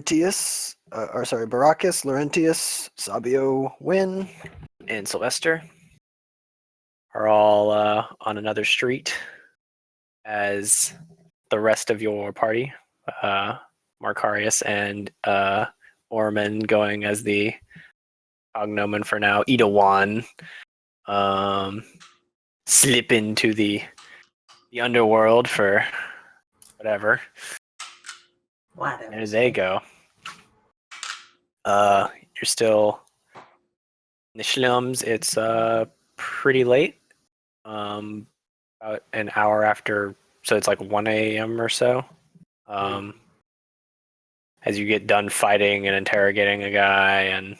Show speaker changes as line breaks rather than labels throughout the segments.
Baracus, Laurentius, Sabio, Win, and Sylvester are all on another street as the rest of your party, Marcarius and Orman going as the cognomen for now, Idawan, slip into the underworld for whatever. There they go. You're still in the slums. It's pretty late. About an hour after, so it's like 1 a.m. or so. As you get done fighting and interrogating a guy, and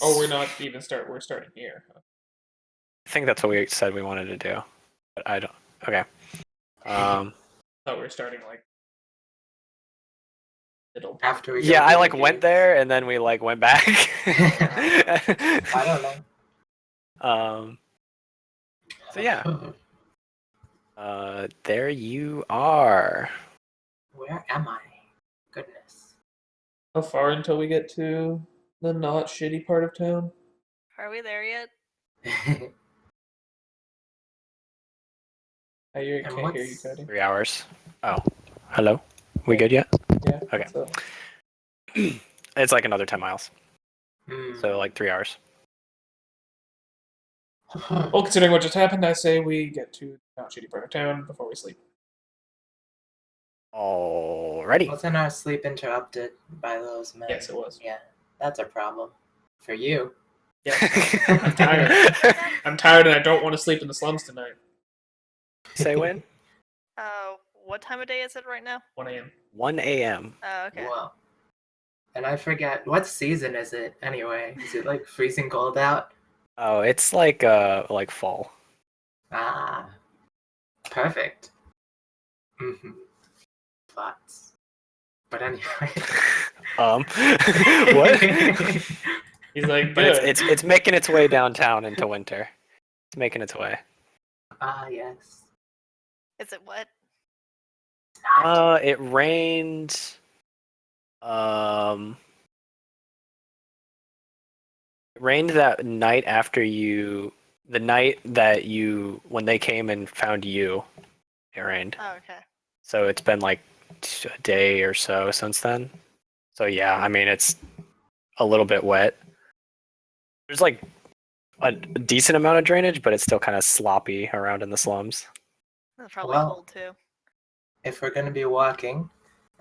we're not even we're starting here.
I think that's what we said we wanted to do, but I don't. Okay.
Thought we were starting like middle.
After we
I like went there and then we like went back.
I don't know.
So yeah. There you are.
Where am I? Goodness.
How far until we get to the not shitty part of town?
Are we there yet?
I can't hear you, Cody.
3 hours. Oh, hello. We good yet?
Yeah.
Okay. It's like another 10 miles.
Hmm.
So like 3 hours.
Well, considering what just happened, I say we get to the not shitty part of town before we sleep.
Alrighty.
Wasn't our sleep interrupted by those men?
Yes, it was.
Yeah, that's a problem. For you.
Yeah. I'm tired. I'm tired and I don't want to sleep in the slums tonight.
Say when?
What time of day is it right now?
1 a.m.
1 a.m.
Oh, okay.
Wow. And I forget, what season is it anyway? Is it like freezing cold out?
Oh, it's like fall.
Ah, perfect. Mm-hmm. Thoughts. But anyway.
What?
He's like,
But
good.
it's making its way downtown into winter. It's making its way.
Ah, yes.
Is it what?
It rained. It rained that night after the night that when they came and found you, it rained.
Oh, okay.
So it's been like a day or so since then. So yeah, I mean it's a little bit wet. There's like a decent amount of drainage, but it's still kind of sloppy around in the slums.
It's probably cold too.
If we're going to be walking,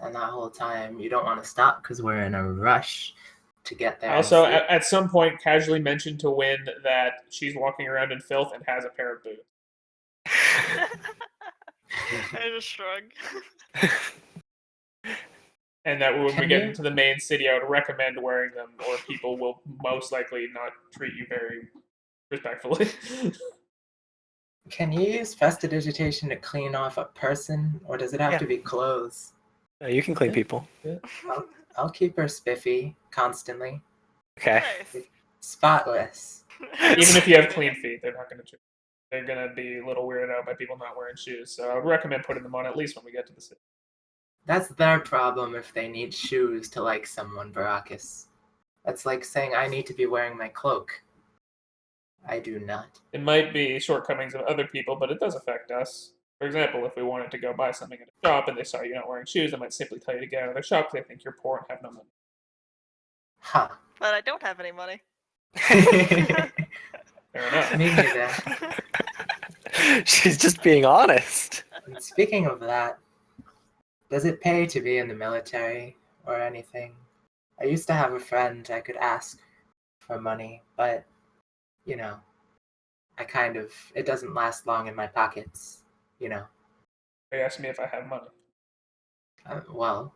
and that whole time you don't want to stop because we're in a rush to get there.
Also, at some point, casually mentioned to Win that she's walking around in filth and has a pair of boots.
I just shrug.
And that when we get into the main city, I would recommend wearing them, or people will most likely not treat you very respectfully.
Can you use prestidigitation to clean off a person, or does it have to be clothes?
You can clean people.
Yeah.
I'll keep her spiffy constantly.
Okay.
Nice.
Spotless.
Even if you have clean feet, they're not going to. They're going to be a little weirded out by people not wearing shoes. So I would recommend putting them on at least when we get to the city.
That's their problem if they need shoes to like someone, Baracus. That's like saying I need to be wearing my cloak. I do not.
It might be shortcomings of other people, but it does affect us. For example, if we wanted to go buy something at a shop and they saw you not wearing shoes, they might simply tell you to get out of their shop because they think you're poor and have no money.
Huh.
But I don't have any money.
Fair enough.
Me neither.
She's just being honest.
And speaking of that, does it pay to be in the military or anything? I used to have a friend I could ask for money, but, you know, it doesn't last long in my pockets, you know.
They asked me if I have money.
Well,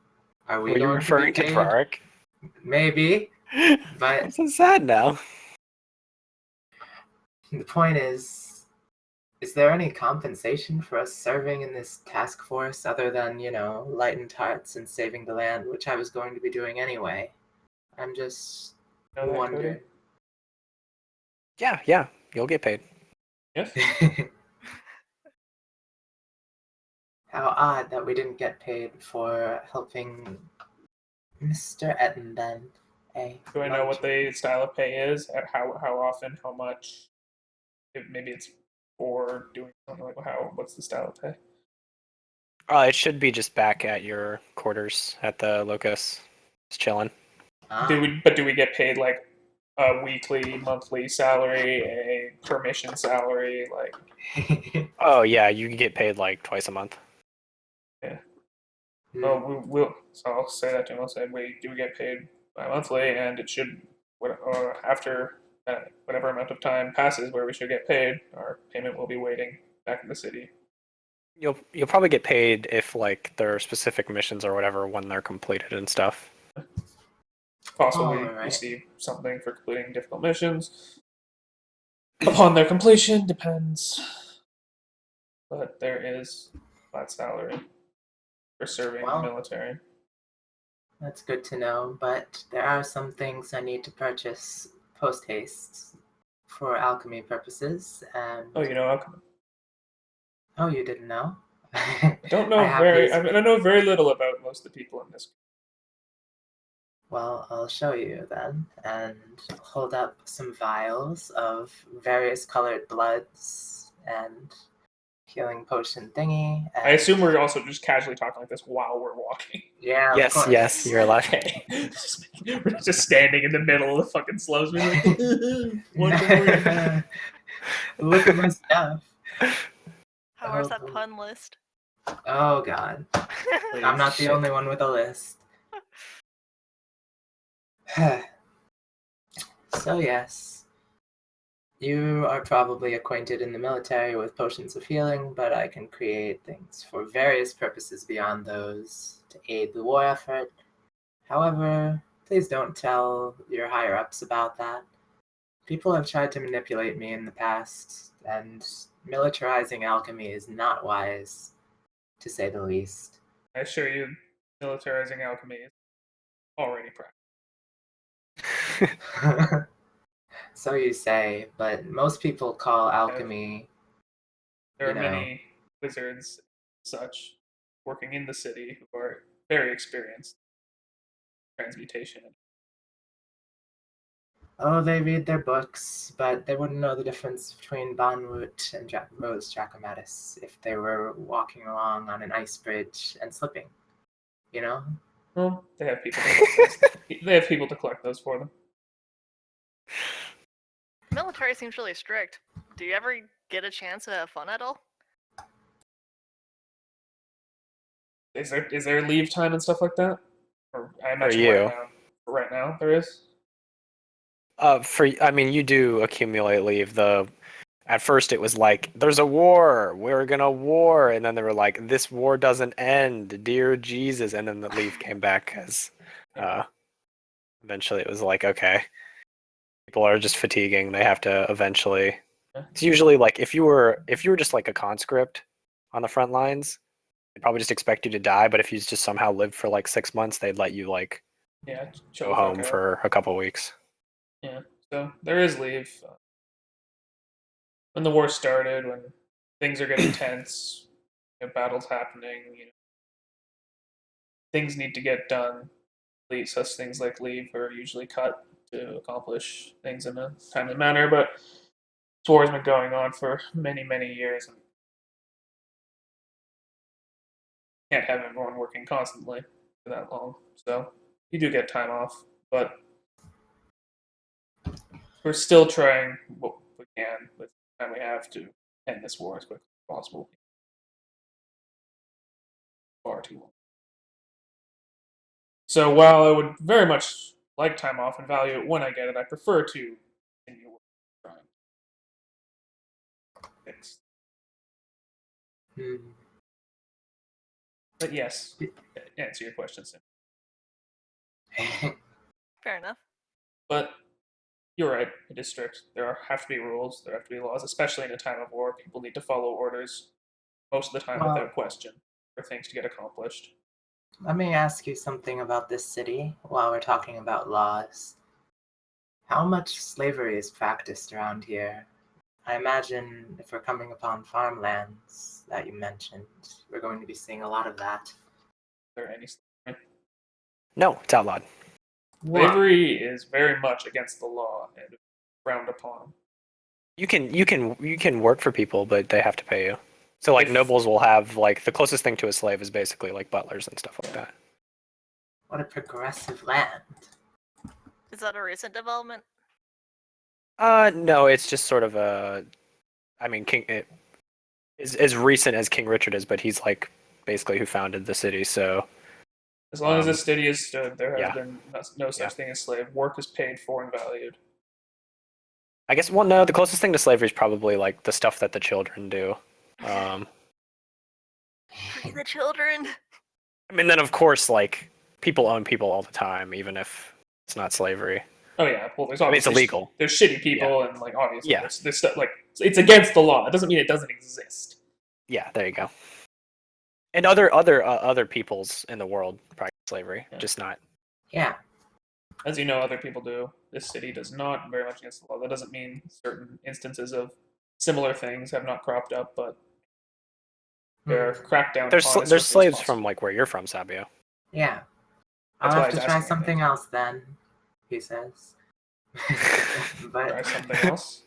are we
Were you
going
referring
to
to
be paid?
Tvark?
Maybe, but
I'm so sad now.
the point is there any compensation for us serving in this task force other than, lightened hearts and saving the land, which I was going to be doing anyway? I'm just wondering.
Yeah, you'll get paid.
Yes?
How odd that we didn't get paid for helping Mr. Ettenbend,
Do I know what the style of pay is? At how often? How much? Maybe it's for doing something like what's the style of pay?
It should be just back at your quarters at the Locus, just chilling.
Do we get paid like a weekly, monthly salary, a permission salary? Like,
Oh yeah, you can get paid like twice a month.
yeah.
Hmm.
Well, we'll. So I'll say that to him. I'll say we do get paid bi-monthly, and it should after whatever amount of time passes where we should get paid, our payment will be waiting back in the city.
You'll probably get paid if like there are specific missions or whatever when they're completed and stuff.
Possibly
Alright.
receive something for completing difficult missions. Upon their completion, depends. But there is flat salary for serving in the
Well.
military.
That's good to know, but there are some things I need to purchase post haste for alchemy purposes. And
Oh, you know,
oh, you didn't know?
I don't know
I have these.
I know very little about most of the people in this.
Well, I'll show you then, and hold up some vials of various colored bloods and healing potion thingy. And
I assume we're also just casually talking like this while we're walking.
yeah, of
Yes,
course.
yes, you're allowed.
Okay. We're just standing in the middle of the fucking slopes. We're like, what the
Look at my stuff.
Where's that pun list?
Oh god. I'm not the
Shit.
only one with a list. So yes, you are probably acquainted in the military with potions of healing, but I can create things for various purposes beyond those to aid the war effort. However, please don't tell your higher-ups about that. People have tried to manipulate me in the past, and militarizing alchemy is not wise, to say the least.
I assure you, militarizing alchemy is already practiced.
So you say, but most people call alchemy,
There are many wizards, such, working in the city who are very experienced in transmutation.
oh, they read their books, but they wouldn't know the difference between Bonwoot and Rose Dracomatis if they were walking along on an ice bridge and slipping. You know?
Well, they have people to collect those. They have people to collect those for them.
Military seems really strict. Do you ever get a chance to have fun at all?
Is there leave time and stuff like that? Or I imagine
you.
right now there is.
I mean, you do accumulate leave. At first it was like, there's a war, we're gonna war, and then they were like, this war doesn't end, dear Jesus, and then the leave came back as, eventually it was like, okay, people are just fatiguing. They have to eventually. It's usually like if you were just like a conscript on the front lines, they'd probably just expect you to die. But if you just somehow lived for like 6 months, they'd let you like go home for a couple weeks.
Yeah, so there is leave. When the war started, when things are getting tense, battles happening, things need to get done. Such things like leave are usually cut to accomplish things in a timely manner. But this war has been going on for many, many years, and can't have everyone working constantly for that long. So you do get time off, but we're still trying what we can with the time we have to end this war as quickly as possible. Far too long. So while I would very much like time off and value it when I get it, I prefer to continue trying. Fix. But yes, to answer your question, Sim.
Fair enough.
But you're right, it is strict. Have to be rules, there have to be laws, especially in a time of war. People need to follow orders most of the time without question for things to get accomplished.
Let me ask you something about this city while we're talking about laws. How much slavery is practiced around here? I imagine if we're coming upon farmlands that you mentioned, we're going to be seeing a lot of that.
Is there any slavery?
No, it's outlawed.
Why?
Slavery is very much against the law and frowned upon.
You can work for people, but they have to pay you. So like
If-
nobles will have like the closest thing to a slave is basically like butlers and stuff like that.
What a progressive land.
Is that a recent development?
No, it's just sort of a. I mean, King it is as recent as King Richard is, but he's like basically who founded the city. So
As long as
Um,
the city has stood, there has
yeah.
been no such
Yeah.
thing as slave. Work is paid for and valued.
I guess well, no, the closest thing to slavery is probably like the stuff that the children do. I
Free the children.
mean, then of course, like people own people all the time, even if it's not slavery.
Oh yeah, well there's
I mean, it's
obviously
illegal.
there's shitty people and like obviously
Yeah.
there's stuff like it's against the law. It doesn't mean it doesn't exist.
Yeah, there you go. And other peoples in the world practice slavery,
Yeah.
just not.
Yeah.
As you know, other people do. This city does not very much against the law. That doesn't mean certain instances of similar things have not cropped up, but they're cracked down
There's
upon as
there's
swiftly as
slaves
possible.
from like where you're from, Sabio.
Yeah.
That's
I'll
why
have
I
to
was
try
asking, I
something
think.
else then, he says.
Try
But
something else.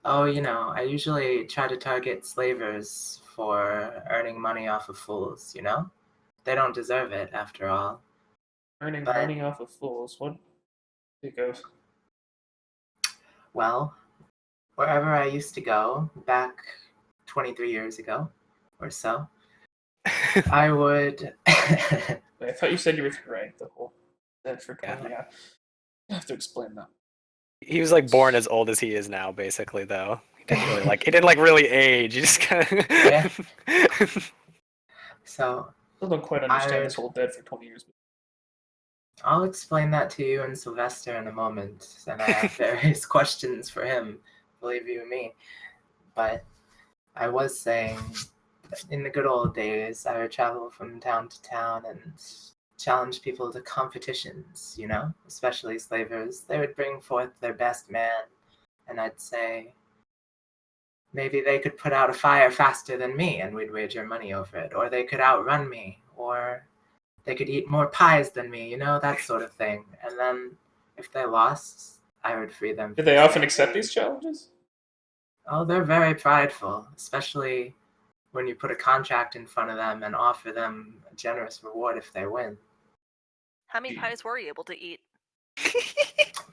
oh, I usually try to target slavers for earning money off of fools, They don't deserve it after all.
Earning
But-
money off of fools. What it goes.
Well, wherever I used to go back 23 years ago or so, I would
Wait, I thought you said you were right. The whole dead for
Yeah.
20. Yeah. I have to explain that.
He was like born as old as he is now, basically. Though he didn't like really age. He just kind of.
Yeah. So
Still don't quite understand this
I'd-
whole dead for 20 years.
I'll explain that to you and Sylvester in a moment, and I have various questions for him, believe you me. But I was saying, in the good old days, I would travel from town to town and challenge people to competitions, especially slavers. They would bring forth their best man, and I'd say, maybe they could put out a fire faster than me, and we'd wager money over it. Or they could outrun me, or they could eat more pies than me, that sort of thing. And then if they lost, I would free them.
Did
from
they often accept
slavery.
these challenges?
Oh, they're very prideful, especially when you put a contract in front of them and offer them a generous reward if they win.
How many pies were you able to eat?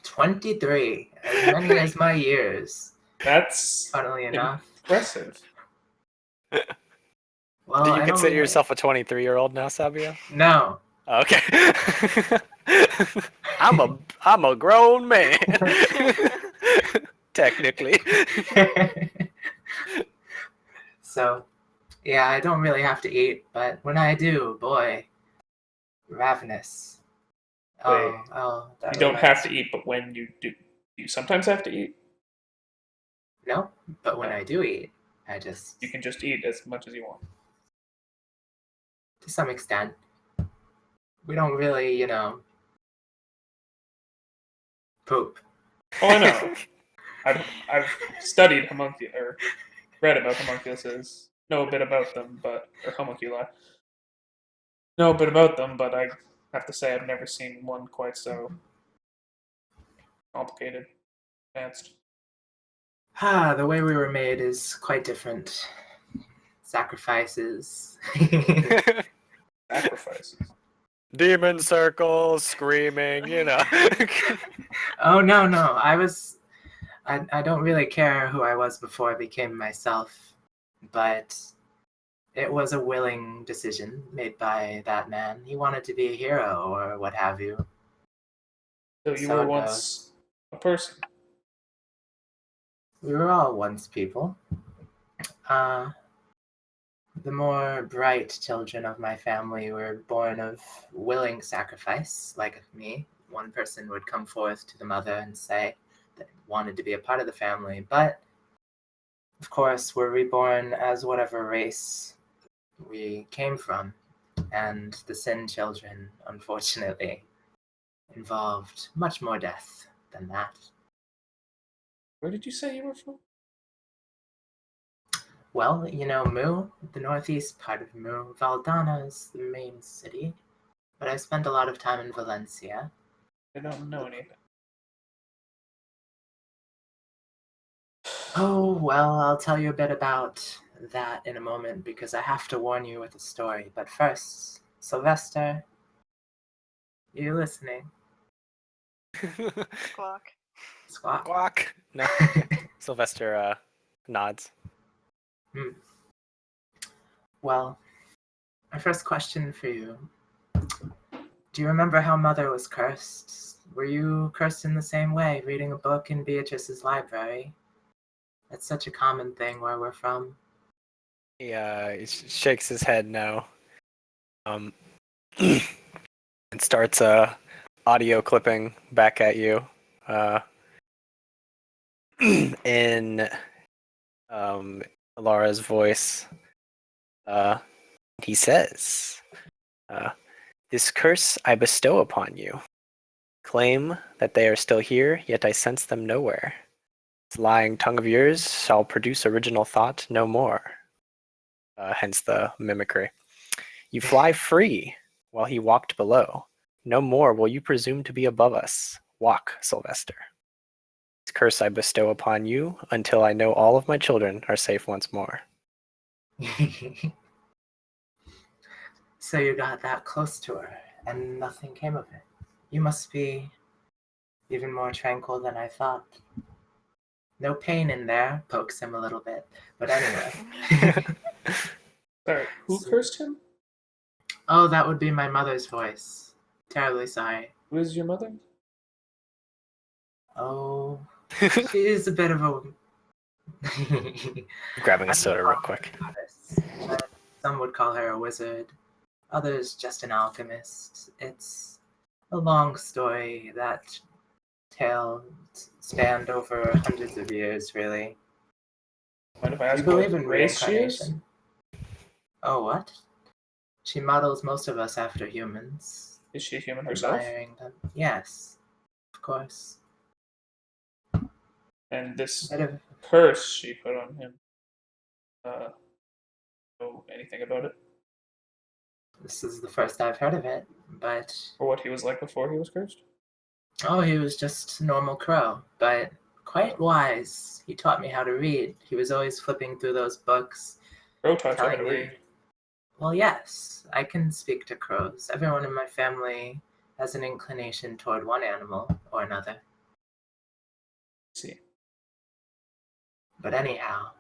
23, as many as my years,
That's
funnily enough.
impressive.
Well,
Do you
I don't
consider
really-
yourself a 23-year-old now, Sabio?
No.
Okay. I'm a grown man. Technically.
So, yeah, I don't really have to eat, but when I do, boy, ravenous.
Wait,
That
You don't have
reminds-
to eat, but when you do, you sometimes have to eat.
No, but when
No.
I do eat, I just,
You can just eat as much as you want.
to some extent, we don't really, poop.
Oh, I know. I've studied or read about homunculuses, know a bit about them, or homunculi. Know a bit about them, but I have to say I've never seen one quite so complicated, advanced.
The way we were made is quite different. Sacrifices.
Sacrifices.
Demon circles, screaming,
Oh, no. I don't really care who I was before I became myself, but it was a willing decision made by that man. He wanted to be a hero or what have you.
So you
So
were
it
once a person.
We were all once people. The more bright children of my family were born of willing sacrifice, like me. One person would come forth to the mother and say that wanted to be a part of the family, but of course we're reborn as whatever race we came from, and the sin children, unfortunately, involved much more death than that.
Where did you say you were from?
Well, Mu, the northeast part of Mu, Valdana is the main city. but I spent a lot of time in Valencia.
I don't know anything.
Oh, well, I'll tell you a bit about that in a moment because I have to warn you with a story. But first, Sylvester, you listening?
Squawk.
Squawk.
Guac. No. Sylvester nods.
Well, my first question for you. Do you remember how Mother was cursed? Were you cursed in the same way, reading a book in Beatrice's library? That's such a common thing where we're from.
He shakes his head no. And starts audio clipping back at you. In Laura's voice. He says, "This curse I bestow upon you. Claim that they are still here, yet I sense them nowhere. This lying tongue of yours shall produce original thought no more." Hence the mimicry. "You fly free while he walked below. No more will you presume to be above us. Walk, Sylvester. This curse I bestow upon you until I know all of my children are safe once more."
So you got that close to her, and nothing came of it. You must be even more tranquil than I thought. No pain in there, pokes him a little bit. But anyway.
Sorry, who cursed him?
Oh, that would be my mother's voice. Terribly sorry.
Who is your mother?
Oh, she is a bit of a...
Grabbing a
I would
soda
call
real
her
quick.
a goddess, but some would call her a wizard. Others just an alchemist. It's a long story. That tale spanned over hundreds of years, really.
Mind if I
Do you
ask
believe
what
in
race she is?
reincarnation? Oh, what? She models most of us after humans.
Is she human herself?
Admiring them. Yes, of course.
And this
Bit of
curse she put on him, know anything about it?
This is the first I've heard of it, but
Or what he was like before he was cursed?
oh, he was just a normal crow, but quite wise. He taught me how to read. He was always flipping through those books,
Crow taught you how
telling
to
me,
read.
well, yes, I can speak to crows. Everyone in my family has an inclination toward one animal or another.
See.
But anyhow,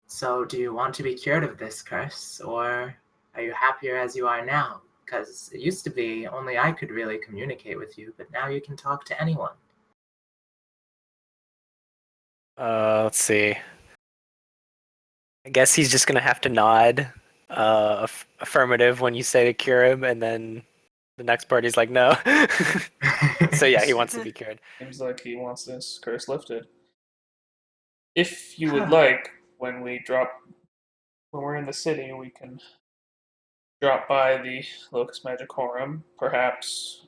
so do you want to be cured of this curse, or are you happier as you are now? Because it used to be only I could really communicate with you, but now you can talk to anyone.
Let's see. I guess he's just gonna have to nod affirmative when you say to cure him, and then the next part he's like, no. So yeah, he wants to be cured.
Seems like he wants this curse lifted. If you would like, when we're in the city, we can drop by the Locust Magicorum, perhaps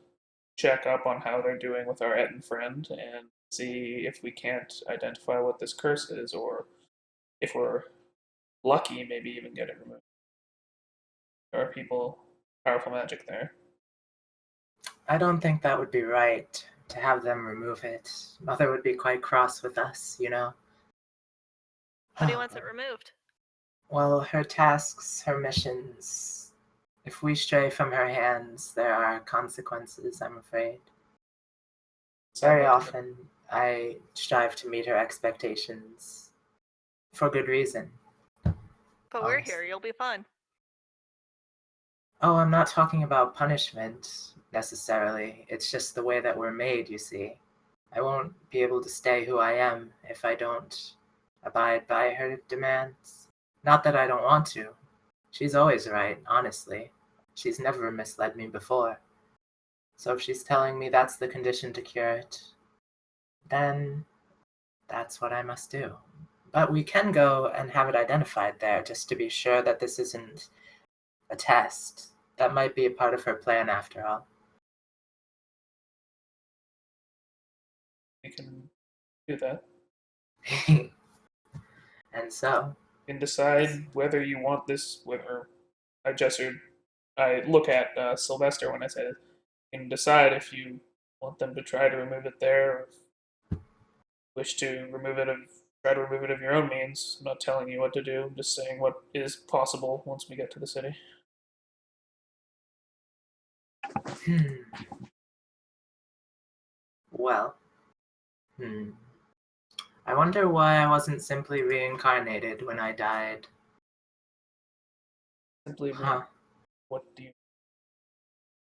check up on how they're doing with our Etten friend, and see if we can't identify what this curse is, or if we're lucky, maybe even get it removed. There are people, powerful magic there.
I don't think that would be right to have them remove it. Mother would be quite cross with us, you know.
But he wants it removed.
Well, her tasks, her missions. If we stray from her hands, there are consequences, I'm afraid. Very often, I strive to meet her expectations. For good reason.
But we're here, you'll be fine.
Oh, I'm not talking about punishment, necessarily. It's just the way that we're made, you see. I won't be able to stay who I am if I don't abide by her demands. Not that I don't want to. She's always right, honestly. She's never misled me before. So if she's telling me that's the condition to cure it, then that's what I must do. But we can go and have it identified there just to be sure that this isn't a test. That might be a part of her plan after all.
We can do that.
And so,
You can decide whether you want this, whether I gestured I look at Sylvester when I say, "You can decide if you want them to try to remove it there, or wish to try to remove it of your own means. I'm not telling you what to do. I'm just saying what is possible once we get to the city."
Well, I wonder why I wasn't simply reincarnated when I died.
Simply,
Huh.
what do you?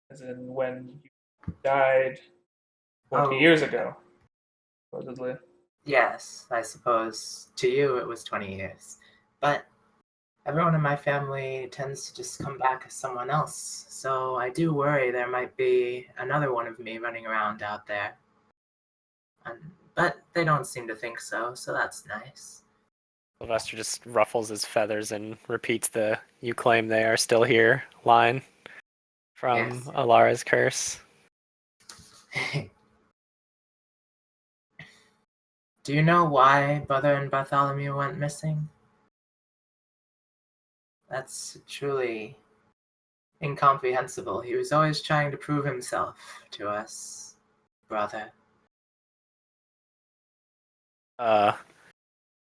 As in when you died 20
Oh,
years ago, supposedly.
yes, I suppose to you it was 20 years. But everyone in my family tends to just come back as someone else, so I do worry there might be another one of me running around out there. But they don't seem to think so, so that's nice.
Sylvester just ruffles his feathers and repeats the "You claim they are still here" line from
Yes.
Alara's curse.
Do you know why Brother and Bartholomew went missing? That's truly incomprehensible. He was always trying to prove himself to us, brother.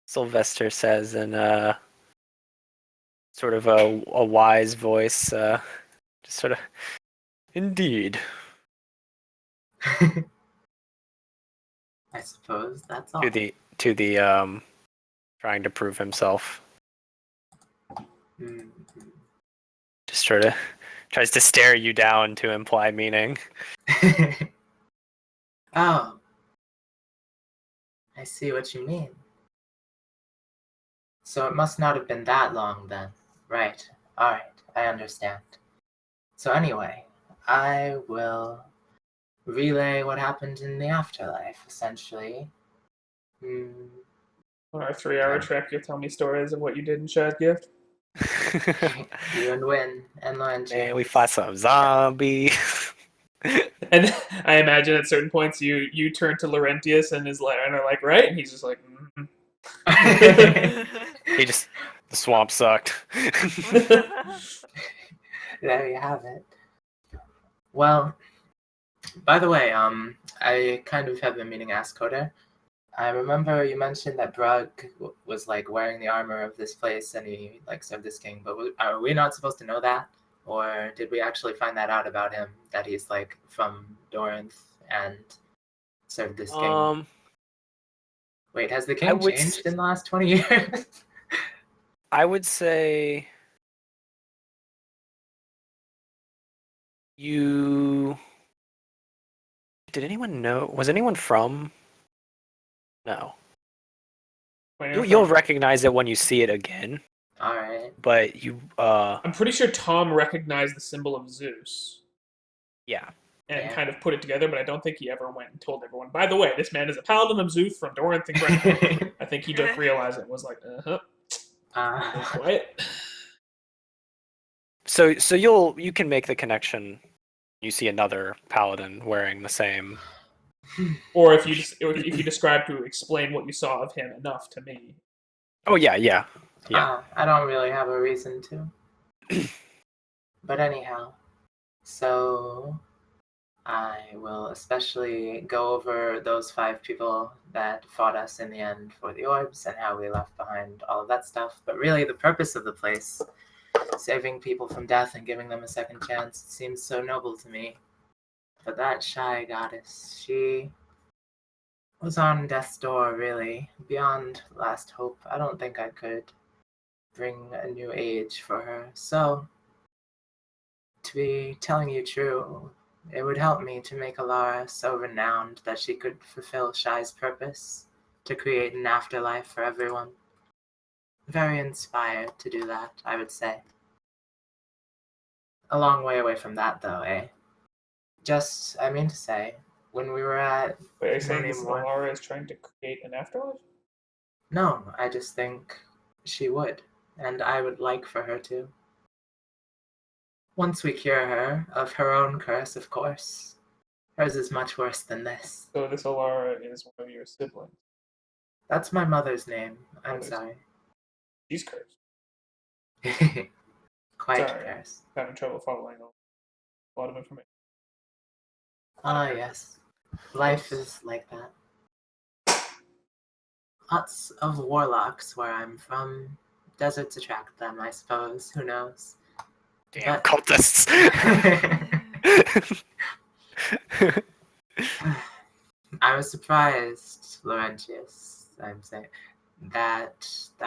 Sylvester says in sort of a wise voice, just sort of, "Indeed."
I suppose that's all.
To the trying to prove himself.
Mhm.
Just sort of tries to stare you down to imply meaning.
Oh, I see what you mean. So it must not have been that long then. Right. Alright, I understand. So anyway, I will relay what happened in the afterlife, essentially. Mm,
On our 3-hour trek, you'll tell me stories of what you did in Shai's gift.
you and Win and
Man,
Laurentius.
we fought some zombie.
And I imagine at certain points you turn to Laurentius and are like, right? And he's just like,
The swamp sucked.
There you have it. Well, by the way, I kind of have been meaning to ask Coda. I remember you mentioned that Brug was like wearing the armor of this place and he like served this king, but are we not supposed to know that? Or did we actually find that out about him, that he's like from Dorinth and served this king? Wait, has the
I
king
would
changed in the last 20 years?
I would say you. Did anyone know? Was anyone from? No. You'll recognize it when you see it again.
All right.
But you.
I'm pretty sure Tom recognized the symbol of Zeus
Yeah.
and kind of put it together, but I don't think he ever went and told everyone, by the way, this man is a paladin of Zeus from Dorinth and Grenville. I think he just realized it and was like, quiet.
So you can make the connection. You see another paladin wearing the same.
Or if you describe to explain what you saw of him enough to me.
Oh yeah.
I don't really have a reason to. But anyhow, so I will especially go over those 5 people that fought us in the end for the orbs and how we left behind all of that stuff. But really, the purpose of the place, saving people from death and giving them a second chance, seems so noble to me. But that Shai goddess, she was on death's door, really. Beyond last hope, I don't think I could bring a new age for her. So, to be telling you true, it would help me to make Alara so renowned that she could fulfill Shai's purpose to create an afterlife for everyone. Very inspired to do that, I would say. A long way away from that, though, eh? Just, I mean to say, when we were at...
Wait, are you saying this Alara is trying to create an afterlife?
No, I just think she would, and I would like for her to. Once we cure her, of her own curse, of course. Hers is much worse than this.
So this Alara is one of your siblings.
That's my mother's name. I'm sorry.
She's cursed.
quite
Sorry.
Paris.
Having trouble following a lot of information.
Ah, yes. Life is like that. Lots of warlocks where I'm from. Deserts attract them, I suppose. Who knows?
Damn
But-
cultists.
I was surprised, Laurentius, I'm saying, that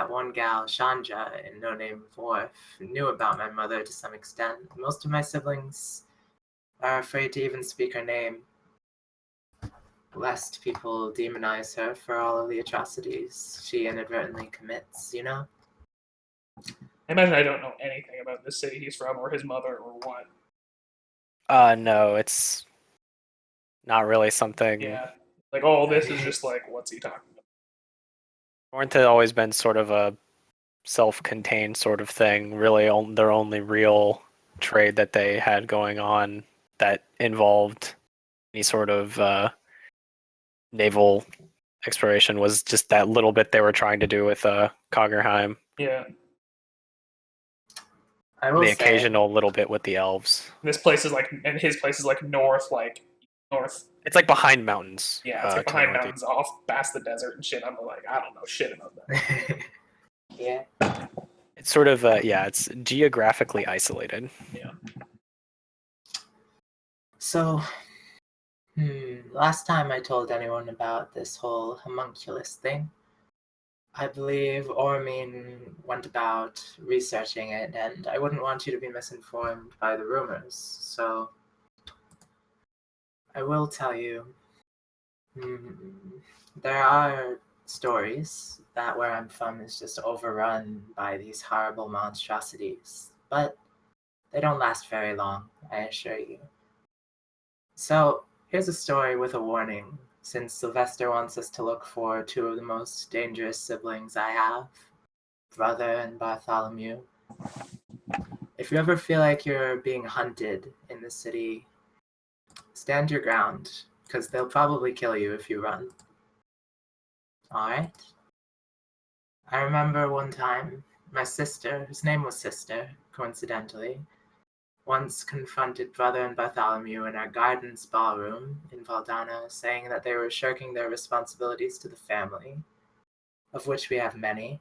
one gal, Chandra, in No Name Wharf, knew about my mother to some extent. Most of my siblings are afraid to even speak her name, lest people demonize her for all of the atrocities she inadvertently commits, you know?
I imagine I don't know anything about this city he's from, or his mother, or what.
No, it's not really something.
Yeah. Like, all this is just like, what's he talking about?
Corinth had always been sort of a self-contained sort of thing. Really, their only real trade that they had going on that involved any sort of naval exploration was just that little bit they were trying to do with Coggerheim.
Yeah.
I will
The
say,
occasional little bit with the elves.
This place is like, and his place is like north.
It's like behind mountains.
Yeah, it's like
to the
behind
northeast.
mountains, off past the desert and shit. I'm like, I don't know shit about that.
yeah.
It's sort of it's geographically isolated.
So, last time I told anyone about this whole homunculus thing, I believe Ormin went about researching it, and I wouldn't want you to be misinformed by the rumors, so I will tell you. There are stories that where I'm from is just overrun by these horrible monstrosities, but they don't last very long, I assure you. So, here's a story with a warning, since Sylvester wants us to look for two of the most dangerous siblings I have, Brother and Bartholomew. If you ever feel like you're being hunted in the city, stand your ground, because they'll probably kill you if you run. Alright? I remember one time, my sister, whose name was Sister, coincidentally, once confronted Brother and Bartholomew in our gardens ballroom in Valdana, saying that they were shirking their responsibilities to the family, of which we have many,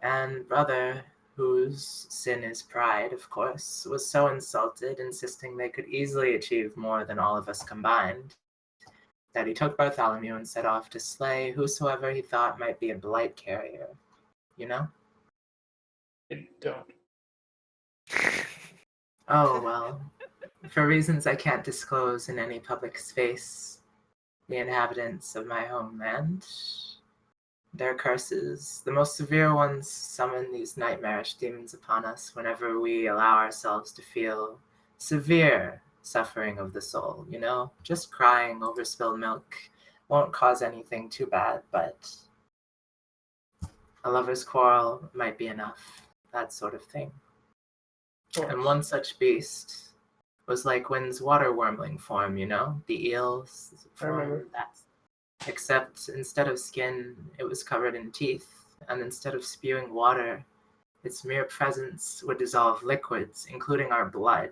and Brother, whose sin is pride, of course, was so insulted, insisting they could easily achieve more than all of us combined, that he took Bartholomew and set off to slay whosoever he thought might be a blight carrier. You know?
I don't.
Oh, well. For reasons I can't disclose in any public space, the inhabitants of my homeland, their curses, the most severe ones, summon these nightmarish demons upon us whenever we allow ourselves to feel severe suffering of the soul, you know? Just crying over spilled milk won't cause anything too bad, but a lover's quarrel might be enough, that sort of thing. And one such beast was like Wynn's water wormling form, you know? The eels
I remember.
form, that. Except instead of skin, it was covered in teeth, and instead of spewing water, its mere presence would dissolve liquids, including our blood,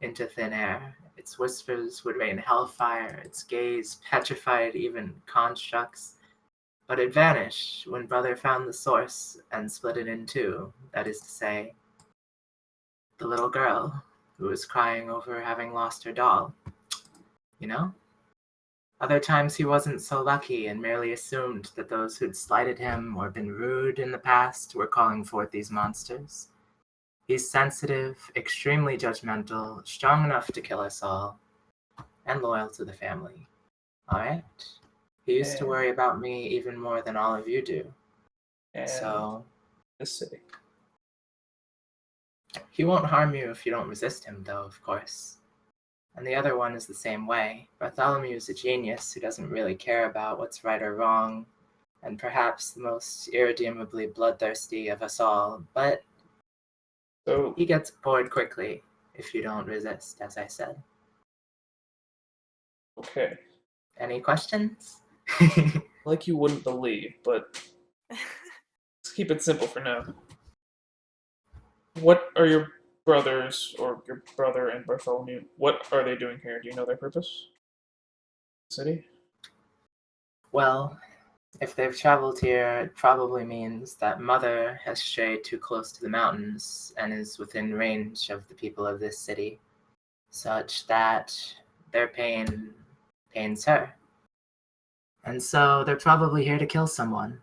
into thin air. Its whispers would rain hellfire, its gaze petrified even constructs. But it vanished when Brother found the source and split it in two, that is to say, the little girl who was crying over having lost her doll. You know? Other times he wasn't so lucky and merely assumed that those who'd slighted him or been rude in the past were calling forth these monsters. He's sensitive, extremely judgmental, strong enough to kill us all, and loyal to the family. Alright? He used to worry about me even more than all of you do.
And
So,
this city.
he won't harm you if you don't resist him, though, of course. And the other one is the same way. Bartholomew is a genius who doesn't really care about what's right or wrong, and perhaps the most irredeemably bloodthirsty of us all, but
So,
he gets bored quickly if you don't resist, as I said.
okay.
Any questions?
Like you wouldn't believe, but let's keep it simple for now. What are your brothers, or your brother and Bartholomew, what are they doing here? Do you know their purpose? City?
Well, if they've traveled here, it probably means that Mother has strayed too close to the mountains and is within range of the people of this city, such that their pain pains her. And so they're probably here to kill someone.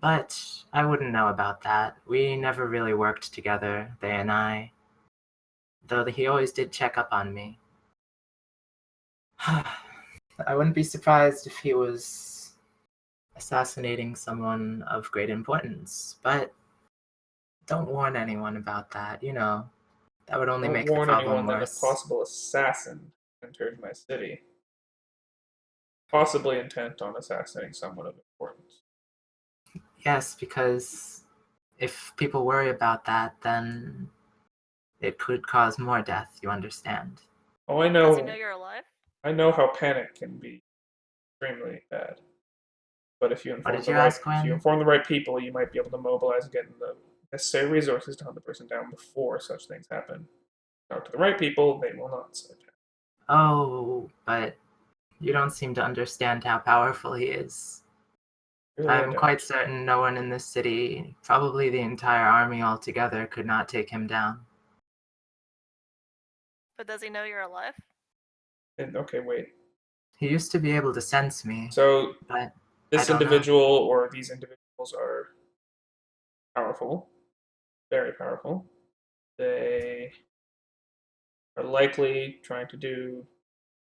But I wouldn't know about that. We never really worked together, they and I. Though he always did check up on me. I wouldn't be surprised if he was assassinating someone of great importance, but don't warn anyone about that, you know. That would only
Don't
make the
warn
problem
anyone that a
worse.
possible assassin entered my city. Possibly intent on assassinating someone of importance.
Yes, because if people worry about that, then it could cause more death, you understand.
Oh, I
Does he know
know.
you're alive?
I know how panic can be extremely bad. But if you
What
inform
did
the
you
right,
ask,
if you
Gwen?
inform the right people, you might be able to mobilize and get the necessary resources to hunt the person down before such things happen. Talk to the right people; they will not such.
Oh, but you don't seem to understand how powerful he is.
Really, I
I'm
don't.
quite certain no one in this city, probably the entire army altogether, could not take him down.
But does he know you're alive?
Okay, wait.
He used to be able to sense me,
So
but I
this
don't know.
individual or these individuals are powerful, very powerful. They are likely trying to do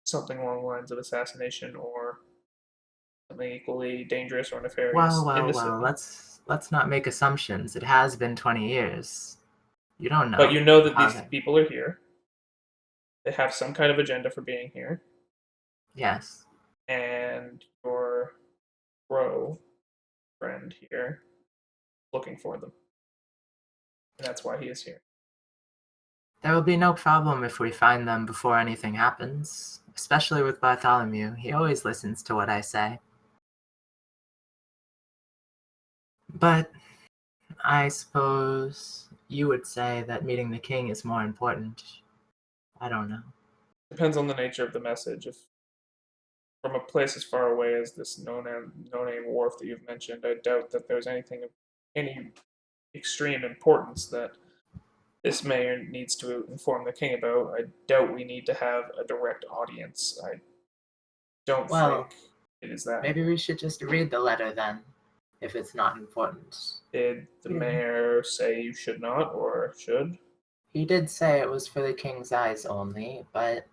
something along the lines of assassination or something equally dangerous or nefarious in the
Well,
city.
let's not make assumptions. It has been 20 years. You don't
But
know
you know that
how
these
they...
people are here. They have some kind of agenda for being here,
Yes.
and your bro friend here looking for them, and that's why he is here.
There will be no problem if we find them before anything happens, especially with Bartholomew. He always listens to what I say. But I suppose you would say that meeting the king is more important. I don't know.
Depends on the nature of the message. If from a place as far away as this no-name wharf that you've mentioned, I doubt that there's anything of any extreme importance that this mayor needs to inform the king about. I doubt we need to have a direct audience. I don't
Well,
think it is that.
maybe we should just read the letter then, if it's not important.
Did the mayor say you should not or should?
He did say it was for the king's eyes only, but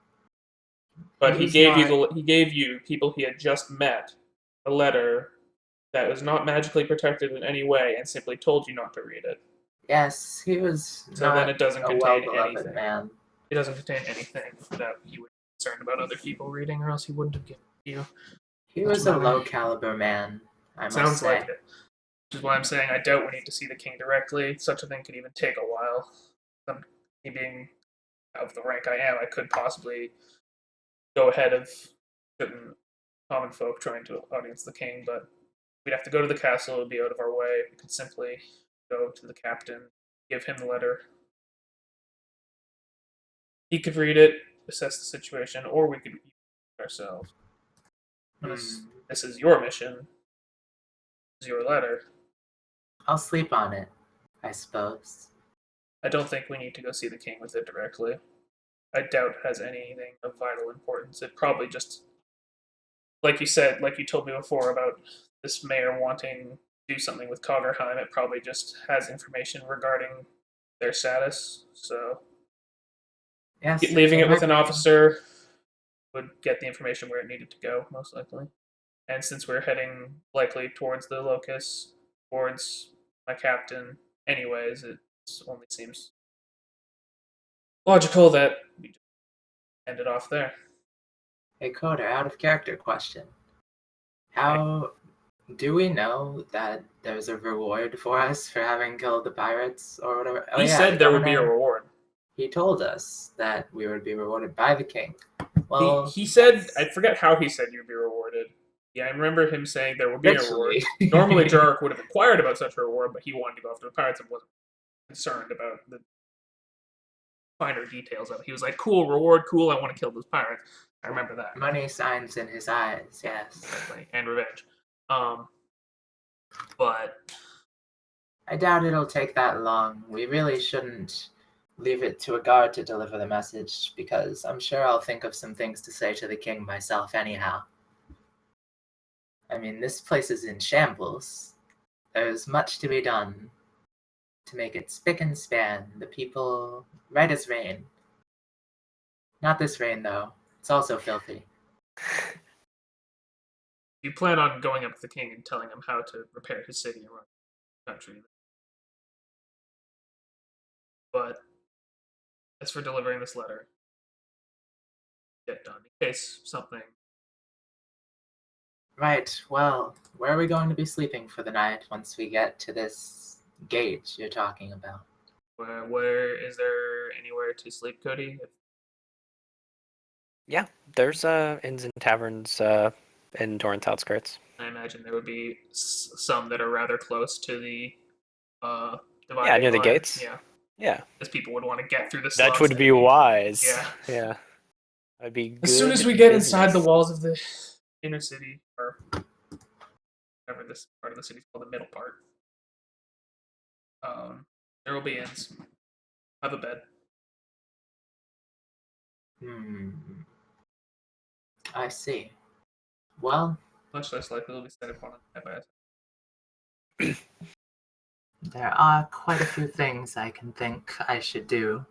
But
he was not...
he gave you people he had just met a letter that was not magically protected in any way and simply told you not to read it.
Yes, he was
So then
not
it doesn't
a
contain
well-beloved
anything.
man.
It doesn't contain anything that he would be concerned about other people reading, or else he wouldn't have given you.
He was a low-caliber man, I must
Sounds
say.
like it. Which is why I'm saying I doubt we need to see the king directly. Such a thing could even take a while. Me being of the rank I am, I could possibly go ahead of certain common folk trying to audience the king, but we'd have to go to the castle. It would be out of our way. We could simply go to the captain, give him the letter. He could read it, assess the situation, or we could read it ourselves. This is your mission. This is your letter.
I'll sleep on it, I suppose.
I don't think we need to go see the king with it directly. I doubt it has anything of vital importance. It probably just, like you said, like you told me before about this mayor wanting to do something with Coggerheim, it probably just has information regarding their status. So
Yes,
leaving it with
might
an
be.
officer would get the information where it needed to go, most likely. And since we're heading likely towards the locus, towards my captain, anyways, it only seems logical that we just end it off there.
Hey, Coder, out of character question. How do we know that there's a reward for us for having killed the pirates or whatever? Oh,
He
yeah,
said
the
there would be a
governor,
reward.
he told us that we would be rewarded by the king. Well,
He said, I forget how he said you'd be rewarded. Yeah, I remember him saying there would be a reward.
richly.
Normally, Jarek would have inquired about such a reward, but he wanted to go after the pirates and wasn't concerned about the finer details of it. He was like, "Cool reward, cool. I want to kill those pirates." I remember that.
Money signs in his eyes, yes.
Exactly, and revenge. But
I doubt it'll take that long. We really shouldn't leave it to a guard to deliver the message, because I'm sure I'll think of some things to say to the king myself anyhow. I mean, this place is in shambles. There's much to be done to make it spick and span, the people right as rain. Not this rain, though. It's also filthy.
you plan on going up to the king and telling him how to repair his city and run the country. But as for delivering this letter, get done in case something.
Right, well, where are we going to be sleeping for the night once we get to this gate you're talking about?
Where is there anywhere to sleep, Cody?
Yeah, there's inns and taverns in Torrance outskirts.
I imagine there would be some that are rather close to the dividing
Yeah, near the
line.
gates.
Yeah,
Yeah,
because people would want to get through the slums.
that would be wise.
Yeah.
Yeah, that'd be good.
As soon as we get
business.
inside the walls of the inner city, or whatever this part of the city is called, the middle part, there will be inns. Have a bed.
I see. Well,
Much less likely to be set upon by
there are quite a few things I can think I should do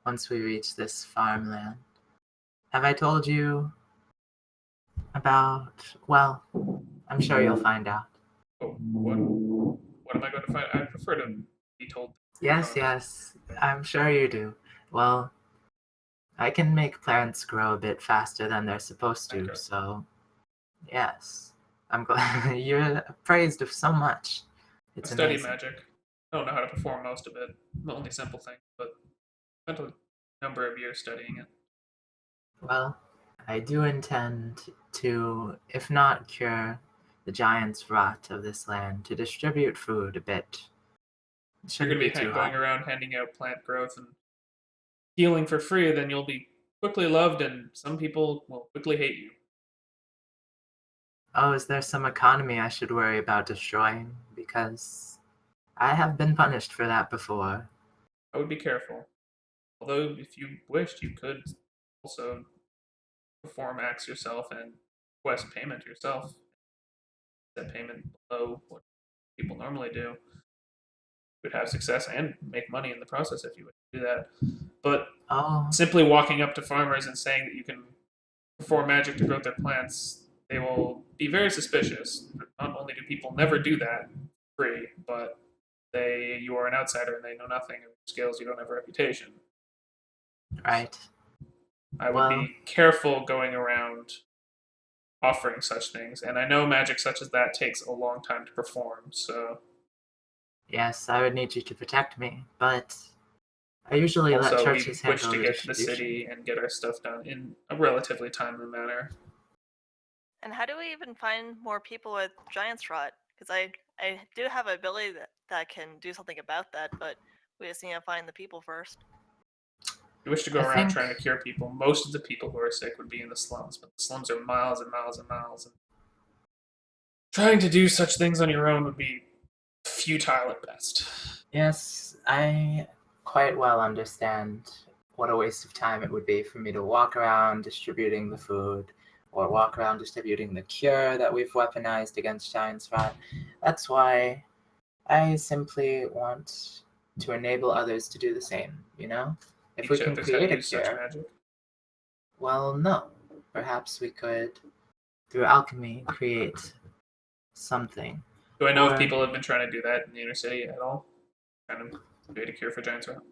once we reach this farmland. Have I told you about... Well, I'm sure you'll find out.
Oh, what am I going to find? I prefer to be told.
Yes, I'm sure you do. Well, I can make plants grow a bit faster than they're supposed to,
Okay.
so yes. I'm glad you're praised of so much. It's
I study
amazing.
magic. I don't know how to perform most of it. The only simple thing, but spent a number of years studying it.
Well, I do intend to, if not cure the giant's rot of this land, to distribute food a bit. It
You're
shouldn't
going to be
too
going
hard.
around handing out plant growth and healing for free, then you'll be quickly loved, and some people will quickly hate you.
Oh, is there some economy I should worry about destroying? Because I have been punished for that before.
I would be careful. Although, if you wished, you could also perform acts yourself and request payment yourself. Set payment below what people normally do. You would have success and make money in the process if you would do that. But
Oh,
simply walking up to farmers and saying that you can perform magic to grow their plants, they will be very suspicious. Not only do people never do that free, but you are an outsider and they know nothing of your skills. You don't have a reputation.
right.
I would
Well-
be careful going around offering such things, and I know magic such as that takes a long time to perform. So
Yes, I would need you to protect me, but I usually let
also, we
churches
wish
handle
to
the
get to the
distribution.
city and get our stuff done in a relatively timely manner.
And how do we even find more people with Giant's Rot? Because I do have an ability that can do something about that, but we just need to find the people first.
You wish to go
I
around
think-
trying to cure people. Most of the people who are sick would be in the slums, but the slums are miles and miles and miles. And trying to do such things on your own would be futile at best.
Yes, I quite well understand what a waste of time it would be for me to walk around distributing the food, or walk around distributing the cure that we've weaponized against Giant's Rot. That's why I simply want to enable others to do the same, you know? If we
Teach
can
others how to
create a
use such
cure,
magic.
well, no. Perhaps we could, through alchemy, create something.
Do I know
Or-
if people have been trying to do that in the inner city at all? Trying to create a cure for giants rot?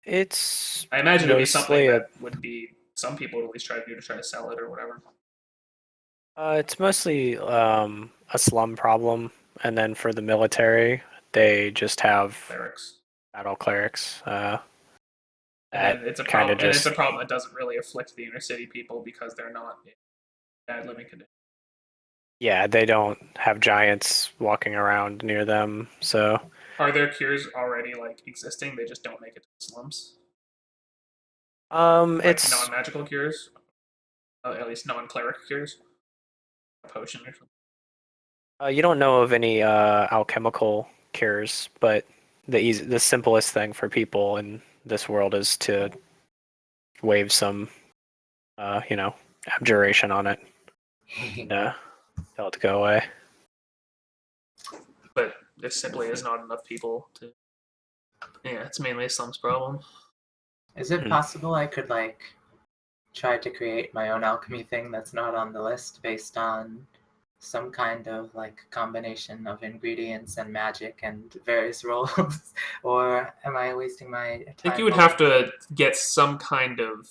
It's
I imagine it'd be something
mostly
that would be some people would at least try to do to try to sell it or whatever.
it's mostly a slum problem, and then for the military, they just have
Clerics.
battle clerics.
And
That
then it's a
kinda
problem. And it's a
just-
problem that doesn't really afflict the inner city people because they're not in bad living conditions.
Yeah, they don't have giants walking around near them, so
Are there cures already like existing? They just don't make it to the slums. Like
It's
non-magical cures, at least non-cleric cures, a potion or something.
you don't know of any alchemical cures, but the simplest thing for people in this world is to wave some, abjuration on it and tell it to go away.
But there simply is not enough people to. Yeah, it's mainly a slums problem.
Is it
Hmm.
possible I could like try to create my own alchemy thing that's not on the list based on some kind of like combination of ingredients and magic and various roles? Or am I wasting my time?
I think you would have to get some kind of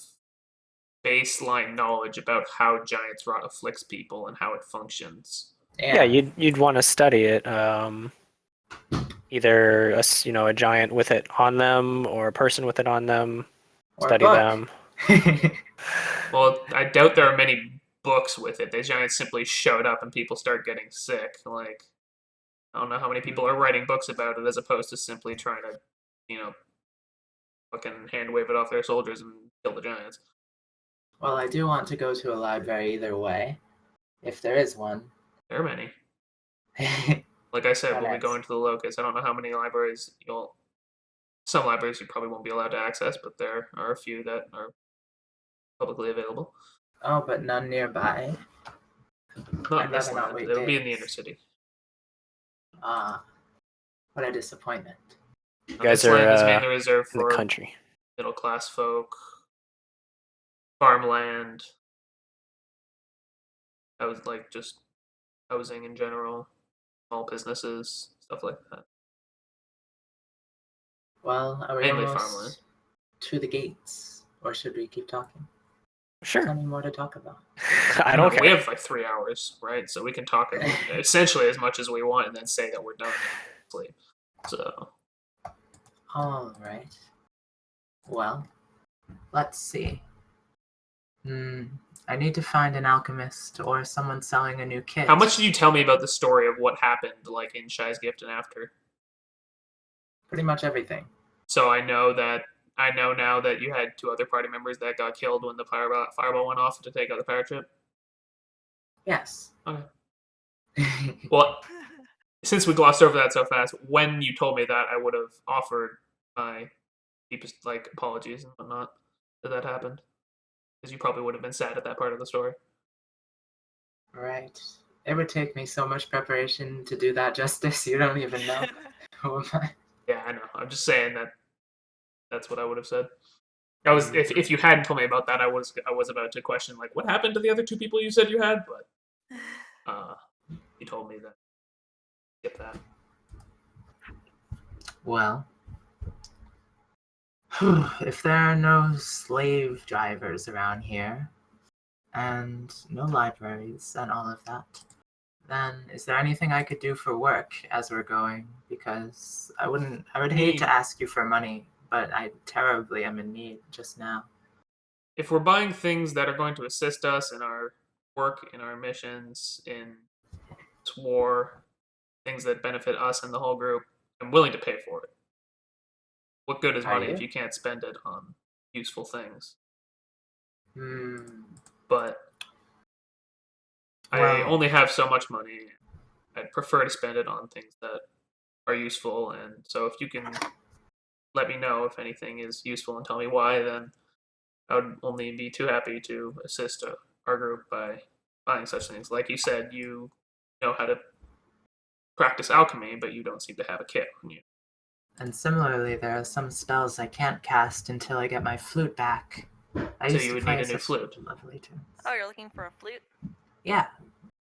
baseline knowledge about how Giant's Rot afflicts people and how it functions.
Yeah, you'd want to study it. Either a giant with it on them or a person with it on them.
Or a
Study
book.
them.
Well, I doubt there are many books with it. The giants simply showed up and people start getting sick. Like, I don't know how many people are writing books about it as opposed to simply trying to, fucking hand wave it off their soldiers and kill the giants.
Well, I do want to go to a library either way, if there is one.
There are many. Like I said, we'll be
Alright.
going to the locus. I don't know how many libraries Some libraries you probably won't be allowed to access, but there are a few that are publicly available.
Oh, but none nearby.
Not
I'd
in this
rather not
land.
wait
It would be in the
days.
inner city.
Ah, what a disappointment.
You guys
This land is
are
mainly reserved
in the
for
country.
middle class folk, farmland. That was like just housing in general, small businesses, stuff like that.
Well, are we
Mainly
almost
farmland.
to the gates? Or should we keep talking?
Sure.
Tell me more to talk about.
I don't
We
care.
have like 3 hours, right? So we can talk essentially as much as we want and then say that we're done and sleep. So
Alright. Well, let's see. I need to find an alchemist or someone selling a new kit.
how much did you tell me about the story of what happened like in Shai's Gift and after?
Pretty much everything.
So I know now that you had 2 other party members that got killed when the fireball went off to take out the parachute.
Yes.
Okay. Well, since we glossed over that so fast, when you told me that, I would have offered my deepest apologies and whatnot that happened, because you probably would have been sad at that part of the story.
Right. It would take me so much preparation to do that justice. You don't even know. Who am I?
Yeah, I know. I'm just saying that's what I would have said. I was if you hadn't told me about that, I was about to question like what happened to the other 2 people you said you had, but you told me that. Skip that.
Well, if there are no slave drivers around here, and no libraries and all of that, then is there anything I could do for work as we're going? Because I would hate to ask you for money, but I terribly am in need just now.
If we're buying things that are going to assist us in our work, in our missions, in this war, things that benefit us and the whole group, I'm willing to pay for it. What good is
Are
money if
you?
you can't spend it on useful things? But I
Well-
only have so much money. I'd prefer to spend it on things that are useful, and so if you can let me know if anything is useful and tell me why, then I would only be too happy to assist our group by buying such things. Like you said, you know how to practice alchemy, but you don't seem to have a kit on you.
And similarly, there are some spells I can't cast until I get my flute back. I
So
used
you
to
would
play
need a new
such
flute.
lovely tunes.
Oh, you're looking for a flute?
Yeah,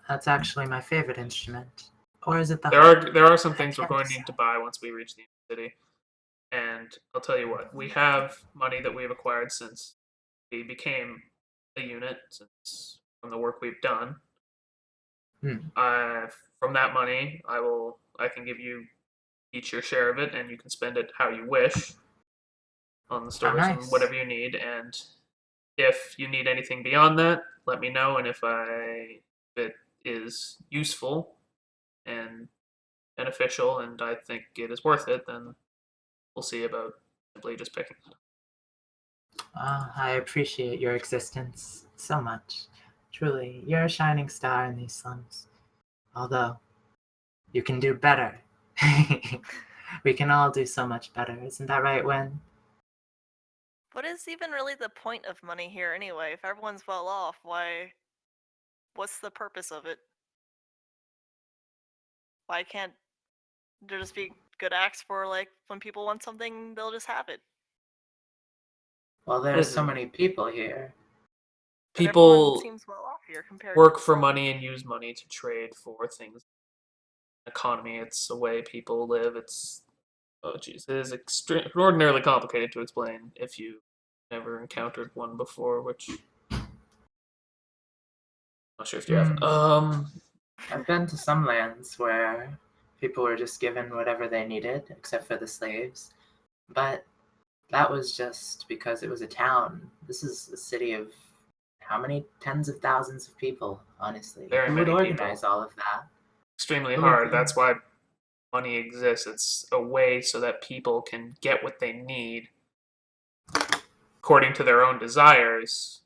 that's actually my favorite instrument. Or is it the
There are some
I
things we're
can't
going to need to buy once we reach the city. And I'll tell you what, we have money that we've acquired since we became a unit, since from the work we've done. From that money, I can give you each your share of it, and you can spend it how you wish on the stores and
nice.
whatever you need. And if you need anything beyond that, let me know. And if it is useful and beneficial and I think it is worth it, then we'll see about simply just picking it.
I appreciate your existence so much. Truly, you're a shining star in these slums. Although, you can do better. We can all do so much better. Isn't that right, Wen?
What is even really the point of money here anyway? If everyone's well off, what's the purpose of it? Why can't there just be good acts for, like, when people want something, they'll just have it?
Well, there are so many people here.
But everyone
People
seems well off here compared
work
to
for
some.
money and use money to trade for things. Economy, it's the way people live. It's it is extraordinarily complicated to explain if you never encountered one before, which I'm not sure if you have.
I've been to some lands where people were just given whatever they needed, except for the slaves. But that was just because it was a town. This is a city of how many tens of thousands of people, honestly?
Very
Who would
many
organize
people.
all of that?
Extremely
Who would
hard.
do-
That's why money exists. It's a way so that people can get what they need according to their own desires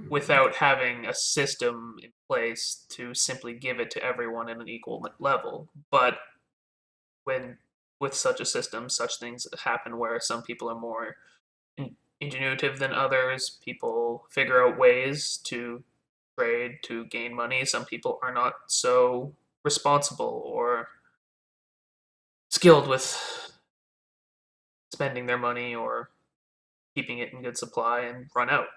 without having a system in place to simply give it to everyone at an equal level. But when with such a system, such things happen where some people are more ingenuitive than others. People figure out ways to trade to gain money. Some people are not so responsible or skilled with spending their money or keeping it in good supply and run out.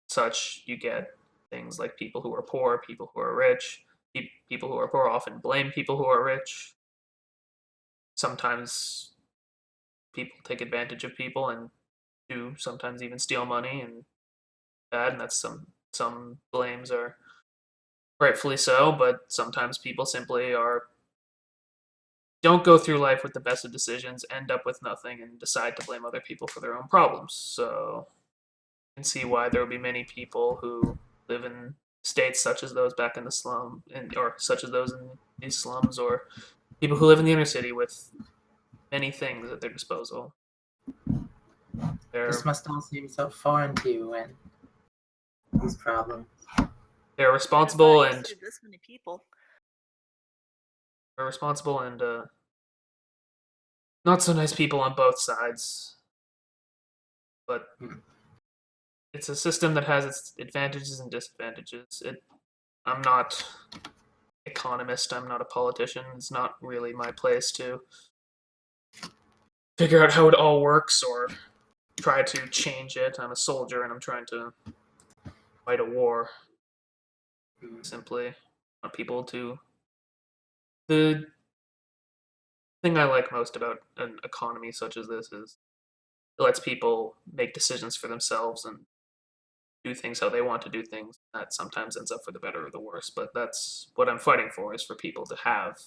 Such you get things like people who are poor, people who are rich. People who are poor often blame people who are rich. Sometimes people take advantage of people and do sometimes even steal money and bad, and that's some blames are rightfully so, but sometimes people simply are don't go through life with the best of decisions, end up with nothing, and decide to blame other people for their own problems. So you can see why there will be many people who live in states such as those back in the slum, or such as those in these slums, or people who live in the inner city with many things at their disposal.
This must all seem so foreign to you, and these problems.
They're
I'm just not
responsible
used
and
to this many people.
not so nice people on both sides. But it's a system that has its advantages and disadvantages. I'm not economist. I'm not a politician. It's not really my place to figure out how it all works or try to change it. I'm a soldier and I'm trying to fight a war. Simply want people to. The thing I like most about an economy such as this is it lets people make decisions for themselves and do things how they want to do things. That sometimes ends up for the better or the worse, but that's what I'm fighting for, is for people to have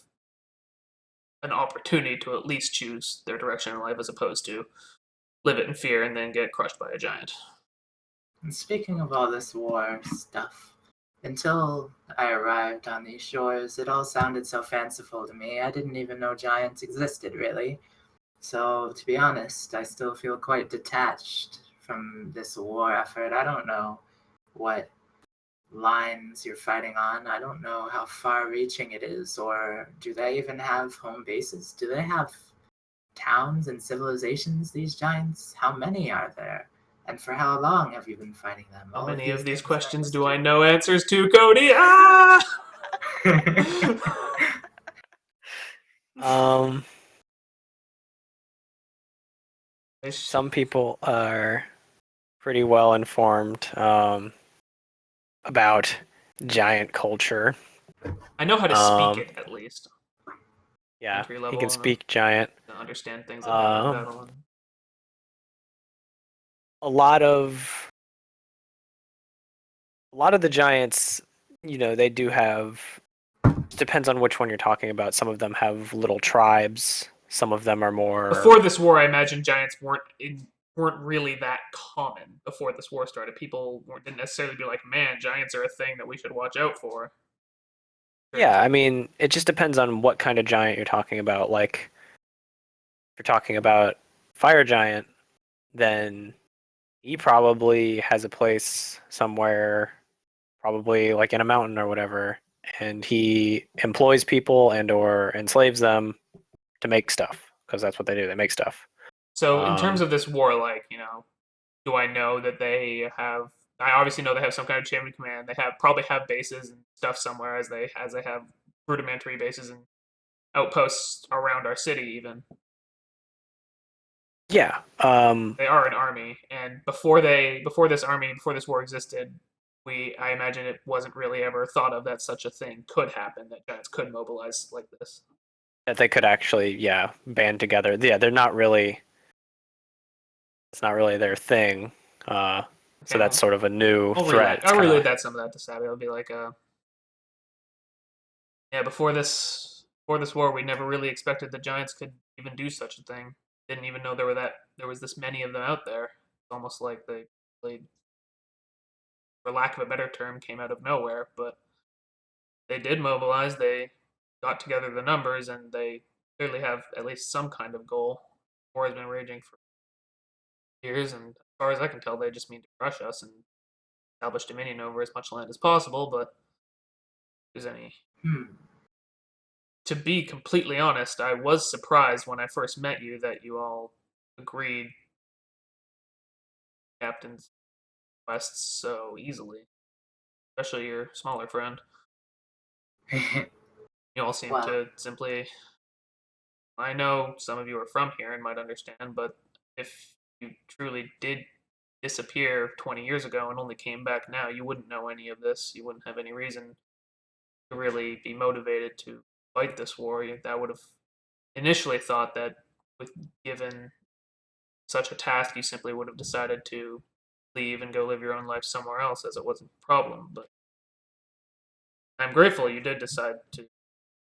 an opportunity to at least choose their direction in life as opposed to live it in fear and then get crushed by a giant.
And speaking of all this war stuff, until I arrived on these shores, it all sounded so fanciful to me. I didn't even know giants existed, really. So, to be honest, I still feel quite detached from this war effort. I don't know what lines you're fighting on. I don't know how far reaching it is, or do they even have home bases? Do they have towns and civilizations, these giants? How many are there? And for how long have you been fighting them?
How
All
many of these
things are
questions do I
mystery.
know answers to, Cody? Ah!
Um, some people are pretty well informed about giant culture.
I know how to speak it, at least.
Yeah,
Entry
he
level
can speak giant.
to understand things that happen in battle.
A lot of the giants, they do have. Depends on which one you're talking about. Some of them have little tribes. Some of them are more.
Before this war, I imagine giants weren't really that common. Before this war started, people didn't necessarily be like, "Man, giants are a thing that we should watch out for."
Yeah, I mean, it just depends on what kind of giant you're talking about. Like, if you're talking about fire giant, then he probably has a place somewhere, probably like in a mountain or whatever, and he employs people and or enslaves them to make stuff because that's what they do. They make stuff.
So in terms
Um,
of this war, like, do I know that they have? I obviously know they have some kind of chain of command. They probably have bases and stuff somewhere, as they have rudimentary bases and outposts around our city. Even
yeah.
they are an army, and before this war existed, I imagine it wasn't really ever thought of that such a thing could happen, that giants could mobilize like this.
That they could actually, yeah, band together. Yeah, they're not really. It's not really their thing. So
Okay,
that's sort of a new
I'll
threat.
relate.
It's
I'll
kind
relate
of
that some of that to Savvy. I'll be like, yeah, before this war, we never really expected the Giants could even do such a thing. Didn't even know there was this many of them out there. It's almost like they played, for lack of a better term, came out of nowhere. But they did mobilize. They got together the numbers, and they clearly have at least some kind of goal. War has been raging for years, and as far as I can tell, they just mean to crush us and establish dominion over as much land as possible. But if there's any, to be completely honest, I was surprised when I first met you that you all agreed captain's quests so easily, especially your smaller friend. You all seem
Well,
to simply. I know some of you are from here and might understand, but if you truly did disappear 20 years ago and only came back now, you wouldn't know any of this. You wouldn't have any reason to really be motivated to fight this war. That would have initially thought that with given such a task, you simply would have decided to leave and go live your own life somewhere else, as it wasn't a problem. But I'm grateful you did decide to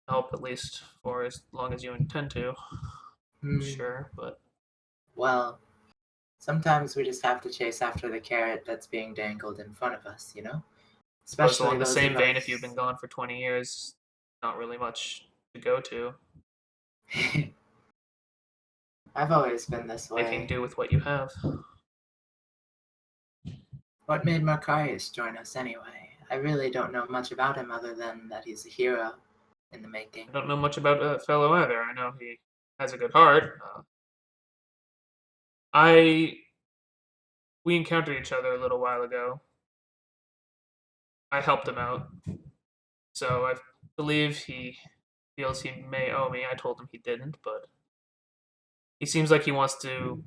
help, at least for as long as you intend to.
hmm,
Sure, but
well, sometimes we just have to chase after the carrot that's being dangled in front of us,
suppose
Especially
along the
those of
same vein, if you've been
us.
gone for 20 years, not really much to go to.
I've always been this
Making
way.
do with what you have.
What made Macarius join us anyway? I really don't know much about him other than that he's a hero in the making.
I don't know much about that fellow either. I know he has a good heart. I We encountered each other a little while ago. I helped him out, so I believe he feels he may owe me. I told him he didn't, but he seems like he wants to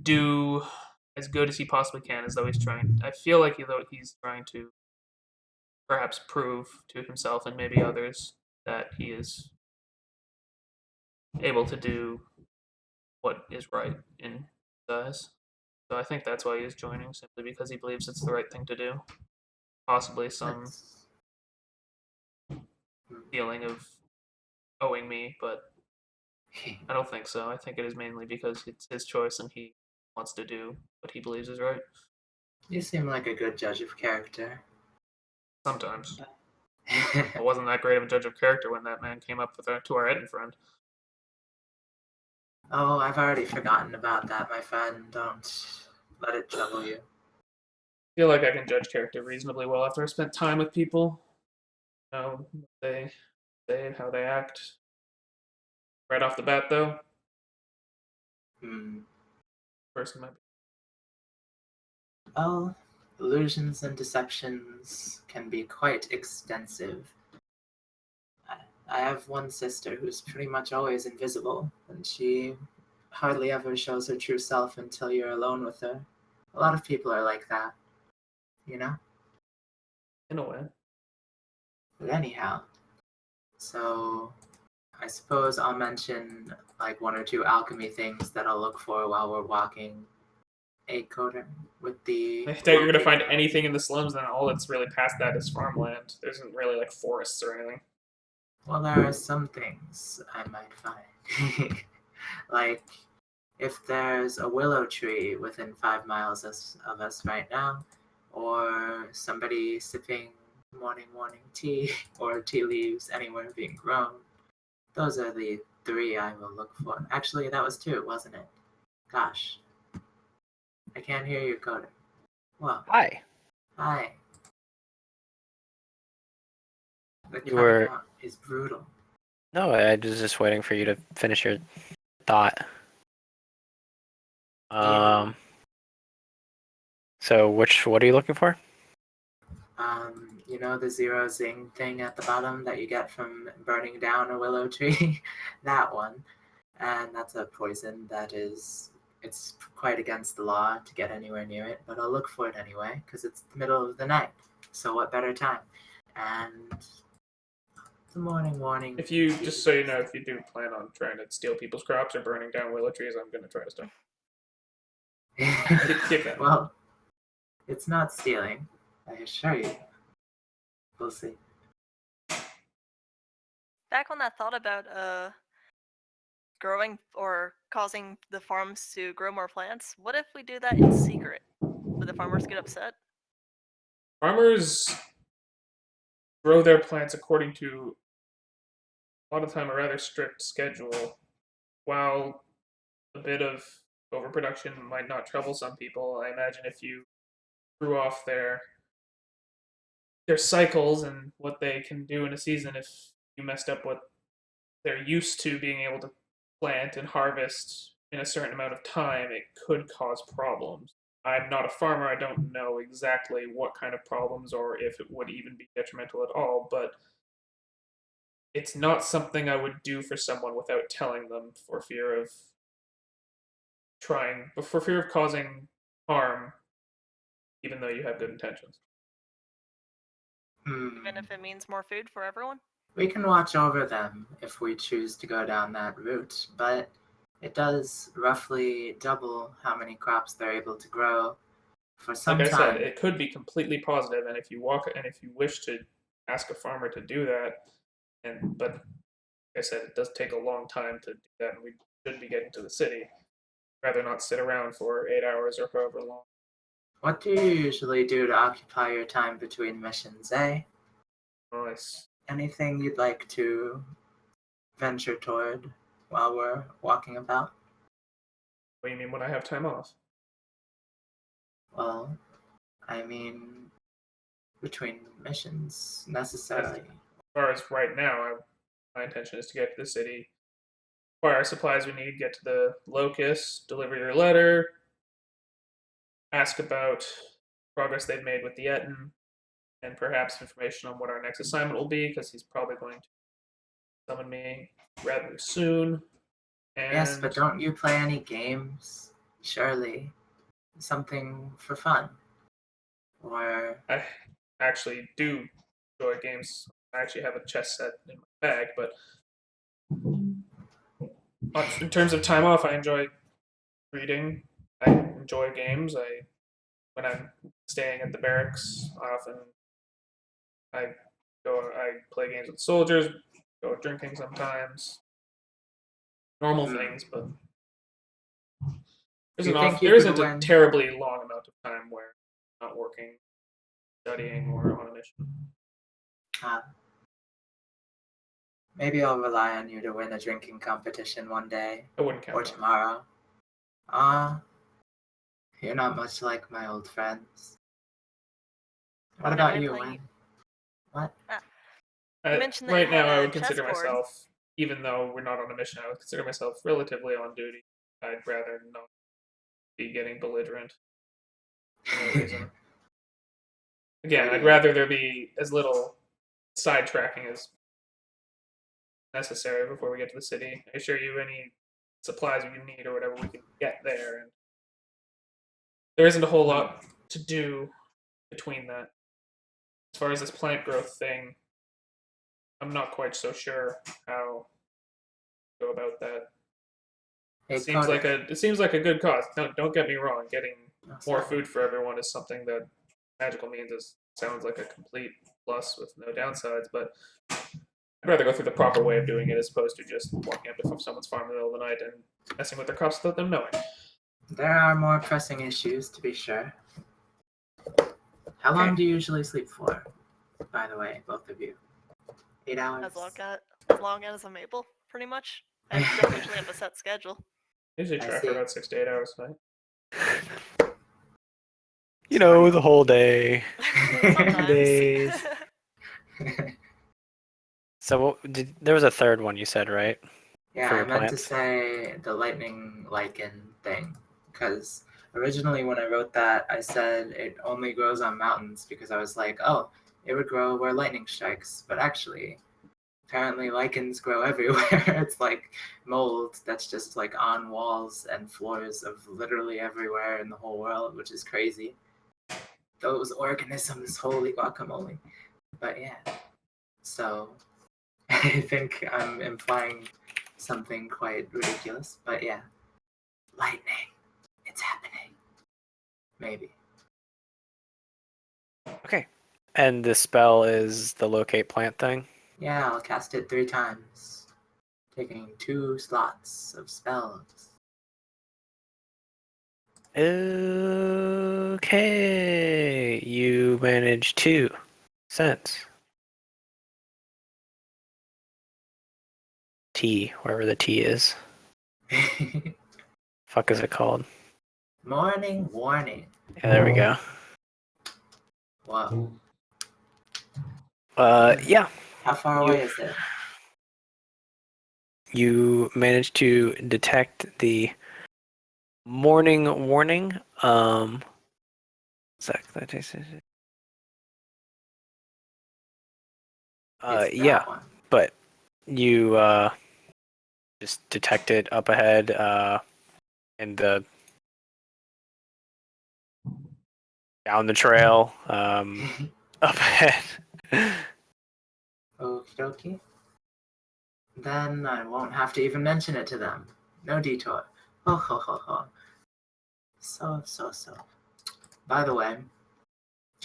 do as good as he possibly can, as though he's trying. I feel like he's trying to perhaps prove to himself and maybe others that he is able to do what is right in his eyes. So I think that's why he's joining, simply because he believes it's the right thing to do. Possibly some
That's
feeling of owing me, but I don't think so. I think it is mainly because it's his choice and he wants to do what he believes is right.
You seem like a good judge of character.
Sometimes. I wasn't that great of a judge of character when that man came up to our Eden friend.
Oh, I've already forgotten about that, my friend. Don't let it trouble you.
I feel like I can judge character reasonably well after I spent time with people. You know, they say how they act. Right off the bat, though,
Hmm.
person might be.
Well, illusions and deceptions can be quite extensive. I have one sister who's pretty much always invisible, and she hardly ever shows her true self until you're alone with her. A lot of people are like that, you know?
In a way.
But anyhow, so I suppose I'll mention like one or two alchemy things that I'll look for while we're walking a coder with the
I doubt you're gonna find
locator.
anything in the slums, and all that's really past that is farmland. There isn't really like forests or anything.
Well, there are some things I might find. Like, if there's a willow tree within 5 miles of us right now, or somebody sipping morning tea, or tea leaves anywhere being grown. Those are the 3 I will look for. Actually, that was 2, wasn't it? Gosh. I can't hear you, Coder. Well,
Hi.
hi. The
You were
cutout is brutal.
no, I was just waiting for you to finish your thought.
Yeah.
So what are you looking for?
You know the 0 zing thing at the bottom that you get from burning down a willow tree? That one. And that's a poison that it's quite against the law to get anywhere near it, but I'll look for it anyway, because it's the middle of the night. So what better time? And the morning warning.
If you, just so you know, if you do plan on trying to steal people's crops or burning down willow trees, I'm going to try to stop. Keep that.
Well, it's not stealing, I assure you. We'll see.
Back on that thought about growing or causing the farms to grow more plants, what if we do that in secret? Would the farmers get upset?
Farmers grow their plants according to, a lot of time, a rather strict schedule. While a bit of overproduction might not trouble some people, I imagine if you threw off their cycles and what they can do in a season, if you messed up what they're used to being able to plant and harvest in a certain amount of time, it could cause problems. I'm not a farmer, I don't know exactly what kind of problems or if it would even be detrimental at all, but it's not something I would do for someone without telling them for fear of causing harm, even though you have good intentions.
Even if it means more food for everyone?
We can watch over them if we choose to go down that route, but it does roughly double how many crops they're able to grow for some
Like I
time.
said, it could be completely positive, and if you wish to ask a farmer to do that, but like I said, it does take a long time to do that, and we should be getting to the city. Rather not sit around for 8 hours or however long.
What do you usually do to occupy your time between missions, eh?
Nice.
Anything you'd like to venture toward while we're walking about?
What do you mean when I have time off?
Well, I mean, between missions, necessarily.
As far as right now, my intention is to get to the city, acquire supplies we need, get to the locust, deliver your letter, ask about progress they've made with the Etten, and perhaps information on what our next assignment will be, because he's probably going to summon me rather soon. And
Yes, but don't you play any games? Surely. Something for fun. Or
I actually do enjoy games. I actually have a chess set in my bag, but in terms of time off, I enjoy reading. I enjoy games. When I'm staying at the barracks, often I I play games with soldiers, go drinking sometimes. Normal things, but
do you think
there
you could
isn't a
win?
terribly long amount of time where I'm not working, studying, or on a mission.
Maybe I'll rely on you to win a drinking competition one day.
I wouldn't count
Or
on it.
tomorrow. You're not much like my old friends. What
We're
about
gonna be
you,
playing-
Win? What?
You mentioned that
Right
you had
now, I
a
would consider
chessboard.
myself, even though we're not on a mission, I would consider myself relatively on duty. I'd rather not be getting belligerent for no reason. Again, I'd rather there be as little sidetracking as necessary before we get to the city. I assure you, any supplies you need or whatever, we can get there. And there isn't a whole lot to do between that. As far as this plant growth thing, I'm not quite so sure how to go about that.
Hey,
It seems like a good cause. Don't get me wrong. Getting more food for everyone is something that magical means sounds like a complete plus with no downsides, but I'd rather go through the proper way of doing it as opposed to just walking up to someone's farm in the middle of the night and messing with their crops without them knowing.
There are more pressing issues, to be sure. How long do you usually sleep for? by the way, both of you. 8 hours.
As long as I'm able, pretty much. I don't usually have a set schedule.
Usually
I
try for
see.
about 6 to 8 hours a night.
You know, the whole day.
Sometimes.
days. So there was a third one you said, right?
Yeah,
For
I
your
meant to
plants?
say the lightning lichen thing, because originally when I wrote that, I said it only grows on mountains because I was like, oh, it would grow where lightning strikes. But actually, apparently lichens grow everywhere. It's like mold that's just like on walls and floors of literally everywhere in the whole world, which is crazy. Those organisms, holy guacamole. But yeah, so I think I'm implying something quite ridiculous, but yeah. Lightning. It's happening. Maybe.
Okay. And the spell is the locate plant thing?
Yeah, I'll cast it 3 times, taking 2 slots of spells.
Okay. You managed 2 cents. T, wherever the T is. Fuck is it called?
Morning warning.
Yeah, there we go.
Whoa.
Yeah.
How far away is it?
You managed to detect the morning warning.
It's
Yeah,
that one.
but you just detect it up ahead in the down the trail up ahead.
Okie dokie. Then I won't have to even mention it to them. No detour. Ho ho ho ho. So. By the way,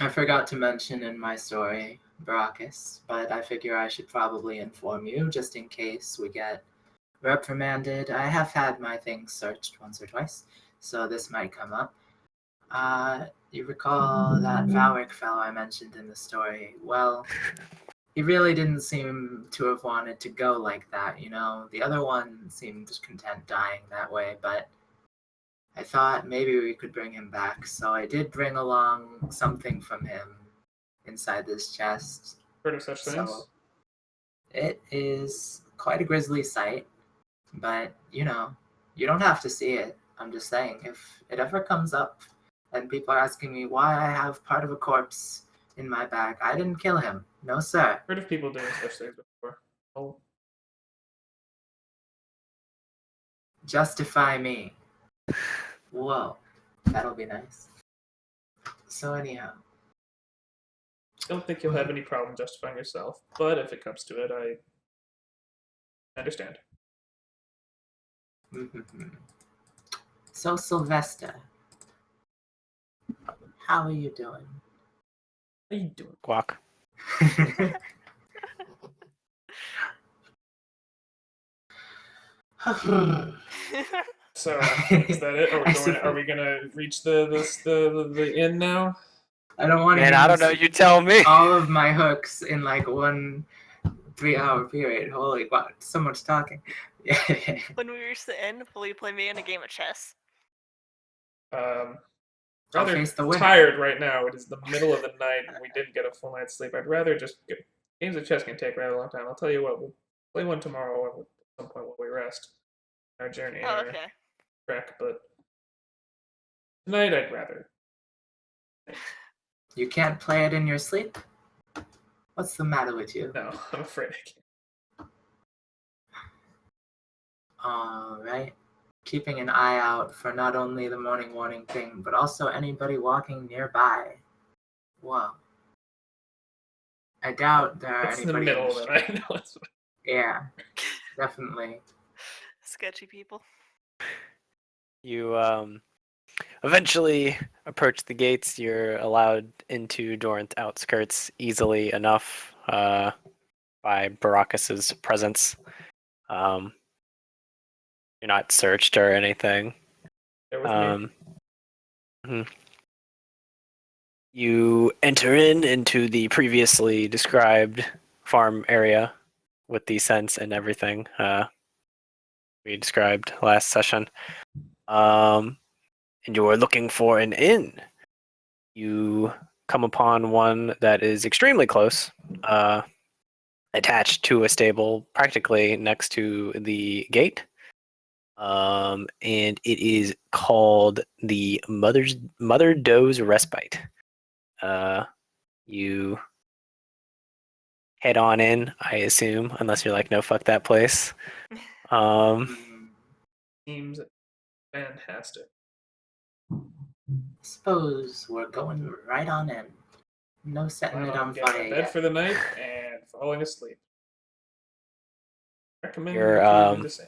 I forgot to mention in my story Baracus, but I figure I should probably inform you just in case we get reprimanded. I have had my things searched once or twice, so this might come up. You recall that Valric fellow I mentioned in the story? Well, he really didn't seem to have wanted to go like that, you know? The other one seemed content dying that way, but I thought maybe we could bring him back, so I did bring along something from him inside this chest.
Heard of such things?
So it is quite a grisly sight, but you know, you don't have to see it. I'm just saying, if it ever comes up and people are asking me why I have part of a corpse in my bag, I didn't kill him. No, sir.
Heard of people doing such things before. Oh,
Justify me. Whoa, that'll be nice. So anyhow,
don't think you'll have any problem justifying yourself, but if it comes to it, I understand.
so Sylvester, how are you doing?
How you doing?
Guac.
So is that it? Are we gonna reach the inn now?
I don't want to
Man, I don't know. You tell me.
all of my hooks in like one 3-hour period. Holy wow, so much talking.
When we reach the end, will you play me in a game of chess?
I'll
Rather
face the winner.
tired right now. It is the middle of the night and we didn't get a full night's sleep. I'd rather just get games of chess can take a rather long time. I'll tell you what, we'll play one tomorrow at some point while we rest our journey
Oh,
or
okay.
trek, but tonight I'd rather.
You can't play it in your sleep? What's the matter with you?
No, I'm afraid I can't.
Alright. Keeping an eye out for not only the morning warning thing, but also anybody walking nearby. Whoa. I doubt there are
It's in the
anybody
middle
the
of the night. No, it's
Yeah, definitely.
Sketchy people.
You eventually approach the gates. You're allowed into Dorant outskirts easily enough by Baracus's presence. You're not searched or anything.
there with me.
mhm. You enter into the previously described farm area with the scents and everything we described last session. And you are looking for an inn. You come upon one that is extremely close, attached to a stable, practically next to the gate. And it is called the Mother Doe's Respite. You head on in, I assume, unless you're like, no, fuck that place.
Seems fantastic.
Suppose we're going right on in. No setting
Plan
it
on
on
getting
fire
in bed
yet.
for the night and falling asleep. Recommend
Your
you do the same.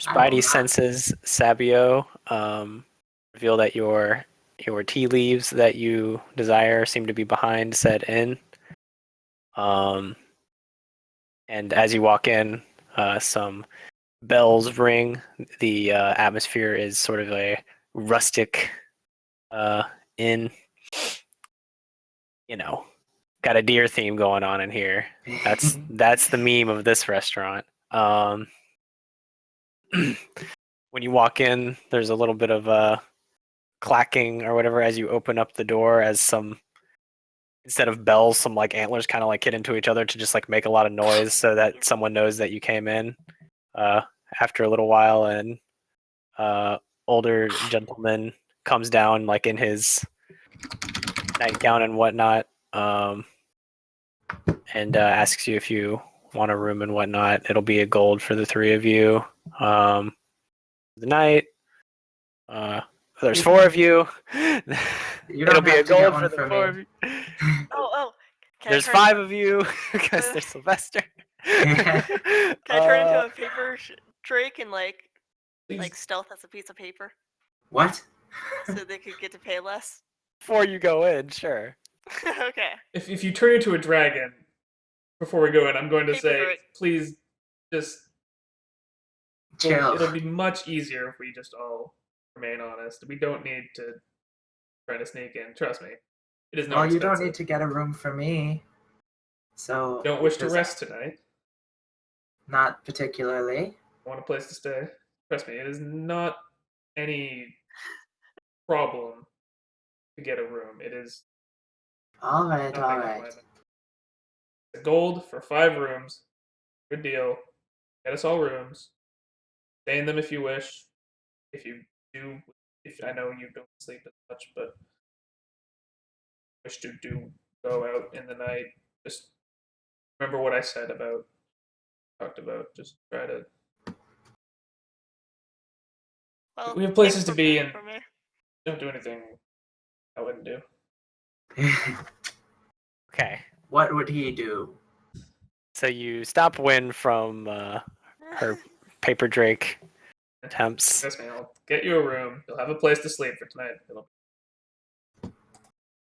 I will
Spidey
not.
senses, Sabio, reveal that your tea leaves that you desire seem to be behind said inn. And as you walk in, some bells ring. The atmosphere is sort of a rustic inn. You know, got a deer theme going on in here. That's the meme of this restaurant. When you walk in, there's a little bit of clacking or whatever as you open up the door, as some, instead of bells, some like antlers kind of like hit into each other to just like make a lot of noise so that someone knows that you came in after a little while. And older gentleman comes down like in his nightgown and whatnot, and asks you if you want a room and whatnot. It'll be a gold for the three of you. The night. There's four of you.
You
It'll
don't
be
have
a
to get
gold
one
for the
for
four
me.
of you.
Oh, can
There's
I turn,
5 of you because there's Sylvester.
Can I turn into a paper drake and like
Please,
stealth as a piece of paper
What?
so they could get to pay less?
Before you go in, sure.
Okay.
if you turn into a dragon before we go in, I'm going to
Paper
say,
drake.
please, just
Chill.
it'll be much easier if we just all remain honest. We don't need to try to sneak in. Trust me, it is not
Well, you
expensive.
don't need to get a room for me. So.
Don't wish to
because
rest tonight.
Not particularly.
Want a place to stay? Trust me, it is not any problem to get a room. It is
All right,
nothing
all
of
right.
lemon. The gold for 5 rooms. Good deal. Get us all rooms. Stay in them if you wish. If you do, if I know you don't sleep as much, but wish to do go out in the night, just remember what I said about talked about. Just try to.
Well,
We have
thanks
places to
for
be,
paying
and
for me.
don't do anything I wouldn't do.
Okay.
What would he do?
So you stop Win from her paper drake attempts.
Trust me, I'll get you a room. You'll have a place to sleep for tonight.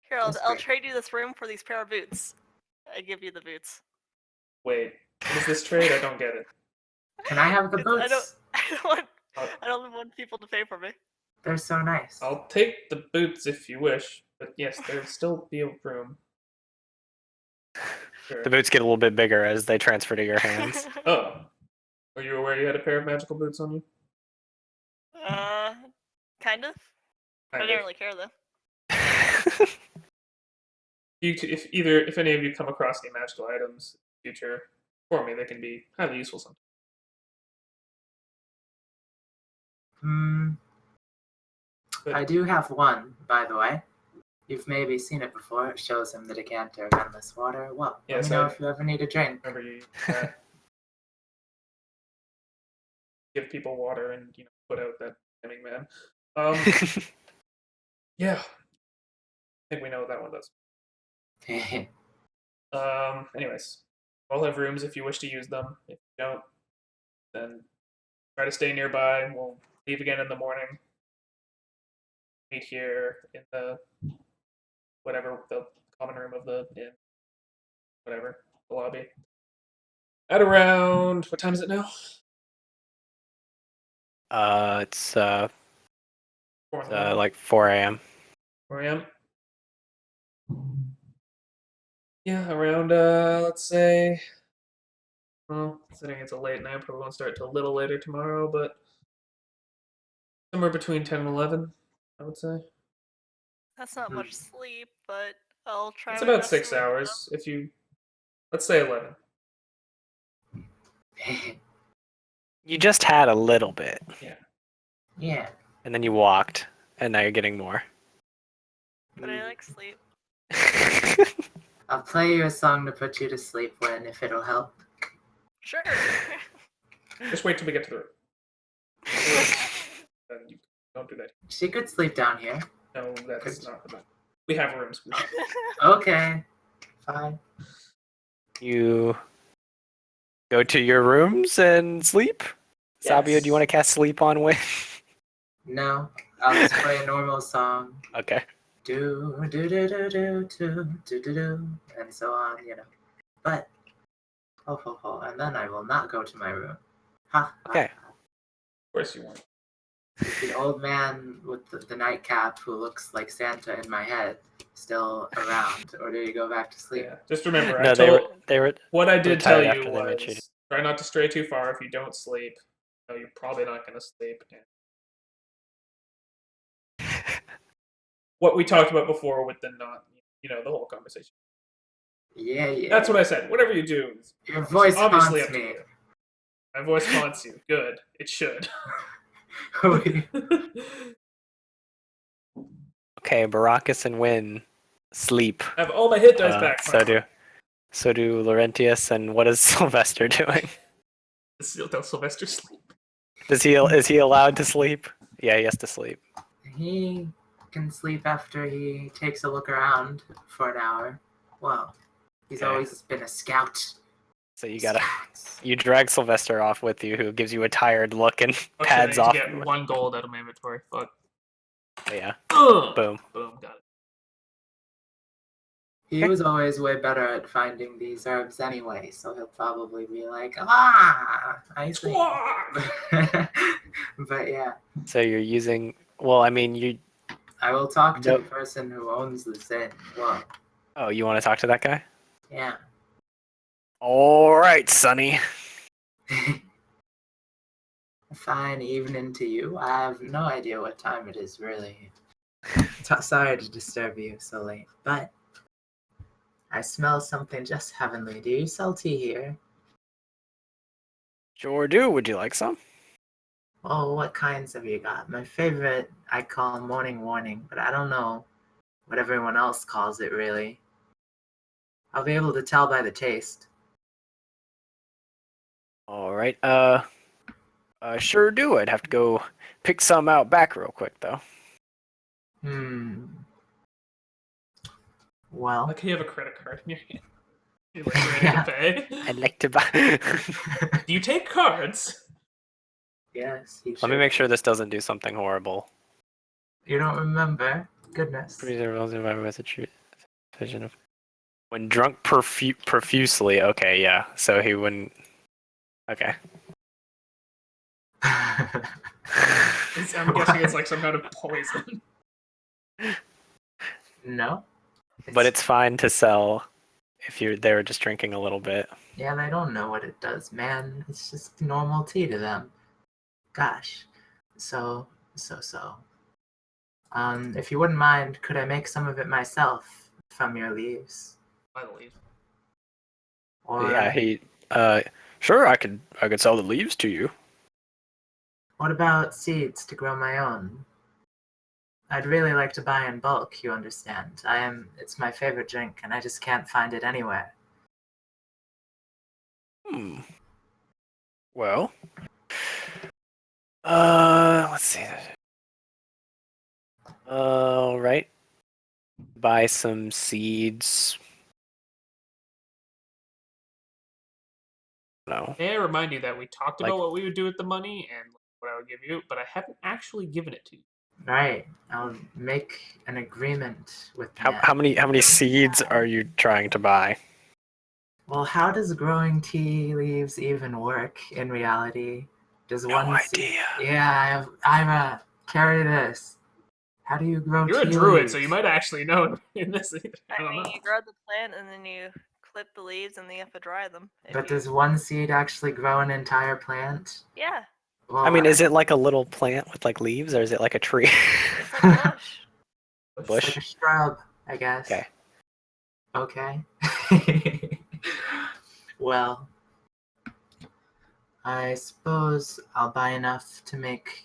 Here,
That's
I'll
great.
trade you this room for these pair of boots. I give you the boots.
Wait, what is this trade? I don't get it.
Can I have the
'Cause
boots?
I don't want people to pay for me.
They're so nice.
I'll take the boots if you wish, but yes, there will still be a room. Sure.
The boots get a little bit bigger as they transfer to your hands.
Oh, were you aware you had a pair of magical boots on you?
Kind of. I
Kind
didn't
of.
really care though.
If any of you come across any magical items in the future for me, they can be highly useful sometimes. But
I do have one, by the way. You've maybe seen it before. It shows him the decanter of endless water. Well, let
Yes,
me know
I
if you ever need a drink.
remember you give people water and put out that damning man. Yeah, I think we know what that one does. Anyways, we'll have rooms if you wish to use them. If you don't, then try to stay nearby. We'll leave again in the morning. Meet here in the common room of the inn, whatever, the lobby. At around what time is it now?
It's
4 in the morning.
like 4 a.m.
4 a.m. Yeah, around let's say, well, considering it's a late night, probably won't start till a little later tomorrow, but somewhere between 10 and 11, I would say.
That's not much sleep, but I'll try
It's
my
about
best to
6
wake up.
hours. If you, let's say 11.
You just had a little bit,
Yeah.
and then you walked, and now you're getting more.
But I like sleep.
I'll play you a song to put you to sleep when, if it'll help.
Sure.
Just wait till we get to the room. Then you don't do that.
She could sleep down here.
No, that's not the best. We have rooms.
Okay. Fine.
You go to your rooms and sleep? Sabio, do you want to cast sleep on Win?
No. I'll just play a normal song.
Okay.
Do do do do do do do do do, and so on, you know. But and then I will not go to my room. Ha.
Okay.
Of course you won't.
Is the old man with the nightcap who looks like Santa in my head still around, or do you go back to sleep?
Yeah. Just remember,
No,
I
they
told
were
what I did tell
retired
you
after they made
was try not to stray too far. If you don't sleep, no, you're probably not going to sleep. And what we talked about before with the not, the whole conversation.
Yeah, yeah.
That's what I said. Whatever you do,
Your voice
obviously
haunts
up to
me.
you. My voice haunts you. Good. It should.
Okay, Baracus and Win sleep.
I have all my hit dice back.
So do Laurentius, and what is Sylvester doing?
Does Sylvester sleep?
Is he allowed to sleep? Yeah, he has to sleep.
He can sleep after he takes a look around for an hour. Well, he's
Okay.
always been a scout.
So you
Scouts.
drag Sylvester off with you, who gives you a tired look and
Oh,
pads
shit, I
off.
need to get 1 gold out of my inventory. Fuck.
Yeah.
Ugh.
Boom.
Boom. Got it.
He was always way better at finding these herbs anyway, so he'll probably be like, I see. But yeah,
So you're using. Well, I mean, you.
I will talk to
Nope.
the person who owns this inn. Well,
Oh, you want to talk to that guy?
yeah.
All right, Sonny.
Fine evening to you. I have no idea what time it is, really. Sorry to disturb you so late, but I smell something just heavenly. Do you sell tea here?
Sure do. Would you like some?
Oh, what kinds have you got? My favorite I call morning warning, but I don't know what everyone else calls it, really. I'll be able to tell by the taste.
All right. Sure do. I'd have to go pick some out back real quick, though.
Well,
Like you have a credit card in your hand. You're like ready to pay.
I'd like to buy.
Do you take cards?
yes.
Let me make sure this doesn't do something horrible.
You don't remember? Goodness.
Vision of when drunk profusely. Okay, yeah. So he wouldn't. Okay.
I'm guessing it's like some kind of poison.
No.
But it's fine to sell if they were just drinking a little bit.
Yeah, they don't know what it does, man. It's just normal tea to them. Gosh. So. If you wouldn't mind, could I make some of it myself from your leaves?
By the leaves.
Or
Yeah, sure, I could sell the leaves to you.
what about seeds to grow my own? I'd really like to buy in bulk, you understand. It's my favorite drink, and I just can't find it anywhere.
Well, let's see. All right. Buy some seeds. No.
May I remind you that we talked
Like-
about what we would do with the money and what I would give you, but I haven't actually given it to you.
Right. I'll make an agreement with
How many seeds are you trying to buy?
Well, how does growing tea leaves even work in reality? Does
No
one
idea.
Yeah, Ira, carry this. How do you grow
You're a
tea
druid,
leaves?
so you might actually know in this. I
I
don't
mean,
know.
you grow the plant and then you clip the leaves and then you have to dry them.
But does one seed actually grow an entire plant?
Yeah,
Well,
I mean, is it like a little plant with like leaves, or is it like a tree?
it's like a bush.
it's
bush?
like a shrub, I guess.
Okay.
Okay. Well, I suppose I'll buy enough to make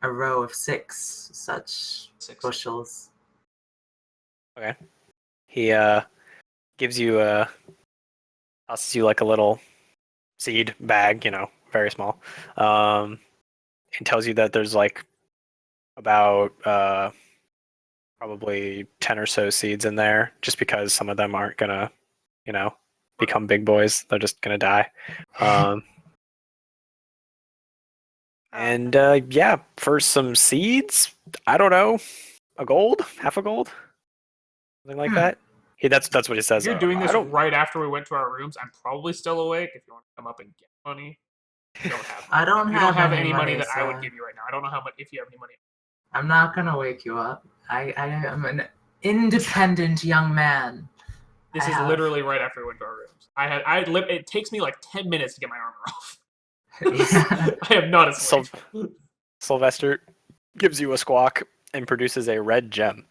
a row of 6 such
6.
bushels.
Okay. He gives you tosses you like a little seed bag, very small. And tells you that there's like about probably 10 or so seeds in there, just because some of them aren't gonna, become big boys. They're just gonna die. And yeah, for some seeds, I don't know, a gold, half a gold, something like that. That's what he says.
You're doing
I
this
don't.
right after we went to our rooms. I'm probably still awake. If you want to come up and get money, you don't have.
I don't
You
have
don't have
any
money
money,
that I would
so
give you right now. I don't know how much. If you have any money.
I'm not gonna wake you up. I am an independent young man.
This
I
is
have-
literally right after we went to our rooms. It takes me like 10 minutes to get my armor off.
Yeah.
I am not asleep.
Sylvester gives you a squawk and produces a red gem.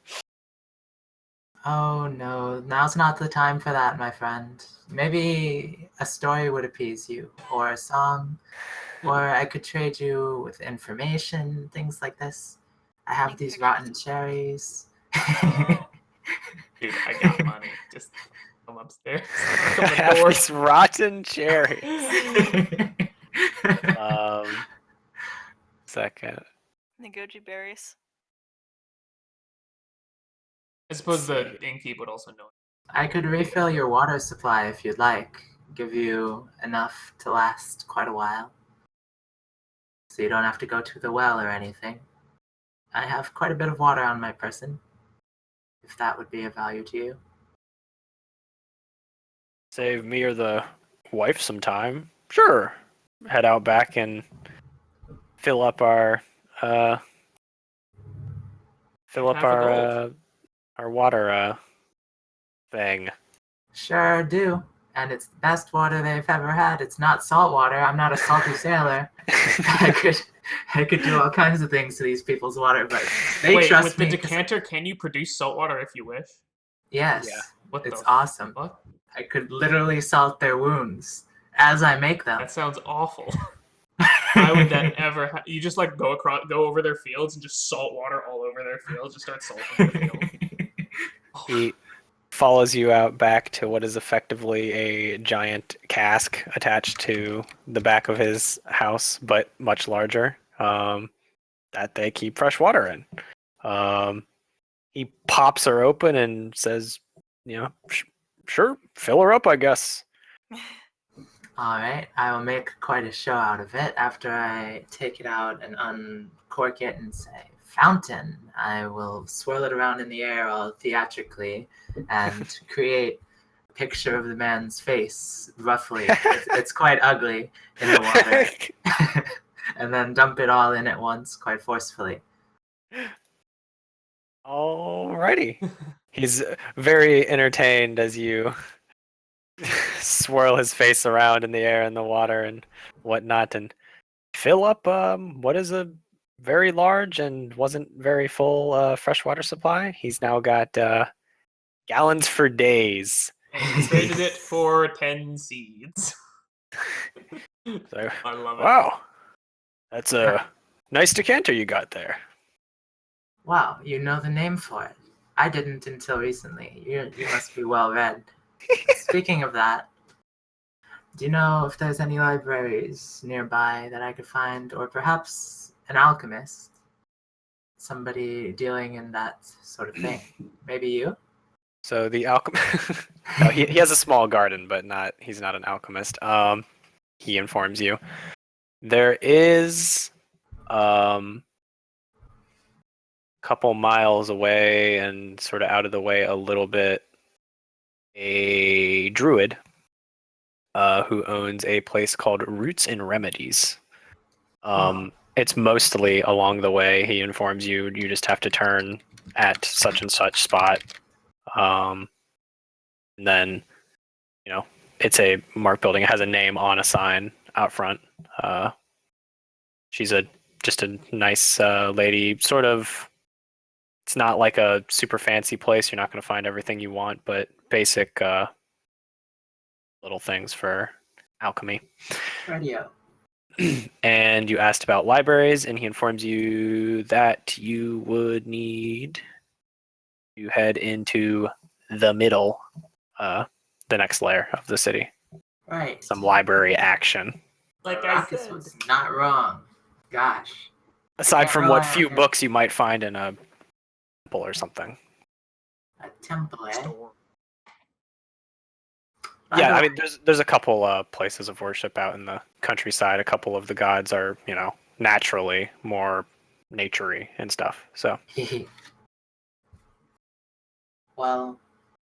Oh no, now's not the time for that, my friend. Maybe a story would appease you, or a song, or I could trade you with information, things like this. I have
Take
these
pictures.
rotten cherries.
Dude, I got money. Just come upstairs. Knock
I
on the
have
door.
these rotten cherries. Second.
The goji berries.
I suppose the innkeep would also know.
I could refill your water supply if you'd like. Give you enough to last quite a while. So you don't have to go to the well or anything. I have quite a bit of water on my person, if that would be of value to you.
Save me or the wife some time. Sure. Head out back and fill up our
Half a gold.
our water thing.
Sure do. And it's the best water they've ever had. It's not salt water. I'm not a salty sailor. I could do all kinds of things to these people's water, but they
Wait,
trust
with the
me. 'Cause-
decanter, can you produce salt water if you wish?
yes,
Yeah.
What
it's
the
awesome.
fuck?
I could literally salt their wounds as I make them.
That sounds awful. Why would that ever? You just like go over their fields and just salt water all over their fields. Just start salting their field.
He follows you out back to what is effectively a giant cask attached to the back of his house, but much larger, that they keep fresh water in. He pops her open and says, sure, fill her up, I guess.
All right, I will make quite a show out of it after I take it out and uncork it and say, fountain. I will swirl it around in the air all theatrically and create a picture of the man's face, roughly. It's quite ugly in the water. And then dump it all in at once, quite forcefully.
Alrighty. He's very entertained as you swirl his face around in the air and the water and whatnot, and fill up what is a very large and wasn't very full freshwater supply. He's now got gallons for days.
And he traded it for 10 seeds.
So,
I love it.
wow, that's a nice decanter you got there.
Wow, you know the name for it. I didn't until recently. You must be well read. Speaking of that, do you know if there's any libraries nearby that I could find, or perhaps an alchemist? Somebody dealing in that sort of thing. Maybe you?
So the alchemist, no, he has a small garden, but he's not an alchemist. He informs you there is couple miles away and sort of out of the way a little bit, a druid who owns a place called Roots and Remedies. it's mostly along the way. He informs you you just have to turn at such and such spot. And then, it's a marked building. It has a name on a sign out front. She's just a nice lady. Sort of. It's not like a super fancy place. You're not going to find everything you want, but basic little things for alchemy.
Radio.
And you asked about libraries, and he informs you that you would need to head into the middle, the next layer of the city.
Right.
Some library action.
Like I
Arrakis
said.
was not wrong. Gosh.
Aside
can't
from what
rely on
few
him.
books you might find in a temple or something.
A temple, eh?
Store.
By
Yeah,
the
I
way-
mean, there's a couple places of worship out in the countryside. A couple of the gods are, naturally more naturey and stuff. So
Well,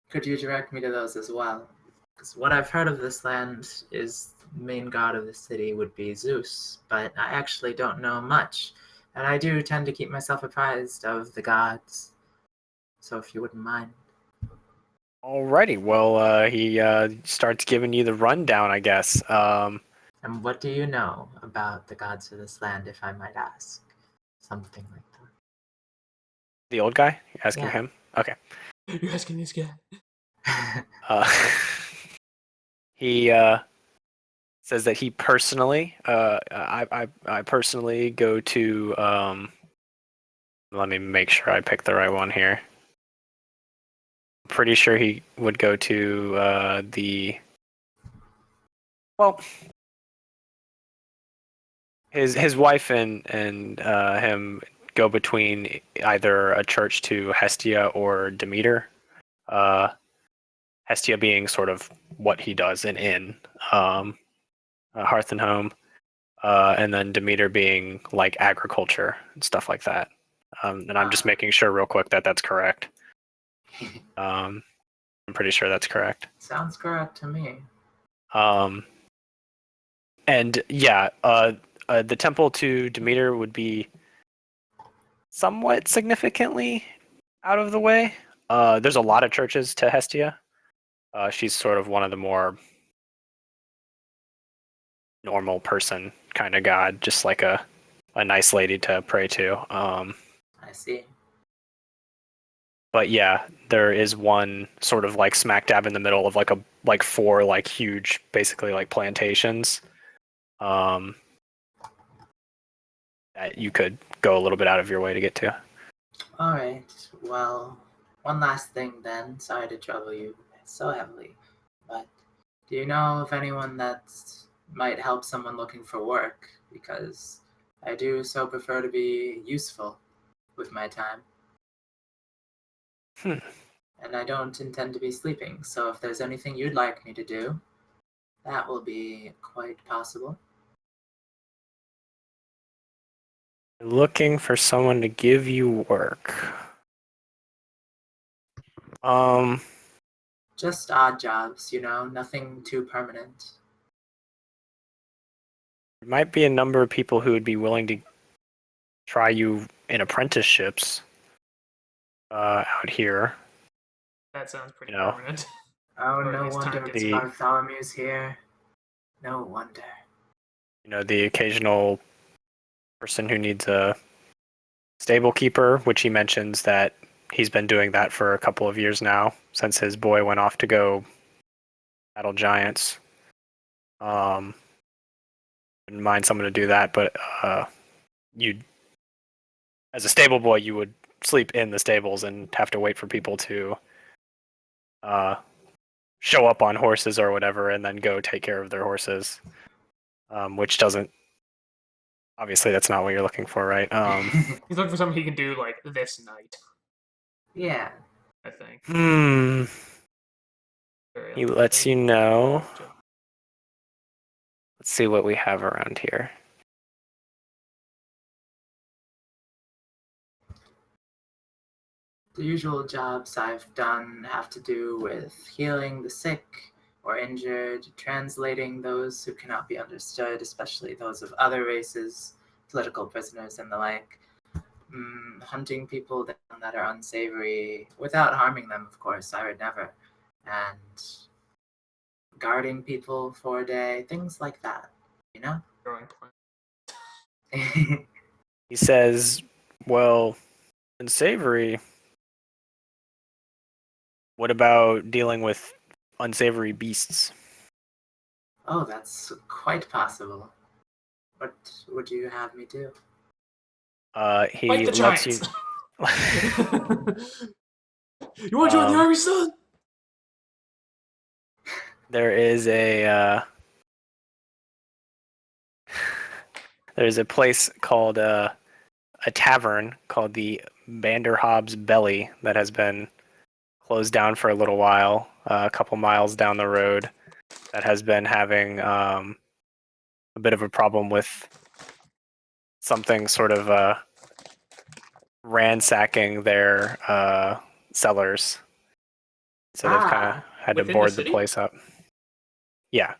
could you direct me to those as well? Because what I've heard of this land is the main god of the city would be Zeus, but I actually don't know much, and I do tend to keep myself apprised of the gods. So if you wouldn't mind.
alrighty, well, he starts giving you the rundown, I guess.
And what do you know about the gods of this land, if I might ask? Something like
The old guy? You're asking
Yeah.
him? Okay.
You're asking this guy.
that.
He says that he personally, I personally go to. Let me make sure I pick the right one here. I'm pretty sure he would go to well, his wife and him go between either a church to Hestia or Demeter. Hestia being sort of what he does an inn, hearth and home, and then Demeter being like agriculture and stuff like that. And I'm just making sure real quick that that's correct. I'm pretty sure that's correct.
Sounds correct to me.
And yeah, the temple to Demeter would be somewhat significantly out of the way. There's a lot of churches to Hestia. She's sort of one of the more normal person kind of god, just like a nice lady to pray to.
I see.
But yeah, there is one sort of like smack dab in the middle of like four like huge, basically like plantations. That you could go a little bit out of your way to get to.
Alright, well, one last thing then. Sorry to trouble you so heavily, but do you know of anyone that might help someone looking for work? Because I do so prefer to be useful with my time. And I don't intend to be sleeping, so if there's anything you'd like me to do, that will be quite possible.
Looking for someone to give you work.
Just odd jobs, nothing too permanent.
There might be a number of people who would be willing to try you in apprenticeships out here.
That sounds pretty
You know.
permanent.
Oh,
Or at
no
least
wonder
time
it's
the-
Bartholomew's here. No wonder.
The occasional person who needs a stable keeper, which he mentions that he's been doing that for a couple of years now, since his boy went off to go battle giants. Wouldn't mind someone to do that, but you, as a stable boy, you would sleep in the stables and have to wait for people to show up on horses or whatever, and then go take care of their horses, which doesn't. Obviously, that's not what you're looking for, right?
He's looking for something he can do like this night.
Yeah.
I think. Very
He lets you
unlikely.
know. Let's see what we have around here.
The usual jobs I've done have to do with healing the sick or injured, translating those who cannot be understood, especially those of other races, political prisoners and the like, hunting people down that are unsavory without harming them, of course, I would never, and guarding people for a day, things like that, you know?
Growing point.
He says, well, in savory, what about dealing with unsavory beasts?
Oh, that's quite possible. What would you have me do?
He
Fight the
lets you.
giants. You want to join the army, son?
There is there's a place called a tavern called the Vanderhobb's Belly that has been closed down for a little while, a couple miles down the road, that has been having a bit of a problem with something sort of ransacking their cellars. So they've kind of
Ah,
had to
within the
board the
city?
place up. Yeah,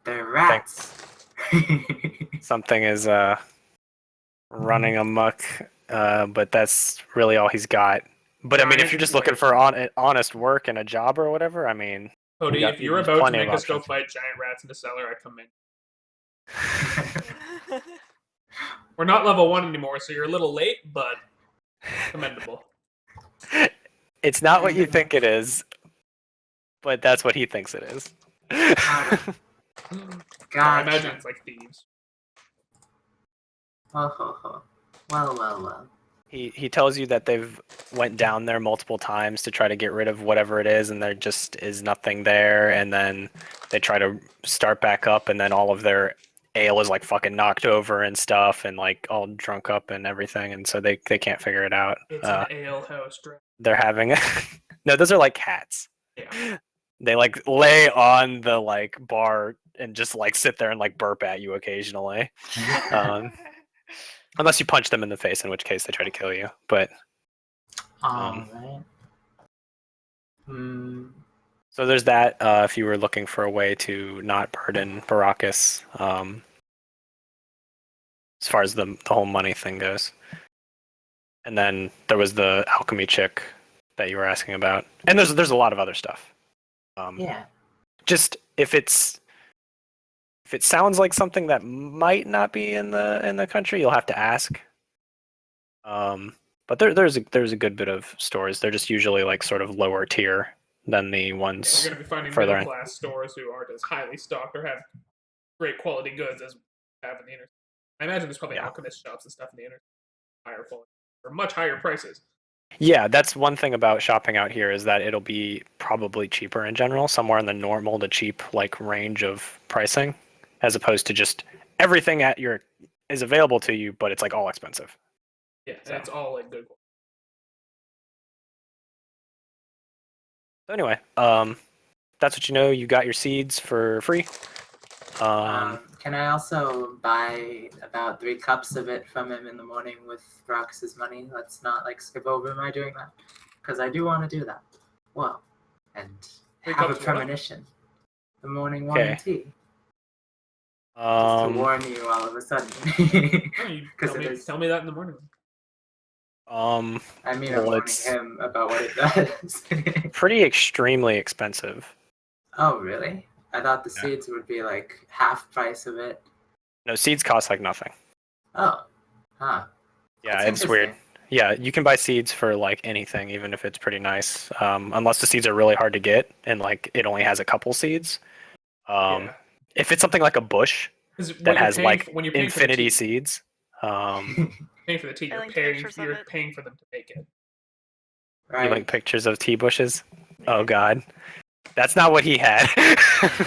they're rats.
something is running amok, but that's really all he's got. But I mean, if you're just looking for honest work and a job or whatever, I mean,
Cody, if you're
there's
about to
plenty of
make us go
options.
fight giant rats in a cellar, I come in. We're not level 1 anymore, so you're a little late, but commendable.
It's not what you think it is, but that's what he thinks it is.
Gotcha.
I imagine it's like thieves.
Ho ho ho. Well.
He tells you that they've went down there multiple times to try to get rid of whatever it is, and there just is nothing there. And then they try to start back up, and then all of their ale is like fucking knocked over and stuff, and like all drunk up and everything, and so they can't figure it out.
It's an ale house drink.
They're having no, those are like cats.
Yeah.
They like lay on the like bar and just like sit there and like burp at you occasionally. Unless you punch them in the face, in which case they try to kill you. But
Alright.
so there's that. If you were looking for a way to not burden Baracus, as far as the whole money thing goes. And then there was the alchemy chick that you were asking about, and there's a lot of other stuff.
Yeah.
Just if it sounds like something that might not be in the country, you'll have to ask. But there's a good bit of stores. They're just usually like sort of lower tier than the ones
You're going to be finding
further
middle
in.
class stores who aren't as highly stocked or have great quality goods as we have in the inner. I imagine there's probably alchemist shops and stuff in the inner, higher quality or much higher prices.
Yeah, that's one thing about shopping out here is that it'll be probably cheaper in general, somewhere in the normal to cheap like range of pricing, as opposed to just everything at your is available to you, but it's like all expensive.
Yeah,
So.
and it's all like good.
So anyway, that's what you know. You got your seeds for free.
Can I also buy about 3 cups of it from him in the morning with Rox's money? Let's not like skip over my doing that, because I do want to do that. Well, and
3
have a
cups of what?
premonition. The morning wine
Okay.
tea. Just to warn you all of a sudden.
Oh, you tell me that in the morning.
I mean, I'm
well,
warning
it's
him about what it does.
pretty extremely expensive.
Oh, really? I thought the
Yeah.
seeds would be like half price of it.
No, seeds cost like nothing.
Oh, huh.
Yeah,
That's
it's weird.
interesting.
Yeah, you can buy seeds for like anything, even if it's pretty nice. Unless the seeds are really hard to get and like it only has a couple seeds.
Yeah.
If it's something like a bush that has like infinity seeds,
paying for the tea,
I
you're
linked
paying
pictures of it.
paying for them to make it.
Right.
you like pictures of tea bushes. Oh God, that's not what he had.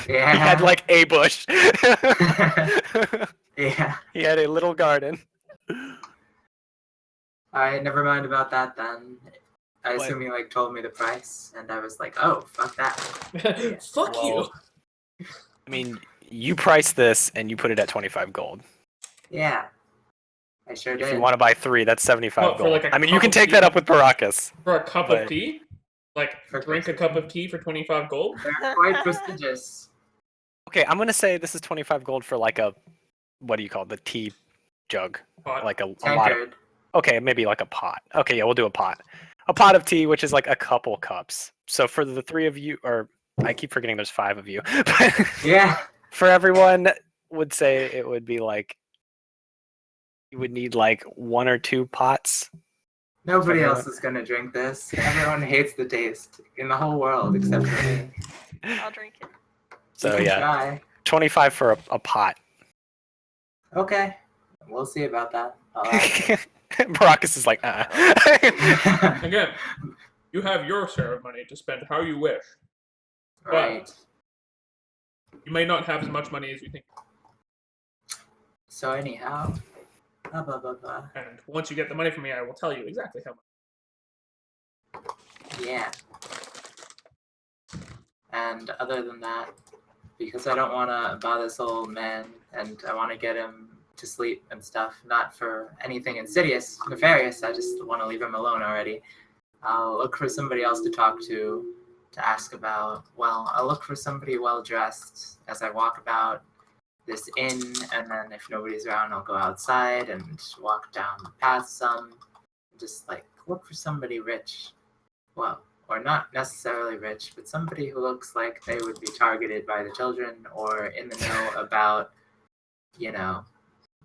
Yeah.
He had like a bush.
Yeah.
He had a little garden.
Alright, never mind about that then. I
What?
assume he like told me the price, and I was like, oh, fuck that.
Fuck
Well, I mean, you priced this and you put it at 25 gold.
Yeah. I sure did.
If you want to buy 3, that's 75
What, for,
gold.
like, a
I mean, you
cup
can
of
take
tea?
that up with Baracus.
For a cup
But-
of tea? Like,
For
drink a cup of tea for 25 gold?
They're quite prestigious.
Okay, I'm gonna say this is 25 gold for like a, what do you call it, the tea jug,
Pot.
like a lot. Of,
Tankard.
okay, maybe like a pot. Okay, yeah, we'll do a pot. A pot of tea, which is like a couple cups. So for the 3 of you, or I keep forgetting there's 5 of you. But
Yeah.
for everyone, would say it would be like you would need like 1 or 2 pots.
Nobody
Everyone.
else is gonna drink this. Everyone hates the taste in the whole world except for me.
I'll drink it.
So
You can
yeah,
try.
25 for a pot.
Okay. We'll see about that. I'll ask.
Baracus is like,
Again, you have your share of money to spend how you wish.
Right.
You may not have as much money as you think.
So anyhow, blah blah blah blah.
And once you get the money from me, I will tell you exactly how much.
Yeah. And other than that, because I don't want to bother this old man, and I want to get him to sleep and stuff, not for anything insidious, nefarious. I just want to leave him alone already. I'll look for somebody else to talk to ask about. Well, I'll look for somebody well dressed as I walk about this inn, and then if nobody's around, I'll go outside and walk down the path some. Just like look for somebody rich. Well, or not necessarily rich, but somebody who looks like they would be targeted by the children or in the know about, you know,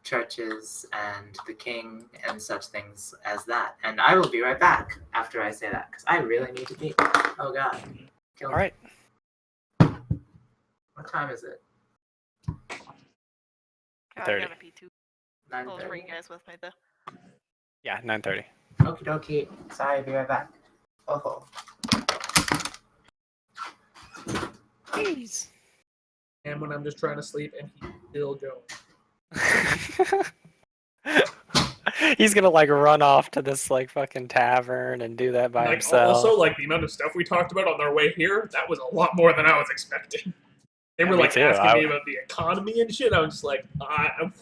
churches and the king and such things as that. And I will be right back after I say that, because I really need to pee. Oh god. Kill
all
me.
right.
What time is it?
God, I
30.
gotta pee too. I'll bring
9:30.
you guys with me though.
Yeah, 9:30.
Okie dokie. Sorry, be right back. Oh.
Please.
And when I'm just trying to sleep and he's still going.
He's gonna like run off to this like fucking tavern and do that by
Like
himself.
also, like the amount of stuff we talked about on our way here, that was a lot more than I was expecting. They
Yeah,
were
me
like
too.
asking me about the economy and shit. I was just like,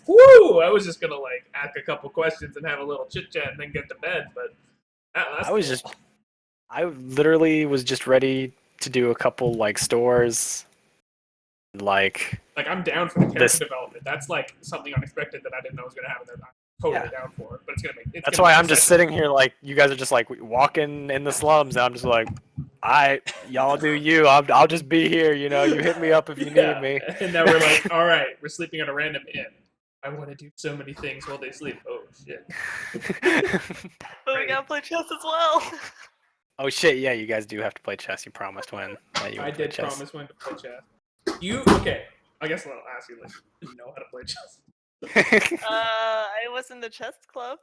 whoo! I was just gonna like ask a couple questions and have a little chit chat and then get to bed. But that's
I was just, I literally was just ready to do a couple like stores, like
I'm down for the character
This-
development. That's like something unexpected that I didn't know was gonna happen. That I'm totally down for. But it's gonna make.
that's why I'm just sitting here like you guys are just like walking in the slums and I'm just like, y'all do you. I'll just be here. You know, you hit me up if you need me.
And now we're like, all right, we're sleeping at a random inn. I want to do so many things while they sleep. Oh shit!
But we gotta play chess as well.
Oh shit! Yeah, you guys do have to play chess. You promised when that you would
I
play
did
chess.
promise when to play chess. You okay? I guess I'll ask you. Like, do you know how to play chess?
I was in the chess club.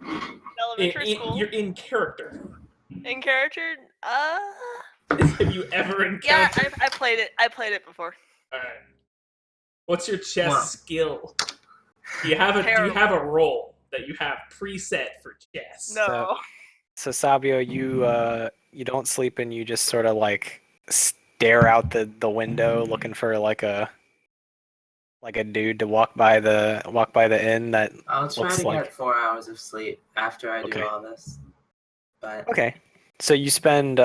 In elementary school.
You're in character.
In character?
Have you ever
Yeah,
encountered?
I played it. I played it before.
All right. What's your chess
Wow.
skill? Do you have a role that you have preset for chess?
No.
So Sabio, you don't sleep and you just sort of like stare out the window looking for like a dude to walk by the inn that
I'll try
looks
to
like
get 4 hours of sleep after I do
Okay.
all this. But
okay. So you spend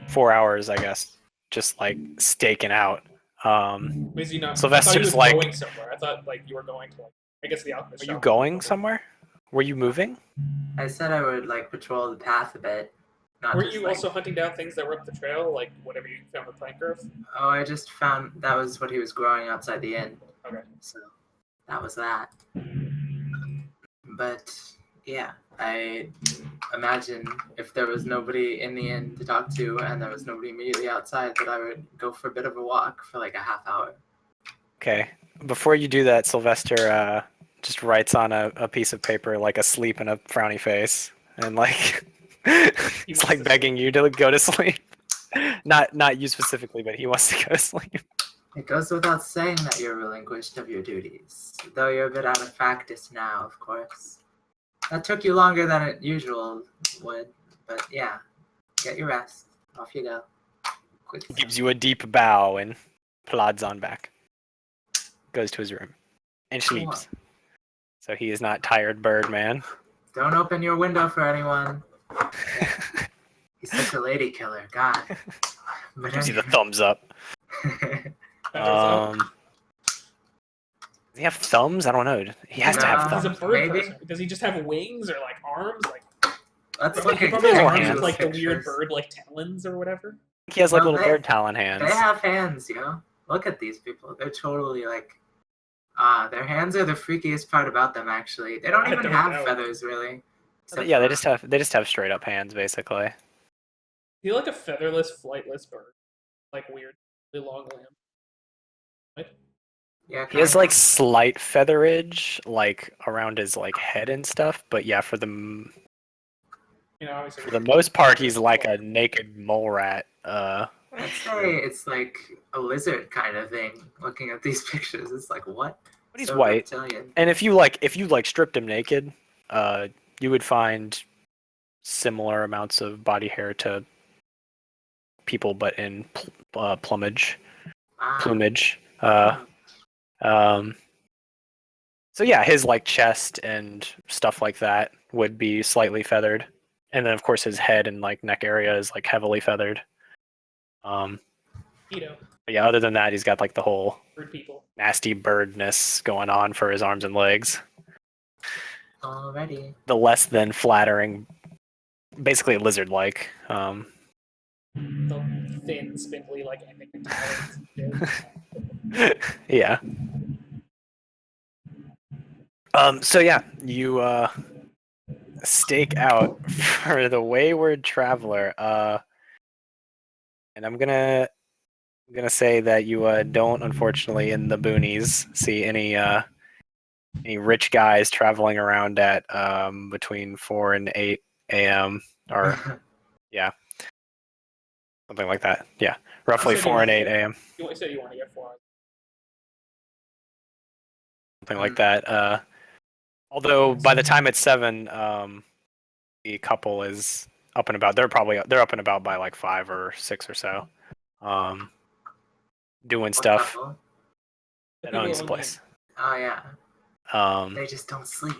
4 hours, I guess, just like staking out.
Was he not?
Sylvester's
I thought he was
like-
going somewhere. I thought like you were going to like. I guess the alchemist.
Are you
shop.
going somewhere? Were you moving?
I said I would like patrol the path a bit. Not
Were
just,
you
like-
also hunting down things that were up the trail, like whatever you found with plant growth?
Oh, I just found that was what he was growing outside the inn.
Okay.
So that was that. But yeah, I imagine if there was nobody in the inn to talk to and there was nobody immediately outside, that I would go for a bit of a walk for like a half hour.
Okay. Before you do that, Sylvester just writes on a piece of paper like asleep and a frowny face, and like he's
wants
like
to
begging you to go to sleep. Not you specifically, but he wants to go to sleep.
It goes without saying that you're relinquished of your duties, though you're a bit out of practice now, of course. That took you longer than it usual would, but yeah, get your rest. Off you go. Quick.
He gives you a deep bow and plods on back. Goes to his room and sleeps. So he is not tired bird man.
Don't open your window for anyone. He's such a lady killer, God. But
Gives you the thumbs up.
Better so.
Does he have thumbs? I don't know. He has to have
Nah.
He's a
thumbs.
bird
Maybe.
person. Does he just have wings or like arms? Like
Let's
probably,
look
he
at
probably has
little
arms
hands.
with like the weird
pictures.
bird like talons or whatever.
He has like
No,
little
they-
bird talon hands.
They have hands, yo. Look at these people. They're totally like. Their hands are the freakiest part about them. Actually, they don't
I
even
don't
have
know.
feathers really. Except
Yeah,
for-
they just have straight up hands basically.
He's like a featherless, flightless bird, like weird, really long limb. Right?
Yeah,
He has
kinda.
like slight featherage like around his like head and stuff, but yeah, for the
Obviously.
for the most part, he's like a naked mole rat.
I'd say it's like a lizard kind of thing. Looking at these pictures, it's like what?
But he's
So
white.
reptilian.
And if you stripped him naked, you would find similar amounts of body hair to people, but in plumage. Plumage. So yeah, his like chest and stuff like that would be slightly feathered, and then of course his head and like neck area is like heavily feathered. But yeah, other than that, he's got like the whole
Bird people.
nasty birdness going on for his arms and legs.
Already.
The less than flattering, basically lizard-like.
The thin, spindly, like ending talons.
Yeah. So yeah, you stake out for the Wayward Traveler. And I'm gonna say that you don't, unfortunately, in the boonies see any rich guys traveling around at between 4 and 8 a.m. or yeah, something like that. Yeah, roughly 4 and 8 a.m.
You said you want to get 4 hours.
Something like that. Although by the time it's 7, the couple is up and about. They're up and about by like 5 or 6 or so, doing
What
stuff
couple?
that owns the place.
Oh yeah. They just don't sleep.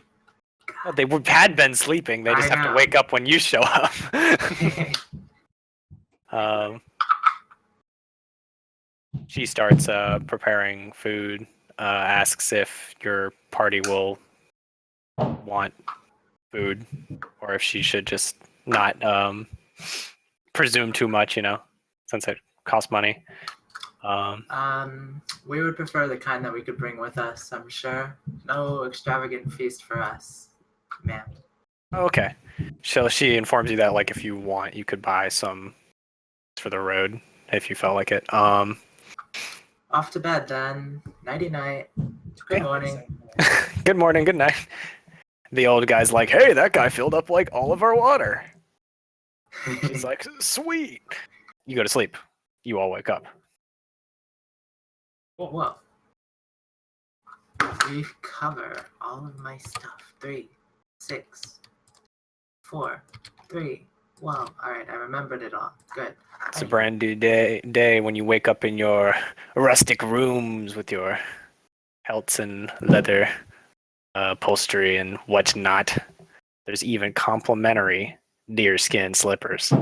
Well, they had been sleeping. They just
I
have to
know.
wake up when you show up. She starts preparing food. Asks if your party will want food, or if she should just not presume too much, since it costs money.
We would prefer the kind that we could bring with us, I'm sure. No extravagant feast for us, ma'am.
Okay. So she informs you that, like, if you want, you could buy some for the road if you felt like it.
Off to bed then. Nighty night. Good morning.
Good morning, good night. The old guy's like, hey, that guy filled up like all of our water. She's like, sweet. You go to sleep. You all wake up.
Whoa. Recover all of my stuff. 3, 6, 4, 3. Wow. Alright, I remembered it all. Good.
It's a brand new day when you wake up in your rustic rooms with your pelts and leather upholstery and whatnot. There's even complimentary deerskin slippers.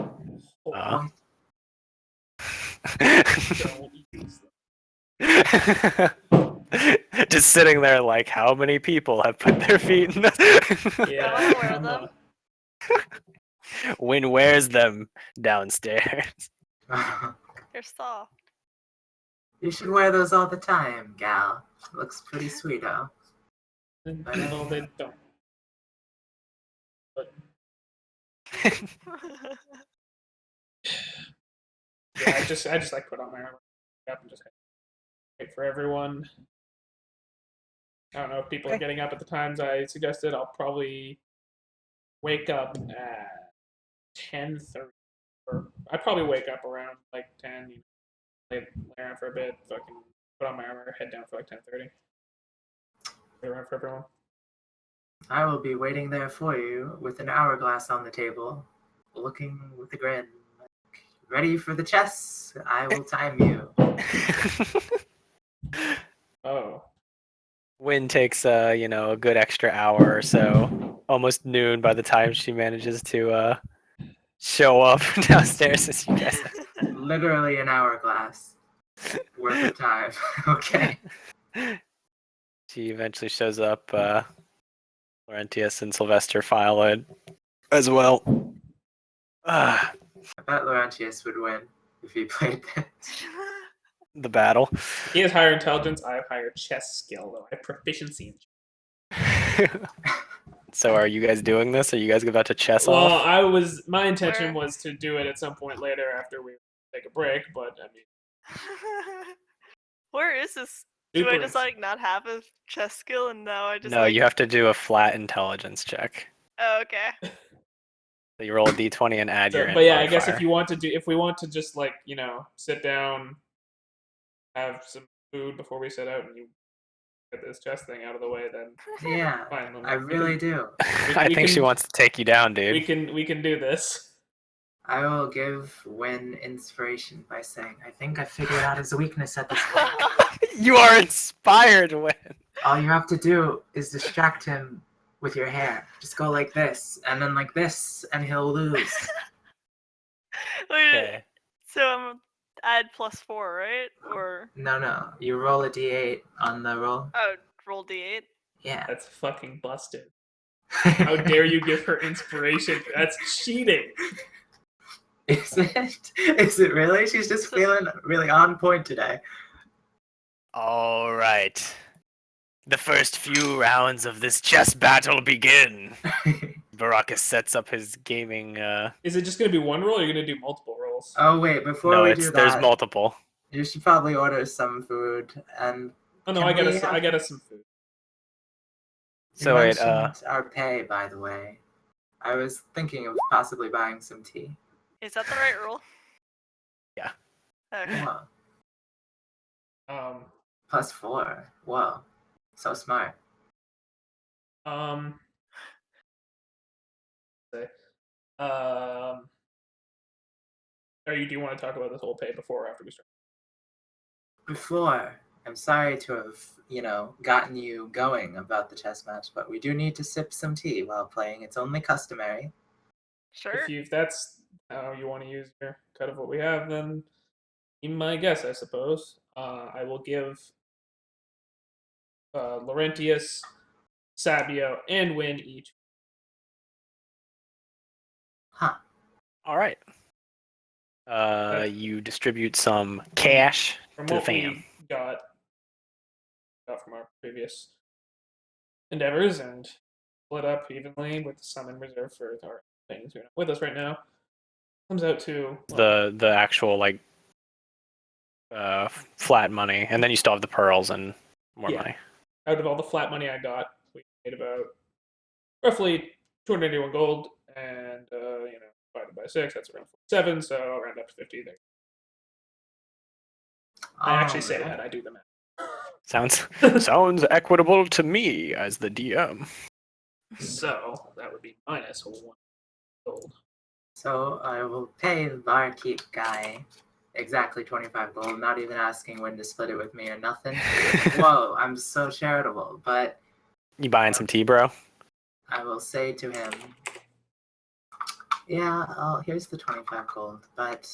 Just sitting there like, how many people have put their feet in this?
Yeah.
I wanna wear them.
Wynn wears them downstairs.
They're soft.
You should wear those all the time, gal. Looks pretty sweet, huh?
No, they don't. But yeah, I just like put on my armor up and just wait for everyone. I don't know if people are getting up at the times I suggested. I'll probably wake up at 10:30. Or I probably wake up around like 10. Lay around for a bit. Fucking put on my armor. Head down for like 10:30. Wait around for everyone.
I will be waiting there for you with an hourglass on the table, looking with a grin. Ready for the chess? I will time you.
Oh.
Wynn takes a good extra hour or so, almost noon by the time she manages to show up downstairs as you guys.
Literally an hourglass worth of time. Okay.
She eventually shows up. Laurentius and Sylvester file it as well. Ah,
I bet Laurentius would win if he played this.
the battle.
He has higher intelligence. I have higher chess skill, though. I have proficiency in.
So are you guys doing this? Are you guys about to chess
Well,
off?
my intention
Where-
was to do it at some point later after we take a break, but I mean,
Where is this? Do I just
Super.
like not have a chess skill and now I just
No,
like?
you have to do a flat intelligence check.
Oh, okay.
So you roll a d20 and add your
So,
int
but yeah, I guess
modifier.
if we want to just like sit down, have some food before we set out, and you get this chess thing out of the way, then
Yeah,
fine.
I really do.
I
we
think she
can-
wants to take you down, dude.
we can do this.
I will give Win inspiration by saying, I think I figured out his weakness at this point.
You are inspired, Win.
All you have to do is distract him with your hair. Just go like this, and then like this, and he'll lose.
Wait,
Okay.
so I'm add +4, right? Or
No. You roll a d8 on the roll.
oh, roll d8.
Yeah.
That's fucking busted. How dare you give her inspiration? That's cheating.
Is it? Is it really? She's just feeling really on point today.
All right. The first few rounds of this chess battle begin. Baraka sets up his gaming.
Is it just gonna be one roll, or are you gonna do multiple rolls?
Oh wait, before
No,
we
it's
do
there's
that,
multiple.
you should probably order some food. And
Oh no,
can
I got
we
us.
have-
I got us some food.
you
So wait,
mentioned our pay, by the way. I was thinking of possibly buying some tea.
Is that the right roll?
Yeah.
Okay.
Whoa,
Um,
+4. Whoa, so smart.
um, say, do you want to talk about this whole pay before or after we start?
Before, I'm sorry to have, gotten you going about the chess match, but we do need to sip some tea while playing. It's only customary.
Sure.
If that's how you want to use your cut of what we have, then be my guess, I suppose. I will give Laurentius, Sabio, and Win each.
Huh.
All right. You distribute some cash
From
to the
what
fam.
we got from our previous endeavors and split up evenly with some in reserve for our things who are not with us right now. Comes out to
The actual like flat money, and then you still have the pearls and more
Yeah.
money.
out of all the flat money I got, we made about roughly 281 gold, and divided by 6, that's around 47. So I'll round up to 50 there. I actually say
Alright.
that. I do the math.
Sounds equitable to me as the DM.
So that would be minus 1 gold.
So I will pay the barkeep guy exactly 25 gold, not even asking when to split it with me or nothing. Whoa, I'm so charitable. But
You buying some tea, bro?
I will say to him, yeah, here's the 25 gold, but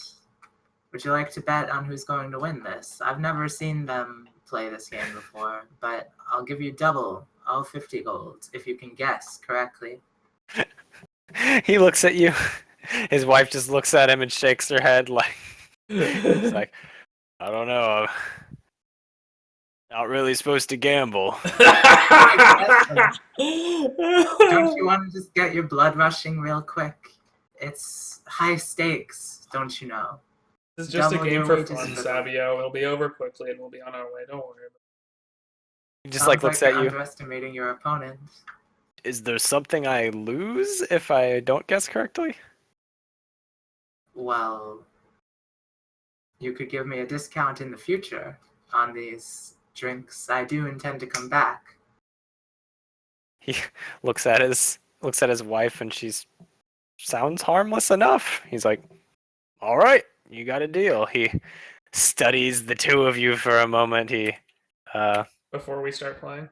would you like to bet on who's going to win this? I've never seen them play this game before, but I'll give you double, all 50 gold, if you can guess correctly.
He looks at you. His wife just looks at him and shakes her head like he's like, I don't know. Not really supposed to gamble.
Don't you want to just get your blood rushing real quick? It's high stakes, don't you know?
This is just a
Double
game
your
for
wages
fun,
for the-
Sabio. It'll be over quickly, and we'll be on our way. Don't worry.
He just like looks
you're
at you.
underestimating your opponent.
Is there something I lose if I don't guess correctly?
Well, you could give me a discount in the future on these drinks. I do intend to come back.
He looks at his wife and she's sounds harmless enough. He's like, all right, you got a deal. He studies the two of you for a moment. He
Before we start playing.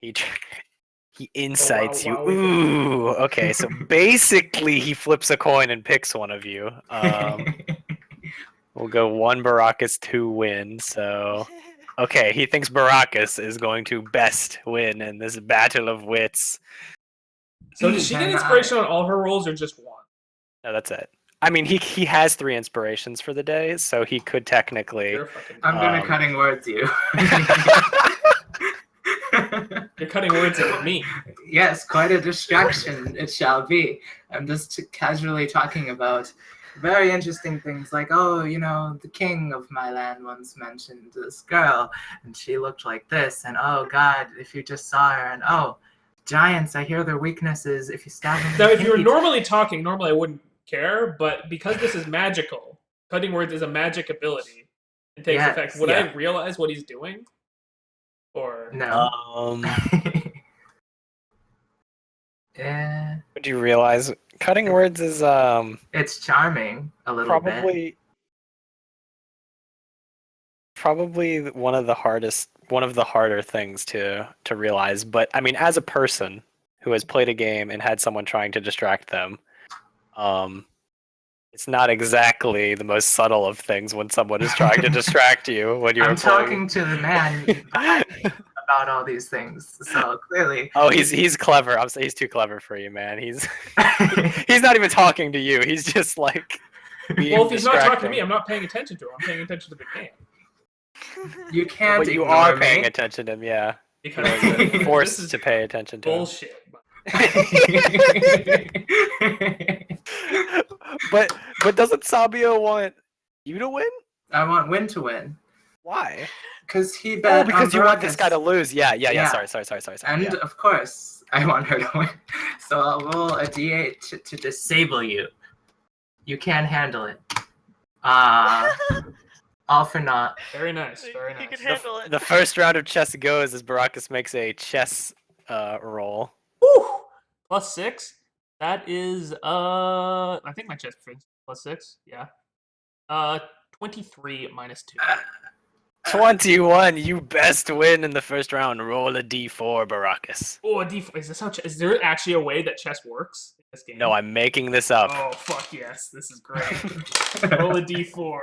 he insights you.
while we-
Ooh, okay. So basically, he flips a coin and picks one of you. We'll go 1 Baracus, 2 Win. So Okay, he thinks Baracus is going to best win in this battle of wits.
So does she get
And
inspiration on all her rolls or just one?
No, that's it. I mean, he has 3 inspirations for the day, so he could technically.
You're fucking.
I'm gonna
Um,
cutting words you.
You're cutting words at me.
Yes, quite a distraction it shall be. I'm just casually talking about very interesting things like, oh, you know, the king of my land once mentioned this girl, and she looked like this, and oh god, if you just saw her, and oh, giants, I hear their weaknesses if you stab them.
Now,
in
if
the
you were
feet.
normally talking, normally I wouldn't care, but because this is magical, cutting words is a magic ability. It takes
Yes,
effect. Would
yeah.
I realize what he's doing? Or
No.
Um,
Yeah,
would you realize cutting words is
it's charming a little bit.
probably one of the harder things to realize. But I mean, as a person who has played a game and had someone trying to distract them, it's not exactly the most subtle of things when someone is trying to distract you when you're
I'm
playing.
talking to the man behind me about all these things, so clearly.
Oh, he's clever. I'm saying he's too clever for you, man. He's not even talking to you. He's just like being
well, if he's not talking to
distracting.
me, I'm not paying attention to him. I'm paying attention to the game
You can't
But you
ignore
are
me.
paying attention to him, yeah.
because
You're
this
forced
is
to pay attention to him.
bullshit.
But doesn't Sabio want you to win?
I want Win to win.
Why?
Because he bet
Oh, because
on
you want this
Baracus.
guy to lose. Yeah.
Yeah.
Sorry.
And
Yeah.
of course, I want her to win. So I'll roll a d8 to disable you. You can't handle it. All for naught.
Very nice. Very
He
nice.
can handle it.
The first round of chess goes as Baracus makes a chess roll.
Whew! +6. That is I think my chest is +6. Yeah. 23 minus 2.
21. You best win in the first round. Roll a d4, Baracus.
Oh, a D4. Is this how? Is there actually a way that chess works in this game?
No, I'm making this up.
Oh fuck yes! This is great. Roll a D4.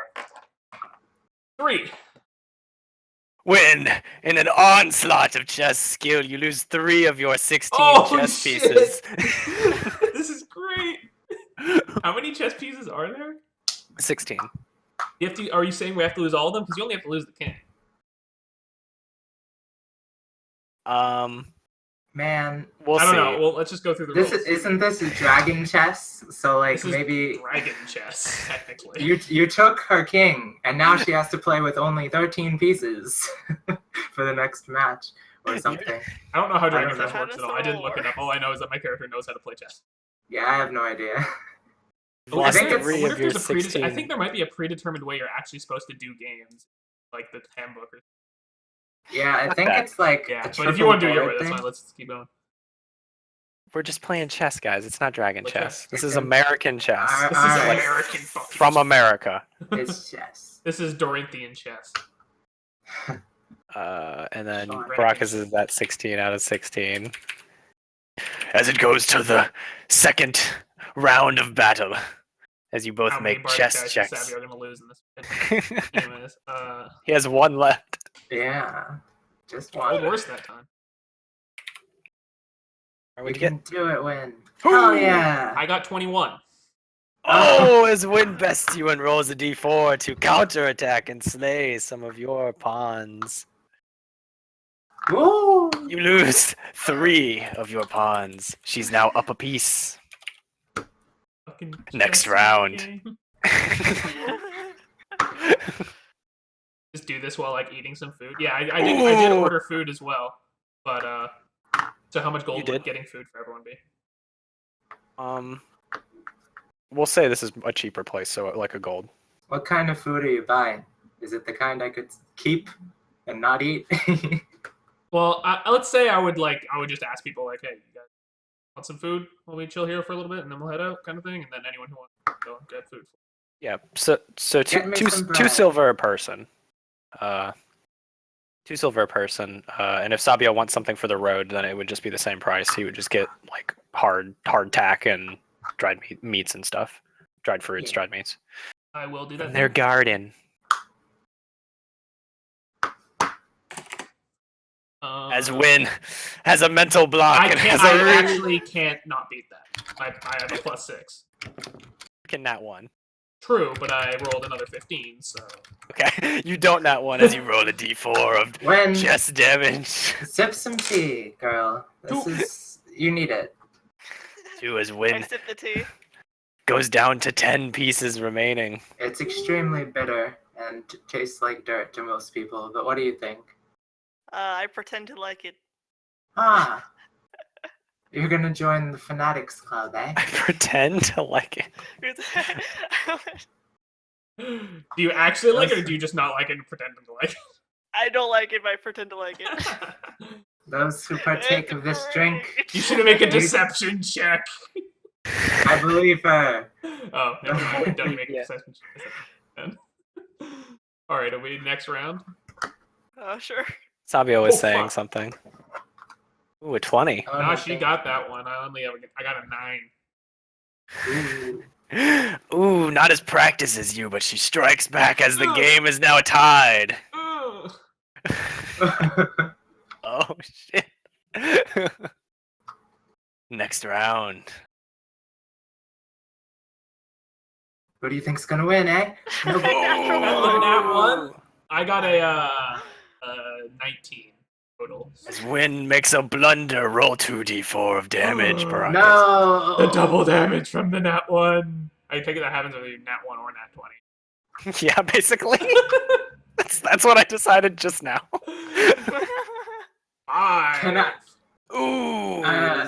3.
Win! In an onslaught of chess skill, you lose 3 of your 16
Oh,
chess
shit.
pieces.
This is great. How many chess pieces are there?
16.
You have to. Are you saying we have to lose all of them? Because you only have to lose the king.
Man,
We'll
I don't
see.
know. Well, let's just go through the
this
rules.
isn't this a dragon chess? So like
This is
maybe
dragon chess, technically.
you took her king, and now she has to play with only 13 pieces for the next match or something.
I don't know how dragon
I don't
chess
know.
works at all. I didn't look it up. All I know is that my character knows how to play chess.
Yeah, I have no idea.
You've
I
lost
think it's-
3
wonder
of
if
your
there's a
16.
I think there might be a predetermined way you're actually supposed to do games, like the handbook. Or
Yeah, I think
that.
it's like
yeah,
a
but if you want to do your way,
board
that's
thing.
fine. Let's keep going.
We're just playing chess, guys. It's not dragon
Play
chess.
chess.
This is
Okay.
American chess.
This is
Alright.
American fucking
From America.
It's chess.
This is Dorinthian chess.
And then
Sure.
Baracus is at 16 out of 16. As it goes to the second round of battle, as you both
How many
make
Bardic
chess
dice is
checks.
Savvy are gonna lose in this? Anyways,
He has 1 left.
Yeah, just
rolled
one.
worse that time.
Are
We
we get?
can do it, Win. Oh yeah.
I got 21.
Oh, as Win bests you and rolls a d4 to counterattack and slay some of your pawns.
Woo!
You lose 3 of your pawns. She's now up a piece.
Fucking
Next
chess
round.
game. Just do this while like eating some food. Yeah, I did
Ooh.
order food as well, but so how much
You
gold
did?
would getting food for everyone be?
We'll say this is a cheaper place, so like a gold.
What kind of food are you buying? Is it the kind I could keep and not eat?
Well, let's say I would just ask people like, hey, you guys want some food while we chill here for a little bit, and then we'll head out, kind of thing. And then anyone who wants to go and get food.
Yeah. So
Get me some
two
bread.
silver a person. 2 silver a person. And if Sabio wants something for the road, then it would just be the same price. He would just get like hard tack and dried meats and stuff. Dried fruits,
Yeah.
dried meats.
I will do that.
From their garden. As Win has a mental block
I
and
can't.
has a
I actually can't not beat that. I have a +6.
freaking nat 1.
True, but I rolled another 15, so.
Okay, you don't nat 1 as you roll a d4 of
When
chest damage.
sip some tea, girl. This is you need it.
2 as
I
Win
sip the tea.
goes down to 10 pieces remaining.
It's extremely bitter and tastes like dirt to most people. But what do you think?
I pretend to like it.
Ah, you're gonna join the Fanatics Club, eh?
I pretend to like it.
Do you actually like it, or do you just not like it and pretend to like
I don't like it, but I pretend to like it.
it?
Those who partake of this drink,
You should make a deception check.
I believe her.
Oh, never mind. Don't make a
Yeah.
deception check. All right, are we next round?
Oh, sure.
Sabio was
Oh,
saying
fuck.
something. Ooh, a 20.
Oh,
No,
no,
she
thank
got that one. I got a 9.
you. Ooh.
Ooh, not as practiced as you, but she strikes back as the game is now tied.
Ugh.
Oh, shit. Next round.
Who do you think's gonna win, eh? Nobody.
Oh, nat 1? I got a 19 total.
As Win makes a blunder, roll 2d4 of damage,
Oh,
Baracus.
No.
The double damage from the nat 1. I take it that happens with nat 1 or nat 20.
Yeah, basically. That's what I decided just now.
5.
Can I?
Ooh.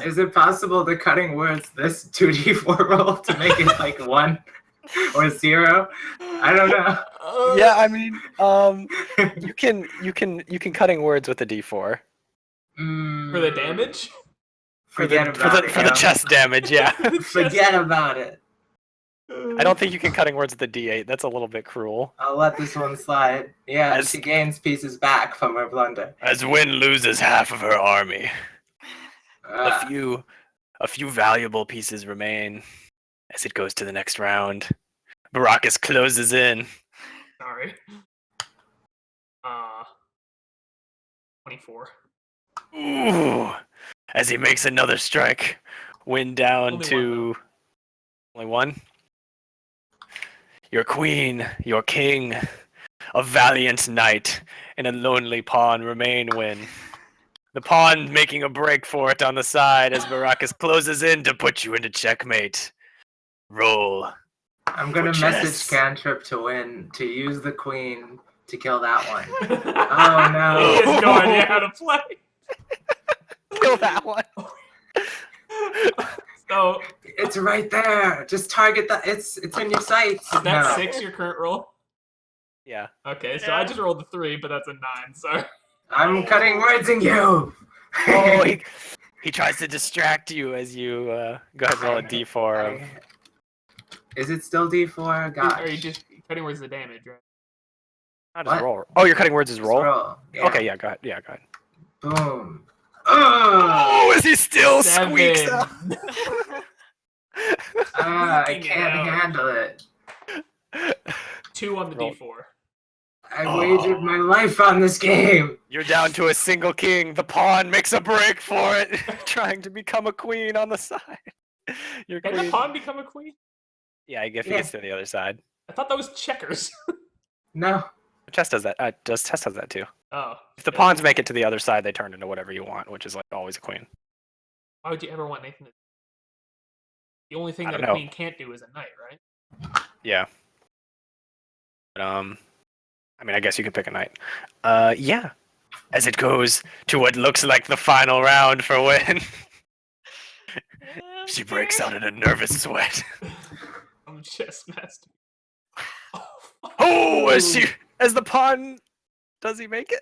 Is it possible the cutting words this 2d4 roll to make it like 1 or 0? I don't know.
Yeah, I mean, you can cutting words with a d4
For the damage?
Forget about it.
for the
yo.
chest damage. Yeah,
Forget about it.
I don't think you can cutting words with a d8. That's a little bit cruel.
I'll let this one slide. Yeah,
As-
she gains pieces back from her blunder.
As Win loses half of her army,
Ah,
a few valuable pieces remain as it goes to the next round. Baracus closes in.
Sorry. 24.
Ooh, as he makes another strike. Win down
Only
to only one. Your queen, your king, a valiant knight, and a lonely pawn remain. Win. The pawn making a break for it on the side as Baracus closes in to put you into checkmate. Roll.
I'm gonna
For
message
chess.
Cantrip to win to use the queen to kill that one.
Oh
no.
He has no idea how to play.
Kill that one.
So,
It's right there. Just target that. It's in your sights.
is that
No.
6 your current roll?
Yeah.
Okay, so I just rolled a 3, but that's a 9, so.
I'm cutting words in you.
Oh, he tries to distract you as you go ahead and roll a d4 of.
Is it still D4? Gosh.
Or you just cutting words the damage, right?
Not his
What?
roll. Oh, you're cutting words as
Just
roll?
Yeah.
Okay, yeah, go ahead. Yeah, go ahead.
Boom.
Oh, as he still
7.
squeaks out.
I
Squeaking it
can't
out.
handle it.
2 on the
Roll.
D4.
I wagered my life on this game.
You're down to a single king. The pawn makes a break for it, trying to become a queen on the side. Your
Can
queen.
the pawn become a queen?
Yeah, if he
Yeah.
gets to the other side.
I thought that was checkers.
No.
Chess does that. Chess does that too.
Oh.
If the
shit.
pawns make it to the other side, they turn into whatever you want, which is like always a queen.
Why would you ever want Nathan to... The only thing
I
that a
don't know.
queen can't do is a knight, right?
Yeah. But, I mean, I guess you could pick a knight. Yeah. As it goes to what looks like the final round for Win. She breaks out in a nervous sweat.
I'm chess master. Oh, fuck.
Oh, as the pawn, does he make it?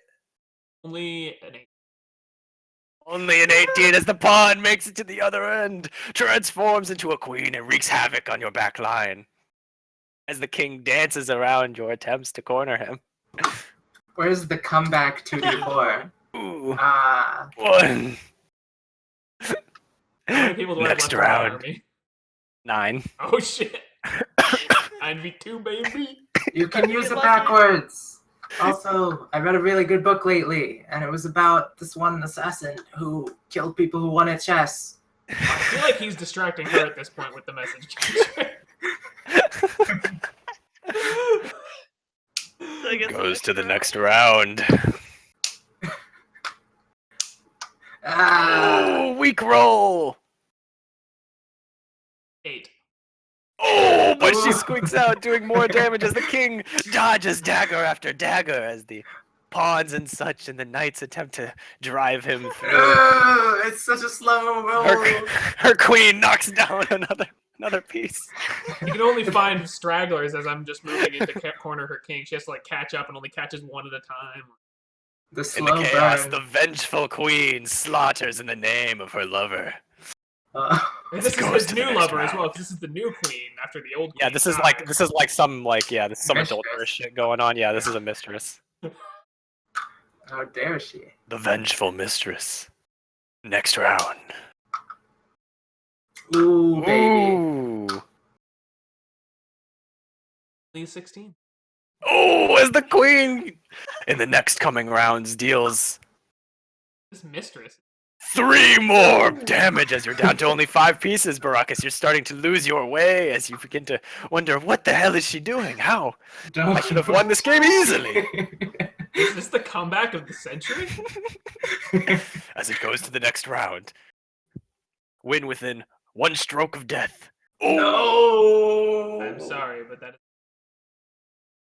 Only an 8.
Only an 18 as the pawn makes it to the other end, transforms into a queen and wreaks havoc on your back line. As the king dances around your attempts to corner him.
Where's the comeback 2D4?
Ooh,
Ah.
one.
How many people do I have
Next
left in my
round,
army?
9.
Oh shit. 9v2, baby.
You can use
You're
it
lucky.
backwards. Also, I read a really good book lately, and it was about this one assassin who killed people who won at chess.
I feel like he's distracting her at this point with the message.
So I guess
Goes to the next round. Oh, weak roll.
8.
Oh, but she squeaks out, doing more damage as the king dodges dagger after dagger as the pawns and such and the knights attempt to drive him through.
It's such a slow roll.
Her queen knocks down another piece.
You can only find stragglers as I'm just moving into corner her king. She has to like catch up and only catches one at a time.
The
In
slow
the chaos,
burn.
the vengeful queen slaughters in the name of her lover.
And this is
goes
his
to the
new
next
lover as well,
round.
because this is the new queen after the old queen.
Yeah, this is
died.
like some
Mistress.
adulterous shit going on. Yeah, this is a mistress.
How dare she?
The vengeful mistress. Next round.
Ooh, baby.
Ooh.
Only 16.
Oh, as the queen in the next coming rounds deals
This mistress.
3 more damage as you're down to only 5 pieces, Baracus. You're starting to lose your way as you begin to wonder, what the hell is she doing? How? I should have won this game easily.
Is this the comeback of the century?
As it goes to the next round. Win within 1 stroke of death. Oh!
No.
I'm sorry, but that is.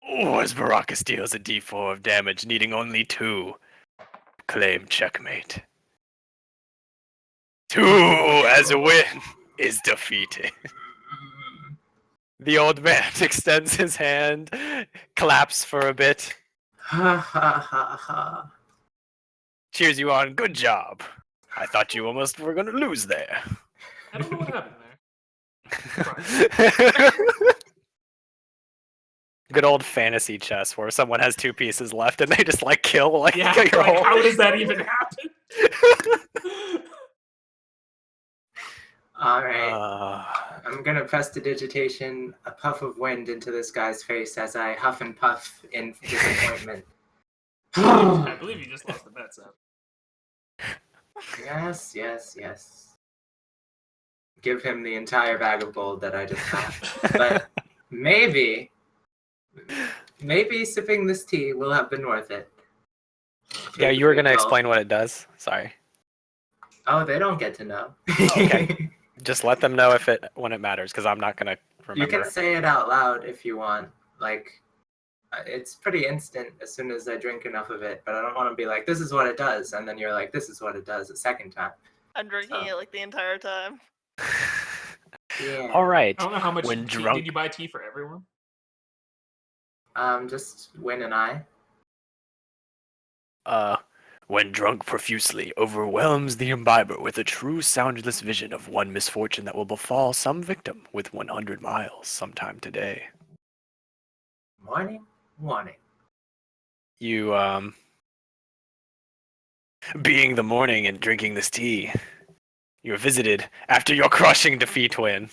Oh, as Baracus deals a d4 of damage, needing only 2. Claim checkmate. 2 as a win is defeated. The old man extends his hand, claps for a bit,
Ha ha ha ha.
cheers you on. Good job. I thought you almost were going to lose there.
I don't know what happened there.
Good old fantasy chess where someone has 2 pieces left and they just like kill like
Yeah,
your
like,
whole.
how does that even happen?
All right.
Uh,
I'm gonna prestidigitation a puff of wind into this guy's face as I huff and puff in disappointment.
I believe you just lost the bet, so.
Yes, yes, yes. Give him the entire bag of gold that I just got. But maybe sipping this tea will have been worth it.
yeah, you were going to explain what it does. Sorry.
Oh, they don't get to know.
Okay. Just let them know when it matters, because I'm not going to remember.
You can say it out loud if you want. Like, it's pretty instant as soon as I drink enough of it, but I don't want to be like, this is what it does, and then you're like, this is what it does a second time.
I'm drinking it like the entire time.
Yeah.
All right.
I don't know how much
When
tea
drunk-
did you buy tea for everyone?
Just Win and I.
When drunk profusely, overwhelms the imbiber with a true soundless vision of one misfortune that will befall some victim with 100 miles sometime today.
Morning.
You, being the morning and drinking this tea, you're visited after your crushing defeat win.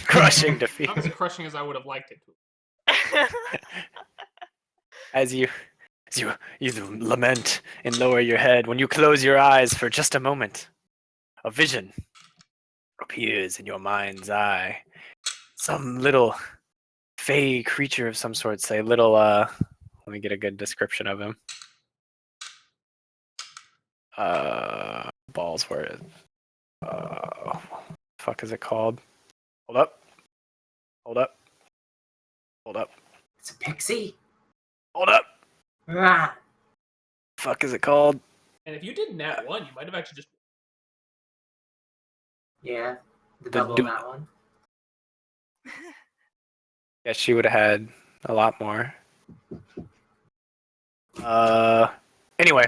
Crushing defeat.
Not as crushing as I would have liked it to.
As you lament and lower your head, when you close your eyes for just a moment, a vision appears in your mind's eye. Some little fey creature of some sort, say little, let me get a good description of him. Balls, where is, fuck is it called? Hold up.
It's a pixie.
Hold up.
Ah.
Fuck is it called?
And if you did nat 1, you might have actually just.
Yeah, the
The
double
du-
that one.
Yeah, she would have had a lot more. Anyway,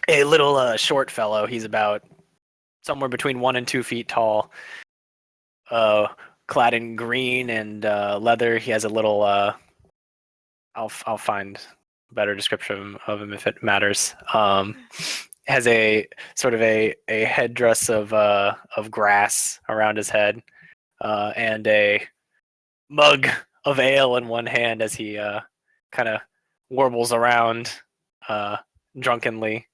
a little short fellow. He's about somewhere between 1 and 2 feet tall. Clad in green and leather. He has a little. I'll find a better description of him if it matters. Has a sort of a headdress of grass around his head, and a mug of ale in one hand as he kind of warbles around drunkenly,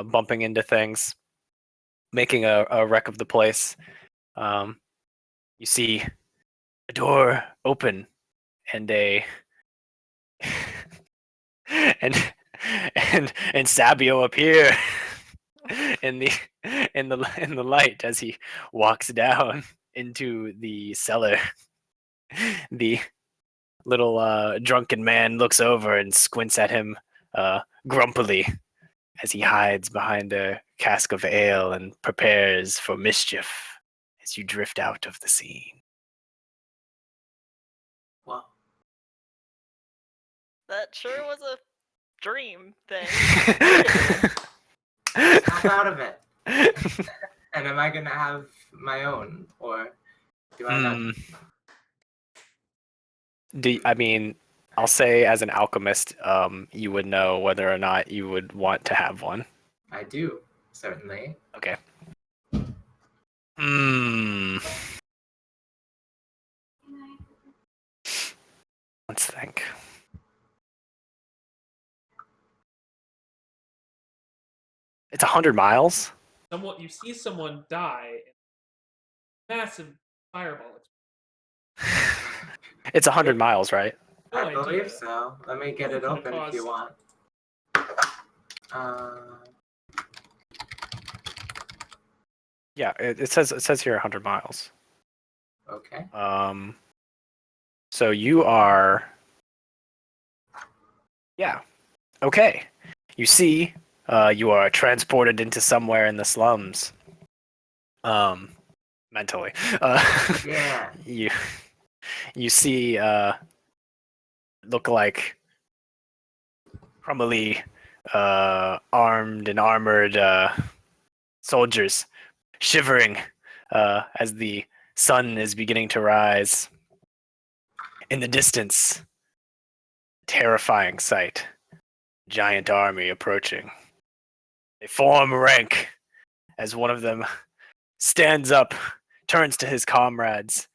bumping into things, making a wreck of the place. You see a door open and a and and Sabio appear in the light as he walks down into the cellar. The little drunken man looks over and squints at him grumpily as he hides behind a cask of ale and prepares for mischief as you drift out of the scene.
Well,
That sure was a dream thing.
snap out of it. And am I gonna have my own, or do I not?
I mean, I'll say as an alchemist, you would know whether or not you would want to have one.
I do, certainly.
Okay. Hmm. Let's think. It's 100 miles.
You see someone die. Massive fireball.
It's 100 miles, right?
No
I
idea.
believe so. Let me get it
Could've
open if you
caused-
want.
Yeah, it says here 100 miles.
Okay.
So you are. Yeah. Okay. You see, you are transported into somewhere in the slums. Mentally.
Yeah.
You see, look like crumbly, armed and armored soldiers shivering as the sun is beginning to rise. In the distance, terrifying sight. Giant army approaching. They form rank as one of them stands up, turns to his comrades,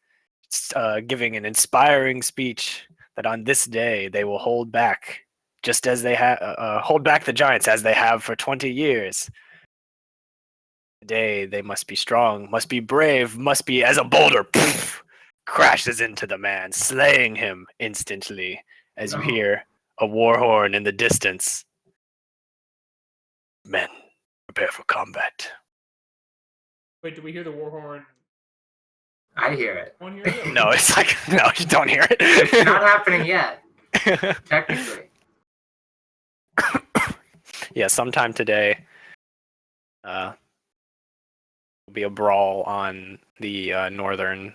giving an inspiring speech that on this day they will hold back, just as they hold back the giants as they have for 20 years. Today they must be strong, must be brave, must be as a boulder. Poof, crashes into the man, slaying him instantly as you
No.
hear a war horn in the distance. Men, prepare for combat.
Wait, do we hear the war horn?
I hear it.
On here? Yeah,
No, it's like, no, you don't hear it.
It's not happening yet, technically.
Yeah, sometime today, will be a brawl on the northern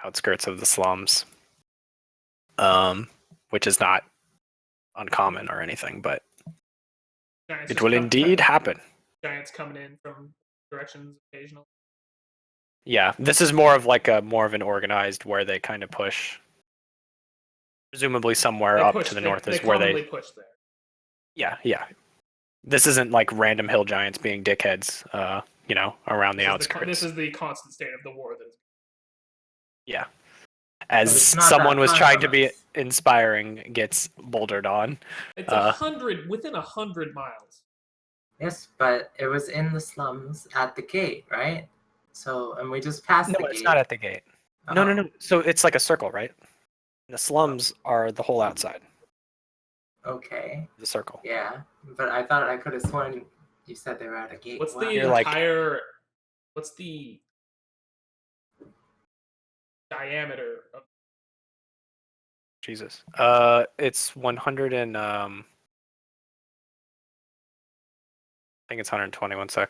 outskirts of the slums, which is not uncommon or anything, but
Giants
it
just
will
come-
indeed happen.
Giants coming in from directions occasionally.
Yeah, this is more of an organized where they kind of push. Presumably somewhere
They
up
push.
to the
they,
north
they
is where
commonly
they.
push there.
Yeah. This isn't like random hill giants being dickheads, around the outskirts.
This is the constant state of the war. That is.
Yeah.
But
As
it's not
someone
that
was
far
trying
from
to be
us.
inspiring, gets bouldered on.
It's 100 within 100 miles.
Yes, but it was in the slums at the gate, right? So, and we just passed
No,
the
it's
gate.
not at the gate. No. So it's like a circle, right? The slums are the whole outside.
Okay.
The circle.
Yeah, but I thought I could have sworn you said they were at a gate.
What's
What?
the
You're like-
entire? What's the diameter of?
Jesus. It's 100 and I think it's 120. 1 sec.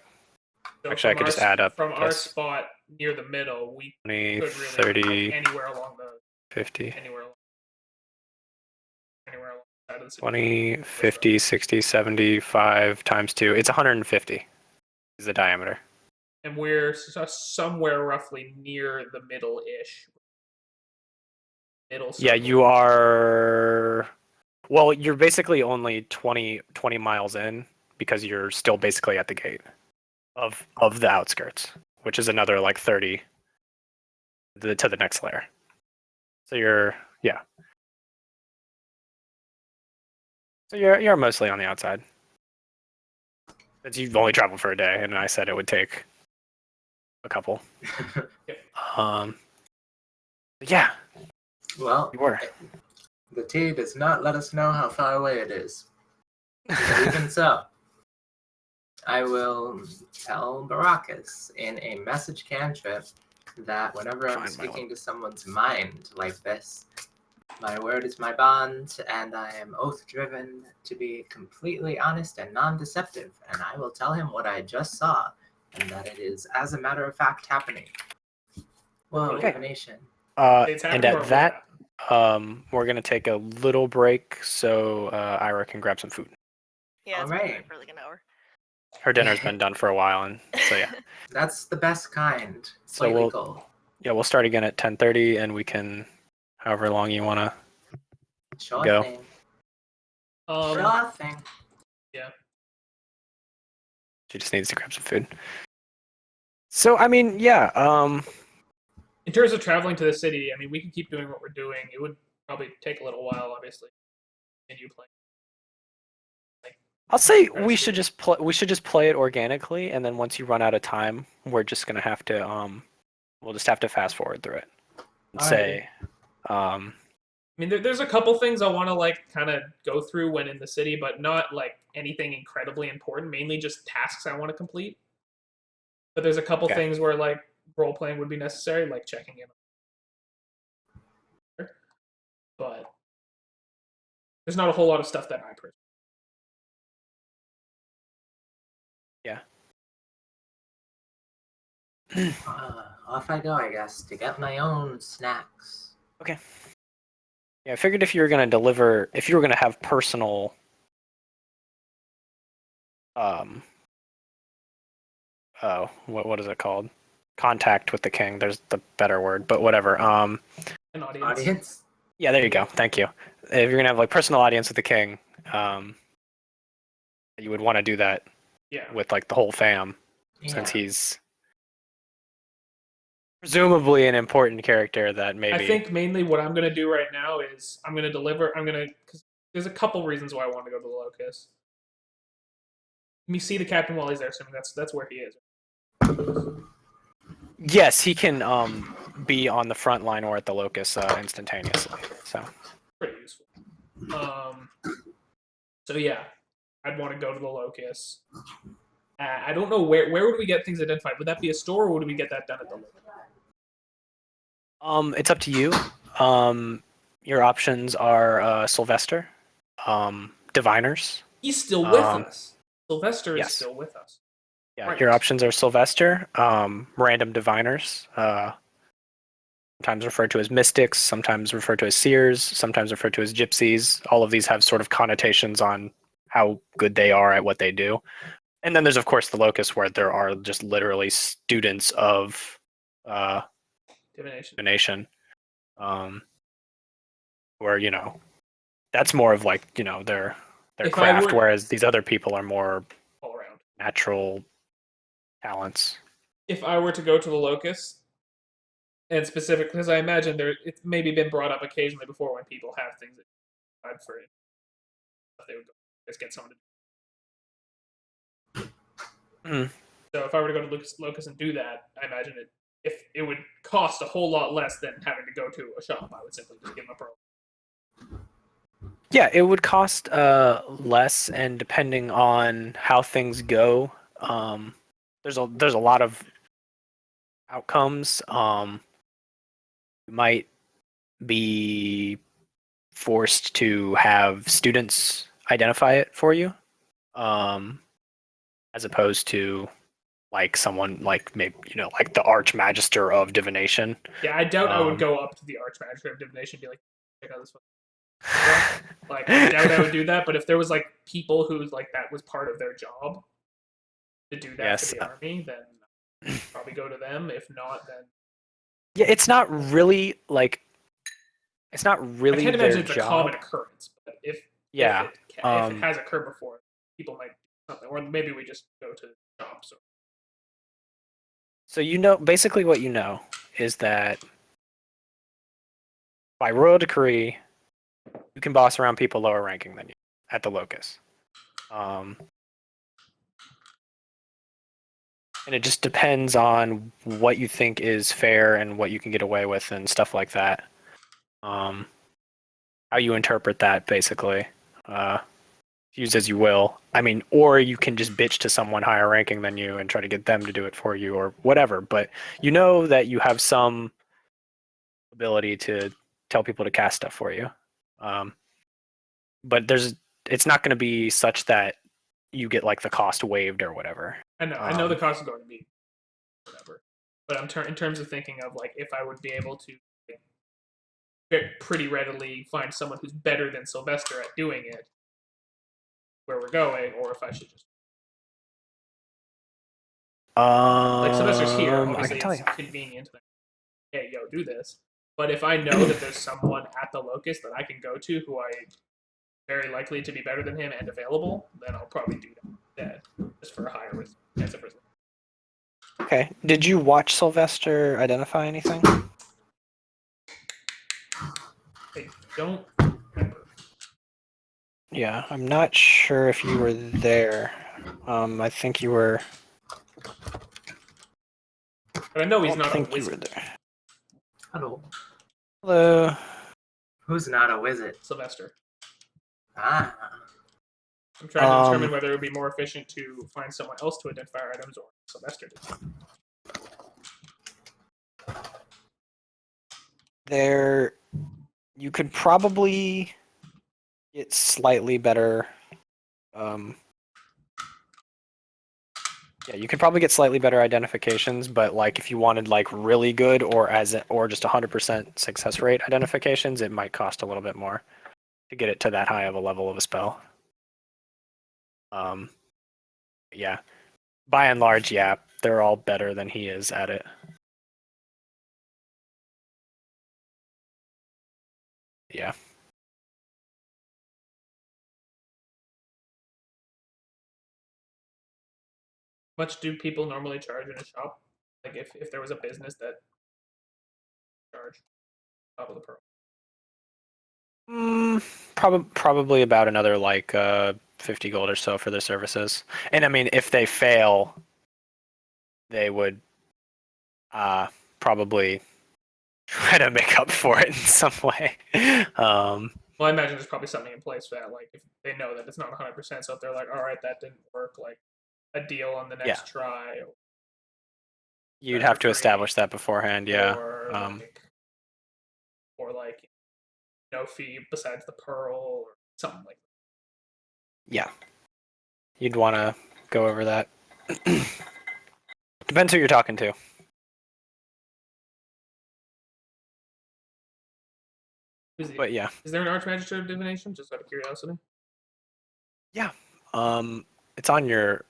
So
Actually, I
from
could
our
just add up
from our
this.
spot near the middle. We
20,
could really
30,
go anywhere along the
50,
anywhere along the side of the city.
20, 50, 60, 75 times 2. It's 150 is the diameter.
And we're somewhere roughly near the middle-ish. Middle
Yeah,
circle.
you are. Well, you're basically only 20 miles in because you're still basically at the gate of the outskirts, which is another like 30 to the next layer. So you're Yeah. So you're mostly on the outside. Since you've only traveled for a day, and I said it would take a couple. Um. Yeah,
Well,
you were.
the tea does not let us know how far away it is. But even so, I will tell Baracus in a message cantrip that whenever I'm
Find my
speaking to someone's mind like this, my word is my bond, and I am oath driven to be completely honest and non deceptive, and I will tell him what I just saw, and that it is, as a matter of fact, happening. Whoa,
Okay.
divination.
It's
And
happening or
at
will
that,
happen?
we're gonna take a little break so Ira can grab some food.
Yeah, it's been going
Alright.
for like an hour.
Her dinner's been done for a while, and so yeah.
That's the best kind.
So
Slightly
we'll
cold.
we'll start again at 10:30, and we can, however long you wanna
Sure
go.
thing.
Um,
Sure thing.
She just needs to grab some food. So I mean, yeah.
in terms of traveling to the city, I mean, we can keep doing what we're doing. It would probably take a little while, obviously. Continue playing.
I'll say
Try to
we
see
should
it.
just play. We should just play it organically, and then once you run out of time, we're just gonna have to we'll just have to fast forward through it. And
Alrighty.
say,
I mean, there's a couple things I want to like kind of go through when in the city, but not like anything incredibly important. Mainly just tasks I want to complete. But there's a couple
Okay.
things where like role playing would be necessary, like checking in. But there's not a whole lot of stuff that I personally.
Off I go, I guess, to get my own snacks.
okay. Yeah, I figured if you were gonna have personal, what is it called? Contact with the king. There's the better word, but whatever.
An audience.
Audience?
Yeah, there you go. Thank you. If you're gonna have like personal audience with the king, you would want to do that
Yeah.
with like the whole fam, since
Yeah.
he's presumably an important character that maybe.
I think mainly what I'm gonna do right now is I'm gonna deliver. Because there's a couple reasons why I want to go to the locus. Let me see the captain while he's there, assuming that's where he is.
Yes, he can be on the front line or at the locus instantaneously. So
Pretty useful. So yeah, I'd want to go to the locus. I don't know where would we get things identified. Would that be a store, or would we get that done at the locus?
it's up to you. Your options are Sylvester, diviners.
He's still with
Um,
us. Sylvester is
yes.
still with us.
Yeah,
Right.
your options are Sylvester, random diviners, sometimes referred to as mystics, sometimes referred to as seers, sometimes referred to as gypsies. All of these have sort of connotations on how good they are at what they do. And then there's of course the locus, where there are just literally students of
Divination.
divination, where that's more of like their
If I
craft,
were-
whereas these other people are more
All around.
natural talents.
If I were to go to the locus, and specifically, because I imagine it's maybe been brought up occasionally before when people have things that I'd for it, they would go just get someone to.
Mhm.
So if I were to go to locus and do that, I imagine if it would cost a whole lot less than having to go to a shop. I would simply just give them a pro.
Yeah, it would cost less, and depending on how things go, there's a lot of outcomes. You might be forced to have students identify it for you, as opposed to like someone like maybe like the Archmagister of Divination.
Yeah, I doubt I would
Um,
go up to the Archmagister of Divination and be like, check out this one. Like, I doubt I would do that, but if there was like people who like that was part of their job to do that
Yes.
for the army, then I'd probably go to them. If not, then
Yeah, it's not really like it's not
I
really
can't
their
imagine it's a
job.
common occurrence. But if
Yeah.
if it has occurred before, people might do something, or maybe we just go to shops. Or...
So basically what is that by royal decree, you can boss around people lower ranking than you at the locus. And it just depends on what you think is fair and what you can get away with and stuff like that. How you interpret that, basically. Use as you will. I mean, or you can just bitch to someone higher ranking than you and try to get them to do it for you or whatever. But you know that you have some ability to tell people to cast stuff for you. But it's not going to be such that you get like the cost waived or whatever.
I know the cost is going to be whatever, but in terms of thinking of like if I would be able to pretty readily find someone who's better than Sylvester at doing it, where we're going, or if I should just like Sylvester's here. Obviously,
I can tell
it's
you.
convenient. Hey, yo, do this. But if I know that there's someone at the locus that I can go to who I very likely to be better than him and available, then I'll probably do that just for a higher risk chance of result.
Okay. Did you watch Sylvester identify anything?
I don't remember.
Yeah, I'm not sure if you were there. I think you were.
But I know he's
I
not a
think you
wizard.
were there.
Hello.
Hello.
Who's not a wizard?
Sylvester.
Ah.
I'm trying to determine whether it would be more efficient to find someone else to identify our items or Sylvester to.
There, you could probably get slightly better. Yeah, you could probably get slightly better identifications, but like if you wanted like really good or just 100% success rate identifications, it might cost a little bit more to get it to that high of a level of a spell. Yeah, by and large, yeah, they're all better than he is at it. Yeah.
How much do people normally charge in a shop? Like if there was a business that charged top of the pearl.
Probably about another like 50 gold or so for their services. And I mean, if they fail, they would probably try to make up for it in some way.
Well, I imagine there's probably something in place for that. Like if they know that it's not 100%, so if they're like, all right, that didn't work, like a deal on the next try.
You'd have to establish that beforehand, yeah.
Or like no fee besides the pearl or something like that.
Yeah. You'd want to go over that. Depends who you're talking to. But yeah.
Is there an Archmagister of Divination? Just out of curiosity.
Yeah. It's on your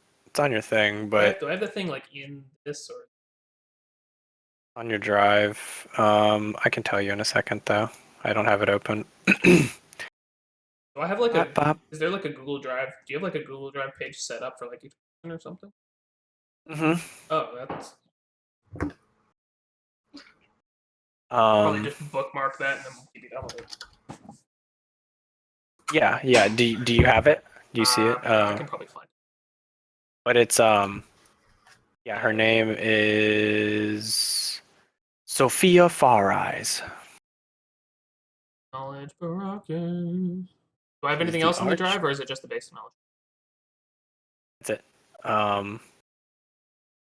thing, but
do I have the thing like in this or
on your drive? I can tell you in a second though. I don't have it open.
Do I have like is there like a Google Drive? Do you have like a Google Drive page set up for like each person or something?
Mm-hmm.
Oh, that's probably just bookmark that and then we'll keep it up with it.
Yeah. Do you have it? Do you see it?
I can probably find it.
But it's yeah, her name is Sophia Fareyes.
Knowledge Baraka. Do I have anything else in the drive, or is it just the basic knowledge?
That's it.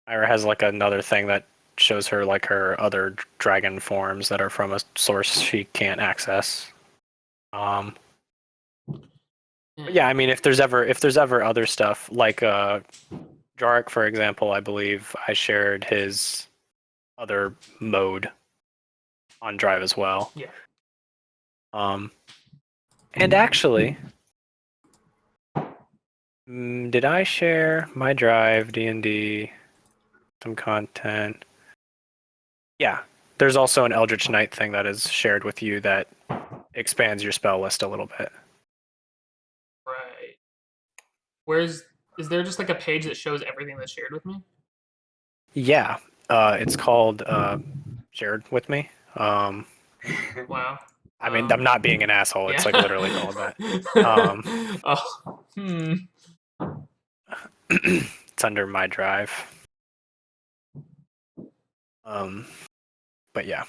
Ira has like another thing that shows her like her other dragon forms that are from a source she can't access. But yeah, I mean, if there's ever other stuff like Jarek, for example, I believe I shared his other mode on drive as well.
Yeah.
And actually, did I share my drive D&D some content? Yeah, there's also an Eldritch Knight thing that is shared with you that expands your spell list a little bit.
Right. Is there just like a page that shows everything that's shared with me?
Yeah, it's called Shared with Me.
Wow.
I mean, I'm not being an asshole. It's
Yeah.
like literally called that. Um, It's under my drive. But yeah.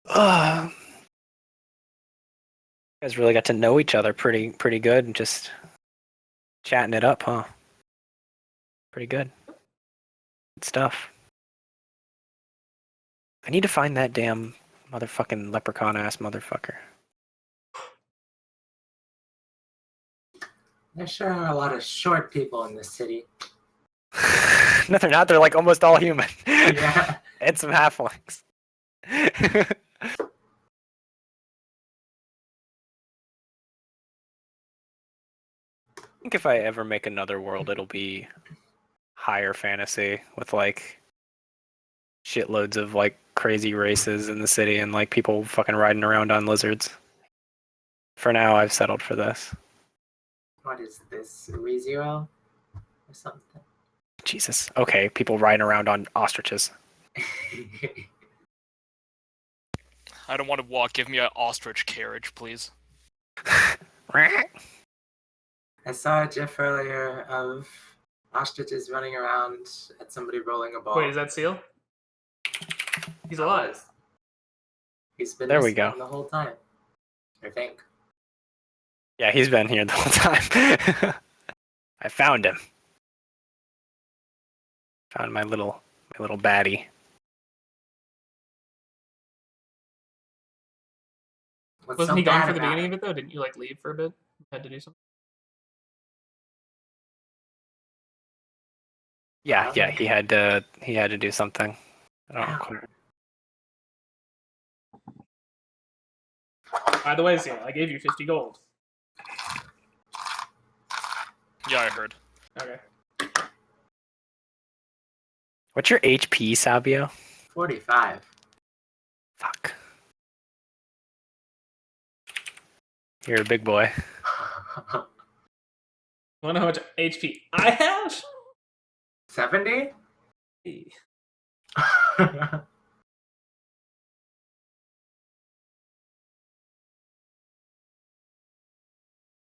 You guys really got to know each other pretty good and just chatting it up, huh? Pretty good. Good stuff. I need to find that damn motherfucking leprechaun ass motherfucker.
There sure are a lot of short people in this city.
No, they're not. They're like almost all human.
Yeah.
And some halflings. I think if I ever make another world, it'll be higher fantasy with like shitloads of like crazy races in the city and like people fucking riding around on lizards. For now, I've settled for this.
What is this? ReZero? Or something?
Jesus. Okay, people riding around on ostriches.
I don't want to walk. Give me an ostrich carriage, please.
I saw a gif earlier of ostriches running around at somebody rolling a ball.
Wait, is that Seal? He's alive.
He's been
There we
missing
go.
the whole time, I think.
Yeah, he's been here the whole time. I found him. Found my little baddie.
What's
Wasn't
so
he gone
bad
for the
about
beginning
it?
of it though? Didn't you like leave for a bit? Had to do something.
Yeah, he had to do something. I don't
Ow.
quite-
By the way, Seal, I gave you 50 gold.
Yeah, I heard.
Okay.
What's your HP, Sabio?
45.
Fuck. You're a big boy.
Wanna know how much HP I have?
70?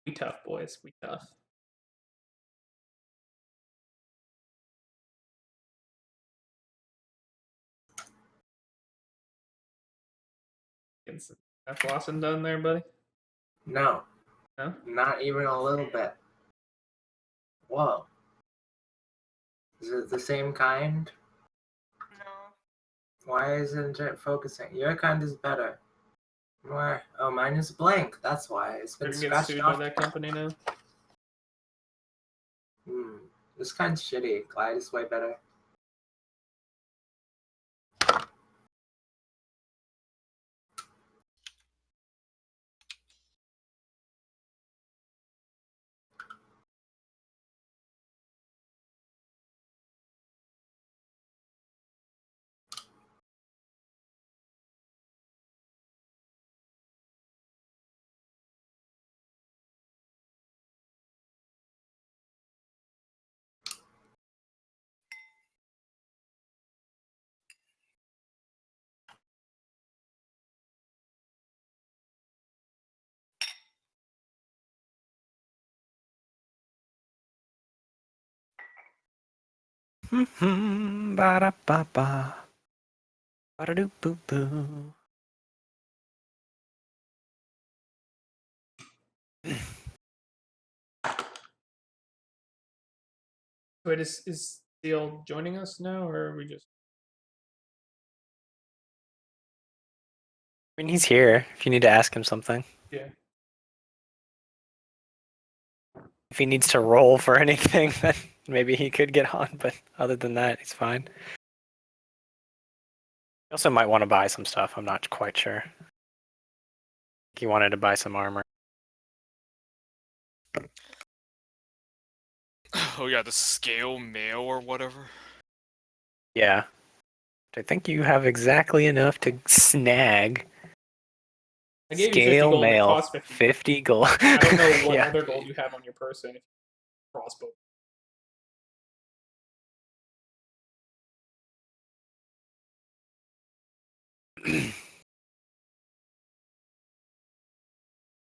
We tough, boys. We tough. That flossing done there, buddy?
No.
No?
Not even a little bit. Whoa. Is it the same kind?
No.
Why isn't it focusing? Your kind is better. Why? Oh, mine is blank. That's why. It's
We're
been
gonna get
scratched
sued by
off.
that company now.
This kind's shitty. Glide is way better.
Ba-da-ba-ba. Ba-da-doo-boo-boo.
Wait, is Seal joining us now, or are we just?
I mean, he's here. If you need to ask him something.
Yeah.
If he needs to roll for anything, then maybe he could get on. But other than that, he's fine. He also might want to buy some stuff. I'm not quite sure. He wanted to buy some armor.
Oh yeah, the scale mail or whatever.
Yeah. I think you have exactly enough to snag
I gave you 50
scale
gold and it
mail.
costs 50.
50 gold.
I don't know what
Yeah.
other gold you have on your person. Crossbow.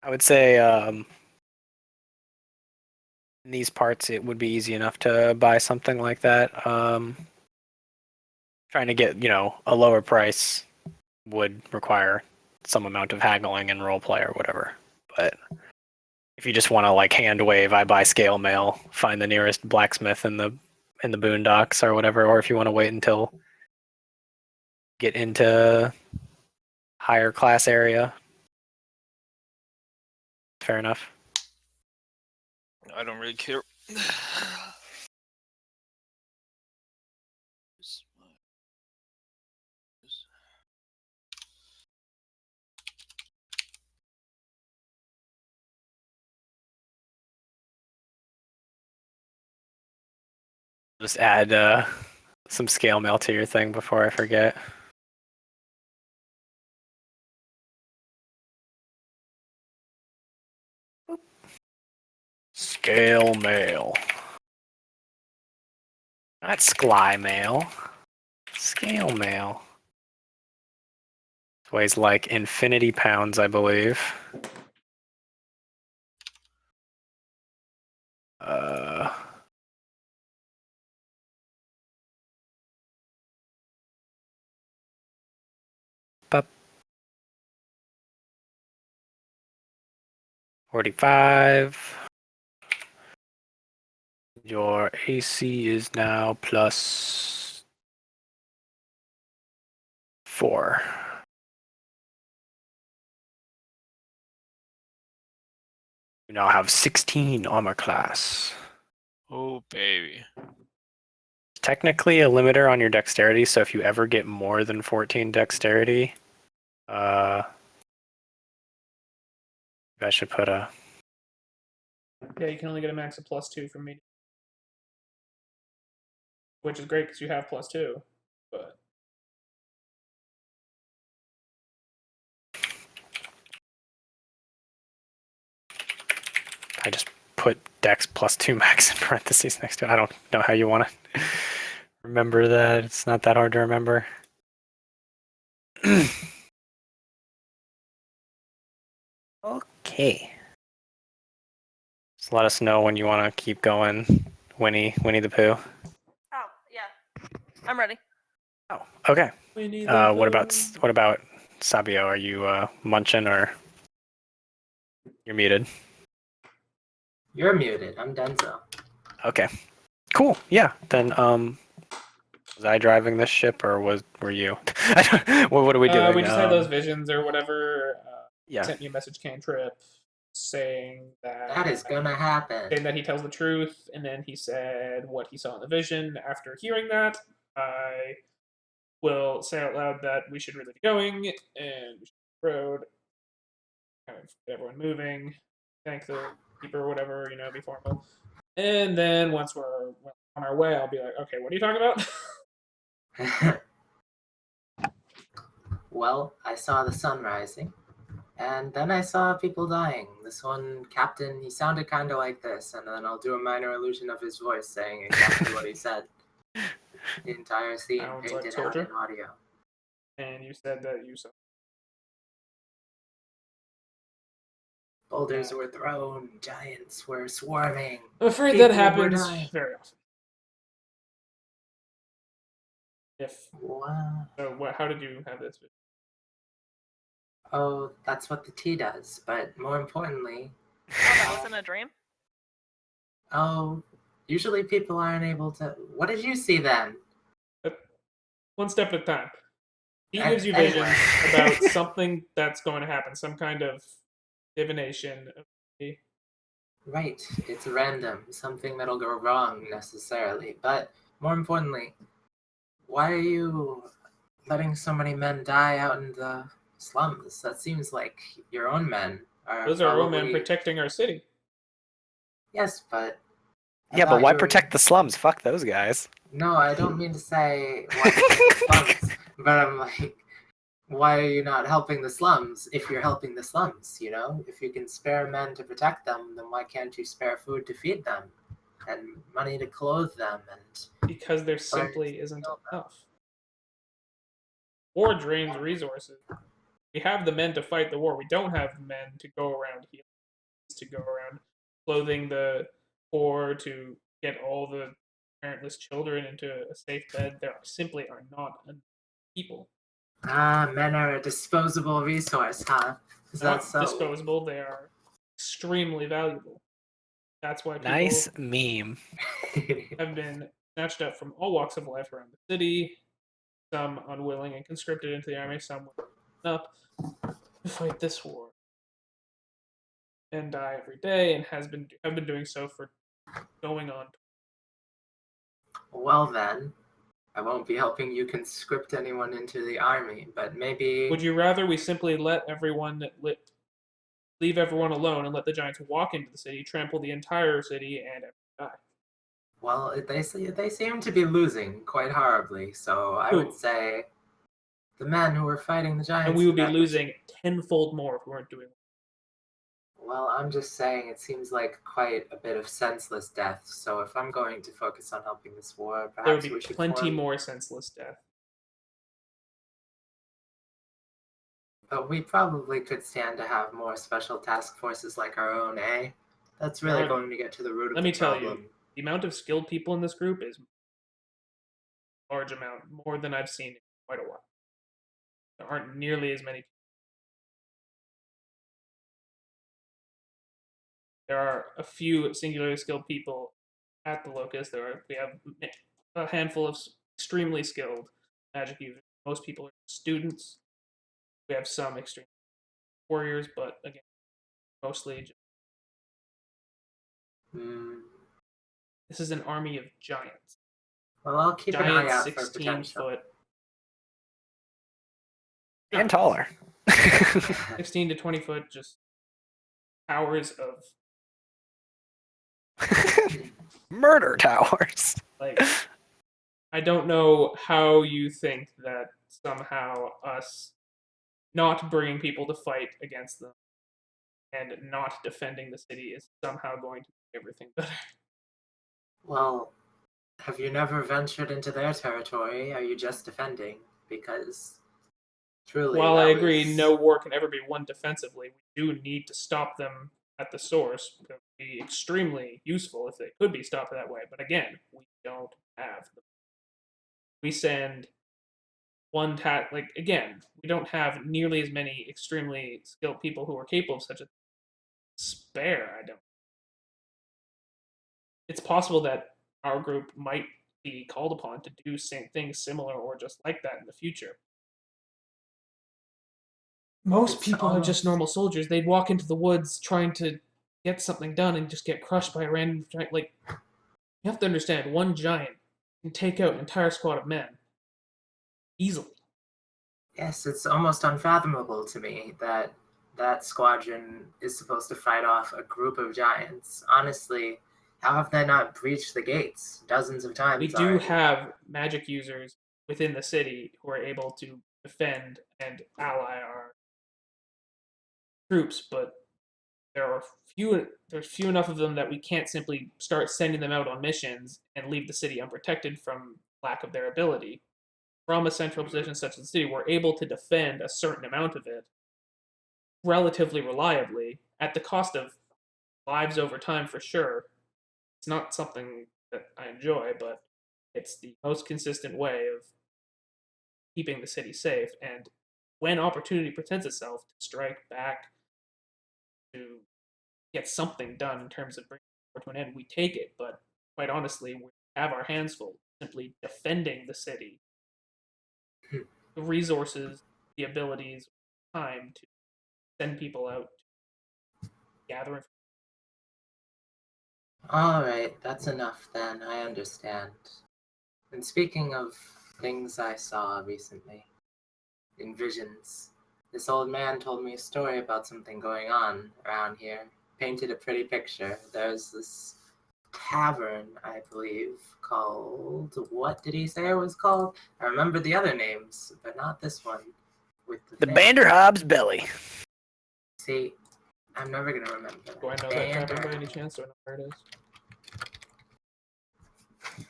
I would say in these parts it would be easy enough to buy something like that. Trying to get, a lower price would require some amount of haggling and roleplay or whatever. But if you just want to like hand wave, I buy scale mail, find the nearest blacksmith in the boondocks or whatever, or if you want to wait until get into higher class area, fair enough.
I don't really care.
Just add some scale mail to your thing before I forget. Scale mail. Not Skly mail. Scale mail. It weighs like infinity pounds, I believe. Uh, Bup. 45. Your AC is now plus 4. You now have 16 armor class.
Oh, baby.
Technically a limiter on your dexterity, so if you ever get more than 14 dexterity, I should put a...
Yeah, you can only get a max of +2 from me. Which is great because you have +2. But
I just put dex +2 max in parentheses next to it. I don't know how you want to remember that. It's not that hard to remember. Okay. Just let us know when you want to keep going, Winnie the Pooh.
Oh, yeah. I'm ready.
Oh, okay. What about
Pooh.
Sabio? Are you munching or you're muted?
You're muted. I'm Denzo.
Okay. Cool. Yeah. Then was I driving this ship or were you? What are we doing?
We just had those visions or whatever.
Yeah.
Sent you a message cantrip saying that
That is gonna happen.
saying that he tells the truth, and then he said what he saw in the vision. After hearing that, I will say out loud that we should really be going and we should hit the road, kind of get everyone moving, thank the keeper or whatever, be formal. And then once we're on our way, I'll be like, okay, what are you talking about?
Well, I saw the sun rising, and then I saw people dying. This one captain, he sounded kind of like this, and then I'll do a minor illusion of his voice saying exactly what he said. The entire scene
Sounds like
painted out
torture.
in audio.
And you said that you saw.
Boulders were thrown, giants were swarming.
I'm afraid
People
that
were
happens
dying.
very often.
Wow.
So, how did you have this?
Oh, that's what the tea does. But more importantly,
Oh, that wasn't a dream?
oh, usually people aren't able to. What did you see then?
One step at a time. He
An-
gives you
anyway.
visions about something that's going to happen, some kind of divination.
Right, it's random, something that'll go wrong necessarily. But more importantly, why are you letting so many men die out in the slums? That seems like your own men are
Those are our own men
probably...
protecting our city.
Yes, but I
Yeah, but
thought
why
you were...
protect the slums? Fuck those guys.
No, I don't mean to say why you hate the slums, but I'm like, why are you not helping the slums if you're helping the slums, you know? If you can spare men to protect them, then why can't you spare food to feed them and money to clothe them and
Because there
fire
simply
to
isn't
kill them?
enough. War drains resources. We have the men to fight the war. We don't have the men to go around healing, to go around clothing the poor, to get all the parentless children into a safe bed. There simply are not enough people.
Ah, men are a disposable resource, huh? Is that
Not
so?
disposable, they are extremely valuable. That's why people
Nice meme.
have been snatched up from all walks of life around the city, some unwilling and conscripted into the army, some up to fight this war and die every day, and have been doing so for going on.
Well then, I won't be helping you conscript anyone into the army, but maybe.
Would you rather we simply leave everyone alone and let the giants walk into the city, trample the entire city, and die?
Well, they seem to be losing quite horribly, so I would
Who?
say the men who were fighting the giants.
And we would be
in that
losing tenfold more if we weren't doing it.
Well, I'm just saying it seems like quite a bit of senseless death. So if I'm going to focus on helping this war,
There would
perhaps
be
we should
plenty
form.
more senseless death.
But we probably could stand to have more special task forces like our own, eh? That's really
Alright.
going to get to the root of
Let
the
me tell
problem.
you, the amount of skilled people in this group is a large amount, more than I've seen in quite a while. There aren't nearly as many. There are a few singularly skilled people at the locus. We have a handful of extremely skilled magic users. Most people are students. We have some extreme warriors, but again, mostly
Hmm.
this is an army of giants.
Well, I'll keep an eye
Giants,
out for
16
potential.
foot,
And taller.
16 to 20 foot, just towers of
Murder towers.
like. I don't know how you think that somehow us not bringing people to fight against them and not defending the city is somehow going to make everything better.
Well, have you never ventured into their territory? Are you just defending? Because truly,
While I
that
agree
was...
no war can ever be won defensively, we do need to stop them at the source. It would be extremely useful if they could be stopped that way. But again, we don't have them. We send again, we don't have nearly as many extremely skilled people who are capable of such a spare. I don't. It's possible that our group might be called upon to do things similar or just like that in the future. Most
It's
people are just
almost-
normal soldiers. They'd walk into the woods trying to get something done and just get crushed by a random giant. Like, you have to understand, one giant can take out an entire squad of men easily.
Yes, it's almost unfathomable to me that that squadron is supposed to fight off a group of giants. Honestly, how have they not breached the gates dozens of times
We do
already?
have magic users within the city who are able to defend and ally our troops, but there's few enough of them that we can't simply start sending them out on missions and leave the city unprotected from lack of their ability. From a central position such as the city, we're able to defend a certain amount of it relatively reliably at the cost of lives over time for sure. It's not something that I enjoy, but it's the most consistent way of keeping the city safe. And when opportunity presents itself to strike back, to get something done in terms of bringing war to an end, we take it. But quite honestly, we have our hands full simply defending the city. The resources, the abilities, time to send people out, to gather information.
All right, that's enough then. I understand. And speaking of things I saw recently, in visions, this old man told me a story about something going on around here. Painted a pretty picture. There's this tavern, I believe, called. What did he say it was called? I remember the other names, but not this one. With
The
thing.
Banderhob's Belly.
See, I'm never gonna remember.
Do I know that tavern by any chance? Do I know where it is?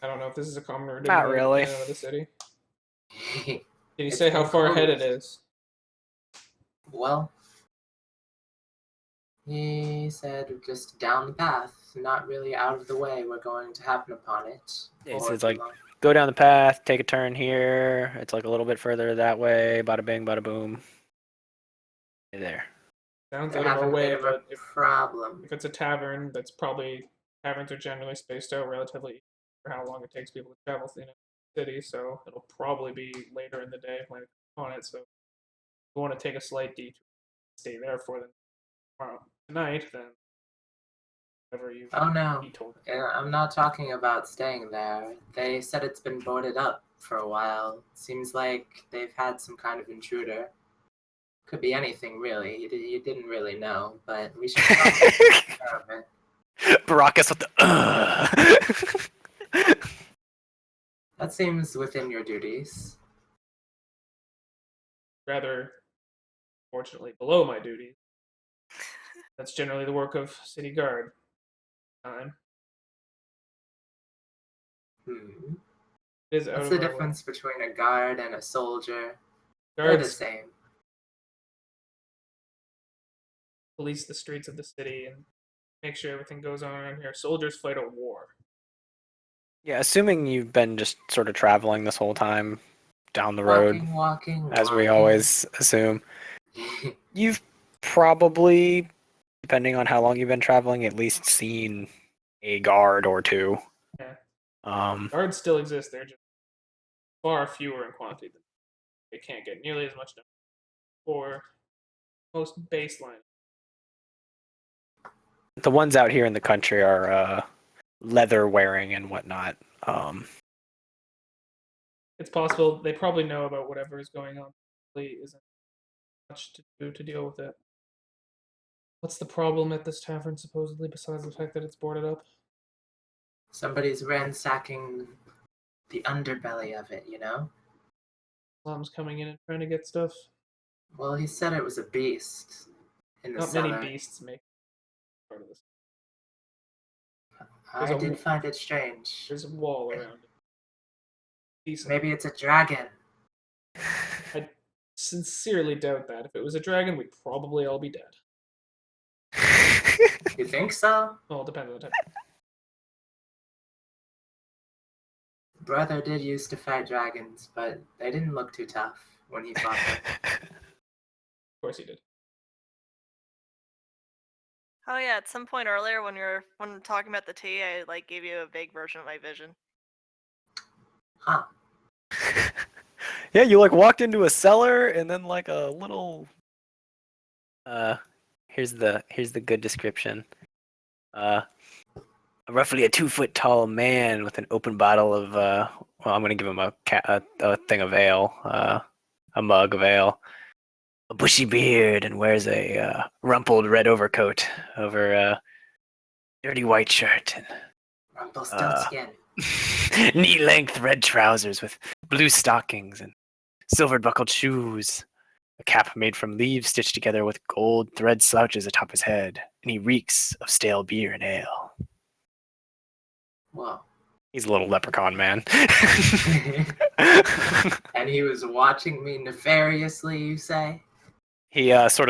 I don't know if this is a common route
Not really.
in and out of the city. Did he
It's
say how
been
far ahead it
closed.
is?
Well, he said just down the path, not really out of the way. We're going to happen upon it.
Yeah, he
before
says,
too
like,
long.
go down the path, take a turn here. It's like a little bit further that way. Bada bing, bada boom. Hey there.
Sounds
They're
out of our
having a
way,
bit of a
but
problem.
if it's a tavern, taverns are generally spaced out relatively for how long it takes people to travel through the city, so it'll probably be later in the day when it's on it. So if you want to take a slight detour, stay there for the tomorrow tonight, then whatever you
Oh no,
be told.
I'm not talking about staying there. They said it's been boarded up for a while. Seems like they've had some kind of intruder. Could be anything, really. You didn't really know, but we should probably take care of it.
Baracus with the.
That seems within your duties.
Rather, fortunately, below my duties. That's generally the work of city guard. Time.
Hmm.
It is out
What's
of
the
our way.
difference between a guard and a soldier? They're the
Guards
same.
police the streets of the city and make sure everything goes on around here. Soldiers fight a war.
Yeah, assuming you've been just sort of traveling this whole time down the road,
Walking.
as we always assume, you've probably, depending on how long you've been traveling, at least seen a guard or two.
Yeah.
Um,
Guards still exist. They're just far fewer in quantity. They can't get nearly as much done. For most baseline.
the ones out here in the country are leather wearing and whatnot.
It's possible they probably know about whatever is going on. Really isn't much to do to deal with it. What's the problem at this tavern, supposedly, besides the fact that it's boarded up?
Somebody's ransacking the underbelly of it, you know?
Slums coming in and trying to get stuff.
Well, he said it was a beast in the
Not
cellar.
many beasts make part of this.
I did find it strange.
There's a wall around it. Decent.
Maybe it's a dragon.
I sincerely doubt that. If it was a dragon, we'd probably all be dead.
You think so?
Well, it depends on the type.
Brother did used to fight dragons, but they didn't look too tough when he fought them.
Of course he did.
Oh yeah, at some point earlier when talking about the tea, I like gave you a vague version of my vision.
Huh.
Yeah, you like walked into a cellar and then like a little. Here's the good description. Roughly a 2-foot tall man with an open bottle of well, I'm gonna give him a thing of ale, a mug of ale, a bushy beard, and wears a rumpled red overcoat over a dirty white shirt and
Rumpelstiltskin.
knee-length red trousers with blue stockings and silver buckled shoes. A cap made from leaves stitched together with gold thread slouches atop his head, and he reeks of stale beer and ale.
Whoa.
He's a little leprechaun man.
And he was watching me nefariously, you say?
He sort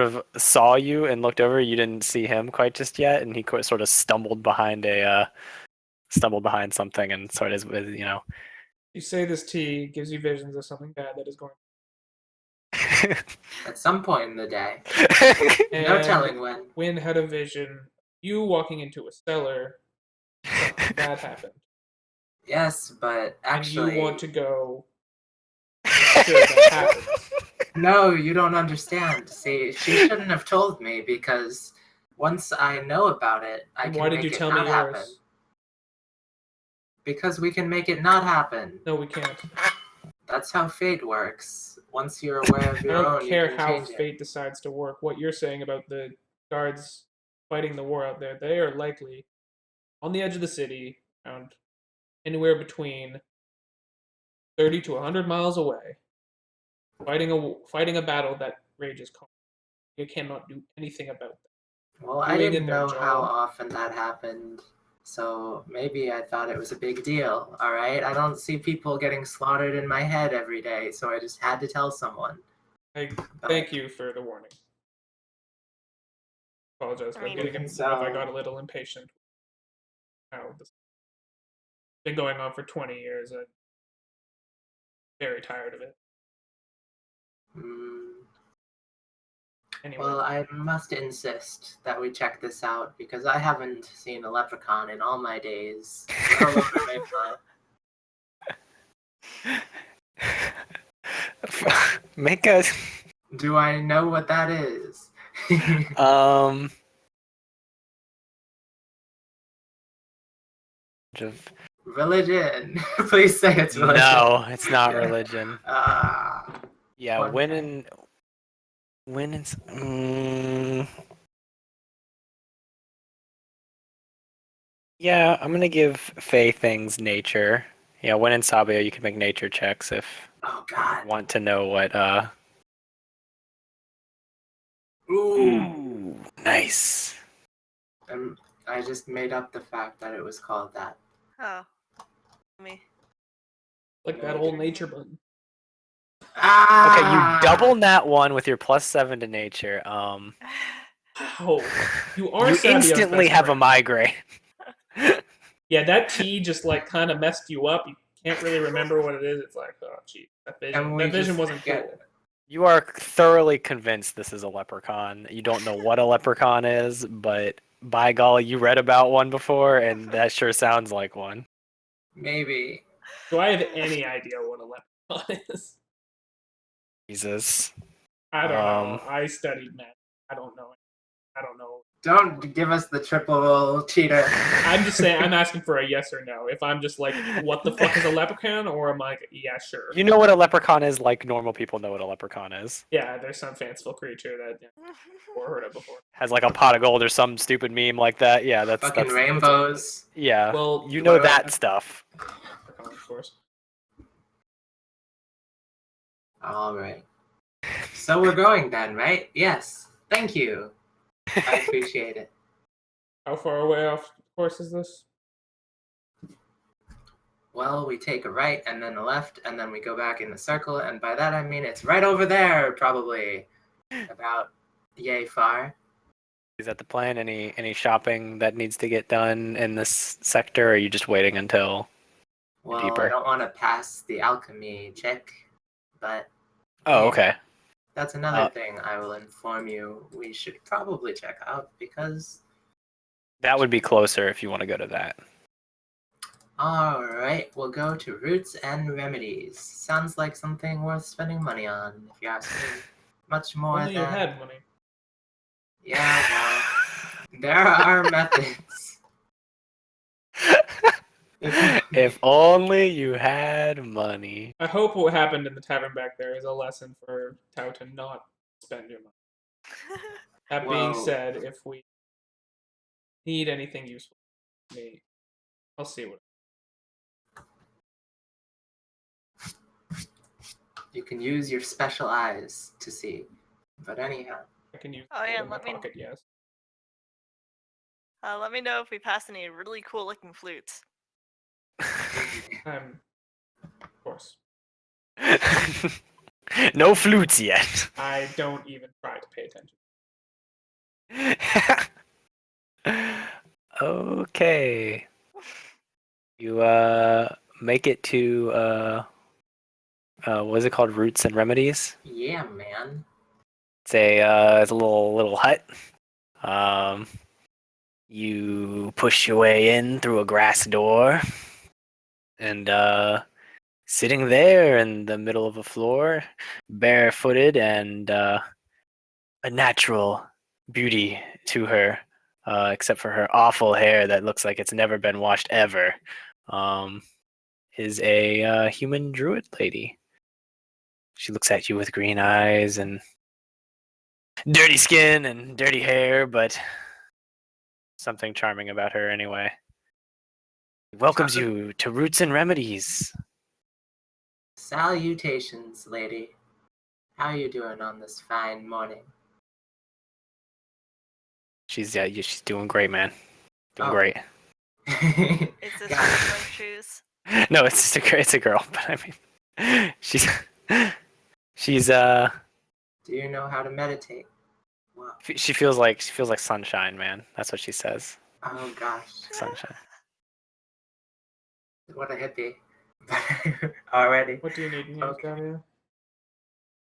of saw you and looked over. You didn't see him quite just yet, and he sort of stumbled behind something and sort of, you know.
You say this tea gives you visions of something bad that is going.
At some point in the day.
And
No telling when.
Wynn had a vision. You walking into a cellar. Something bad happened.
Yes, but actually...
And you want to go. Make sure that happens.
No, you don't understand. See, she shouldn't have told me because once I know about it, I can
Why did
make
you
it
tell
not
me
happen.
yours?
Because we can make it not happen.
No, we can't.
That's how fate works. Once you're aware of
I
your
don't
own,
care
you can
how
change
fate decides to work. What you're saying about the guards fighting the war out there, they are likely on the edge of the city, around anywhere between 30 to 100 miles away, fighting a battle that rages constantly. You cannot do anything about that.
Well, I
Doing
didn't
their
know how
job.
often that happened, so maybe I thought it was a big deal, alright? I don't see people getting slaughtered in my head every day, so I just had to tell someone.
I
But
thank you for the warning. Apologize
I
for
mean-
getting
Even
if I
so-
got a little impatient. How this been going on for 20 years. I'm very tired of it.
mm,
Anyway,
well, I must insist that we check this out because I haven't seen a leprechaun in all my days, let alone a rainbow.
Make a
Do I know what that is?
of-
Religion. Please say it's religion.
no, it's not
Yeah.
religion. Yeah,
One
when
guy.
in yeah, I'm gonna give Faye things nature. Yeah, when in Sabio, you can make nature checks if
Oh
you
God.
want to know what.
Ooh.
Nice.
I just made up the fact that it was called that.
Oh, me.
like that old nature button.
Ah!
Okay, you double nat one with your +7 to nature.
Wow, you are
You
Savio's
instantly
best
have a
friend.
migraine.
Yeah, that T just like kind of messed you up. You can't really remember what it is. It's like, oh, gee, that
And we
vision
just
wasn't cool.
get-
You are thoroughly convinced this is a leprechaun. You don't know what a leprechaun is, but by golly, you read about one before, and that sure sounds like one.
Maybe.
Do I have any idea what a leprechaun is?
Jesus.
I don't know. I studied math. I don't know. I don't know.
Don't give us the triple cheater.
I'm just saying. I'm asking for a yes or no. If I'm just like, what the fuck is a leprechaun, or I'm like, yeah, sure.
You know what a leprechaun is, like normal people know what a leprechaun is.
Yeah, there's some fanciful creature that or heard of before.
Has like a pot of gold or some stupid meme like that. Yeah, that's
Fucking
that's
rainbows.
yeah.
Well,
you know
what
that
about-
stuff.
Leprechaun, of course.
All right. So we're going then, right? Yes. Thank you. I appreciate it.
How far away off course is this?
Well, we take a right and then a left, and then we go back in the circle, and by that I mean it's right over there, probably. About yay far.
Is that the plan? Any shopping that needs to get done in this sector, or are you just waiting until
Well,
deeper?
I don't want to pass the alchemy check, but
Oh,
yeah.
okay.
That's another thing I will inform you we should probably check out because.
That would be closer if you want to go to that.
Alright, we'll go to Roots and Remedies. Sounds like something worth spending money on, if you ask me. Much more
Only you
than.
had money.
Yeah, well, there are methods.
If only you had money.
I hope what happened in the tavern back there is a lesson for Tao to not spend your money. That being
Whoa.
said, if we need anything useful from me, I'll see what.
You can use your special eyes to see. But anyhow.
I can use
Oh, yeah,
in my
let me-
pocket, yes.
Let me know if we pass any really cool looking flutes.
Of course.
No flutes yet.
I don't even try to pay attention.
Okay. You make it to what is it called? Roots and Remedies.
Yeah, man.
It's a little hut. You push your way in through a grass door, and sitting there in the middle of a floor, barefooted and a natural beauty to her, except for her awful hair that looks like it's never been washed ever, is a human druid lady. She looks at you with green eyes and dirty skin and dirty hair, but something charming about her anyway. welcomes you to Roots and Remedies.
Salutations, lady. How you doing on this fine morning?
She's she's doing great, man. Doing
Oh.
great.
Is this
Got it.
one shoes?
No, it's a girl, but I mean, she's
Do you know how to meditate? Wow.
she feels like sunshine, man. That's what she says.
Oh gosh,
Sunshine.
what a hippie. Already.
What do you need news,
Okay.
Davia?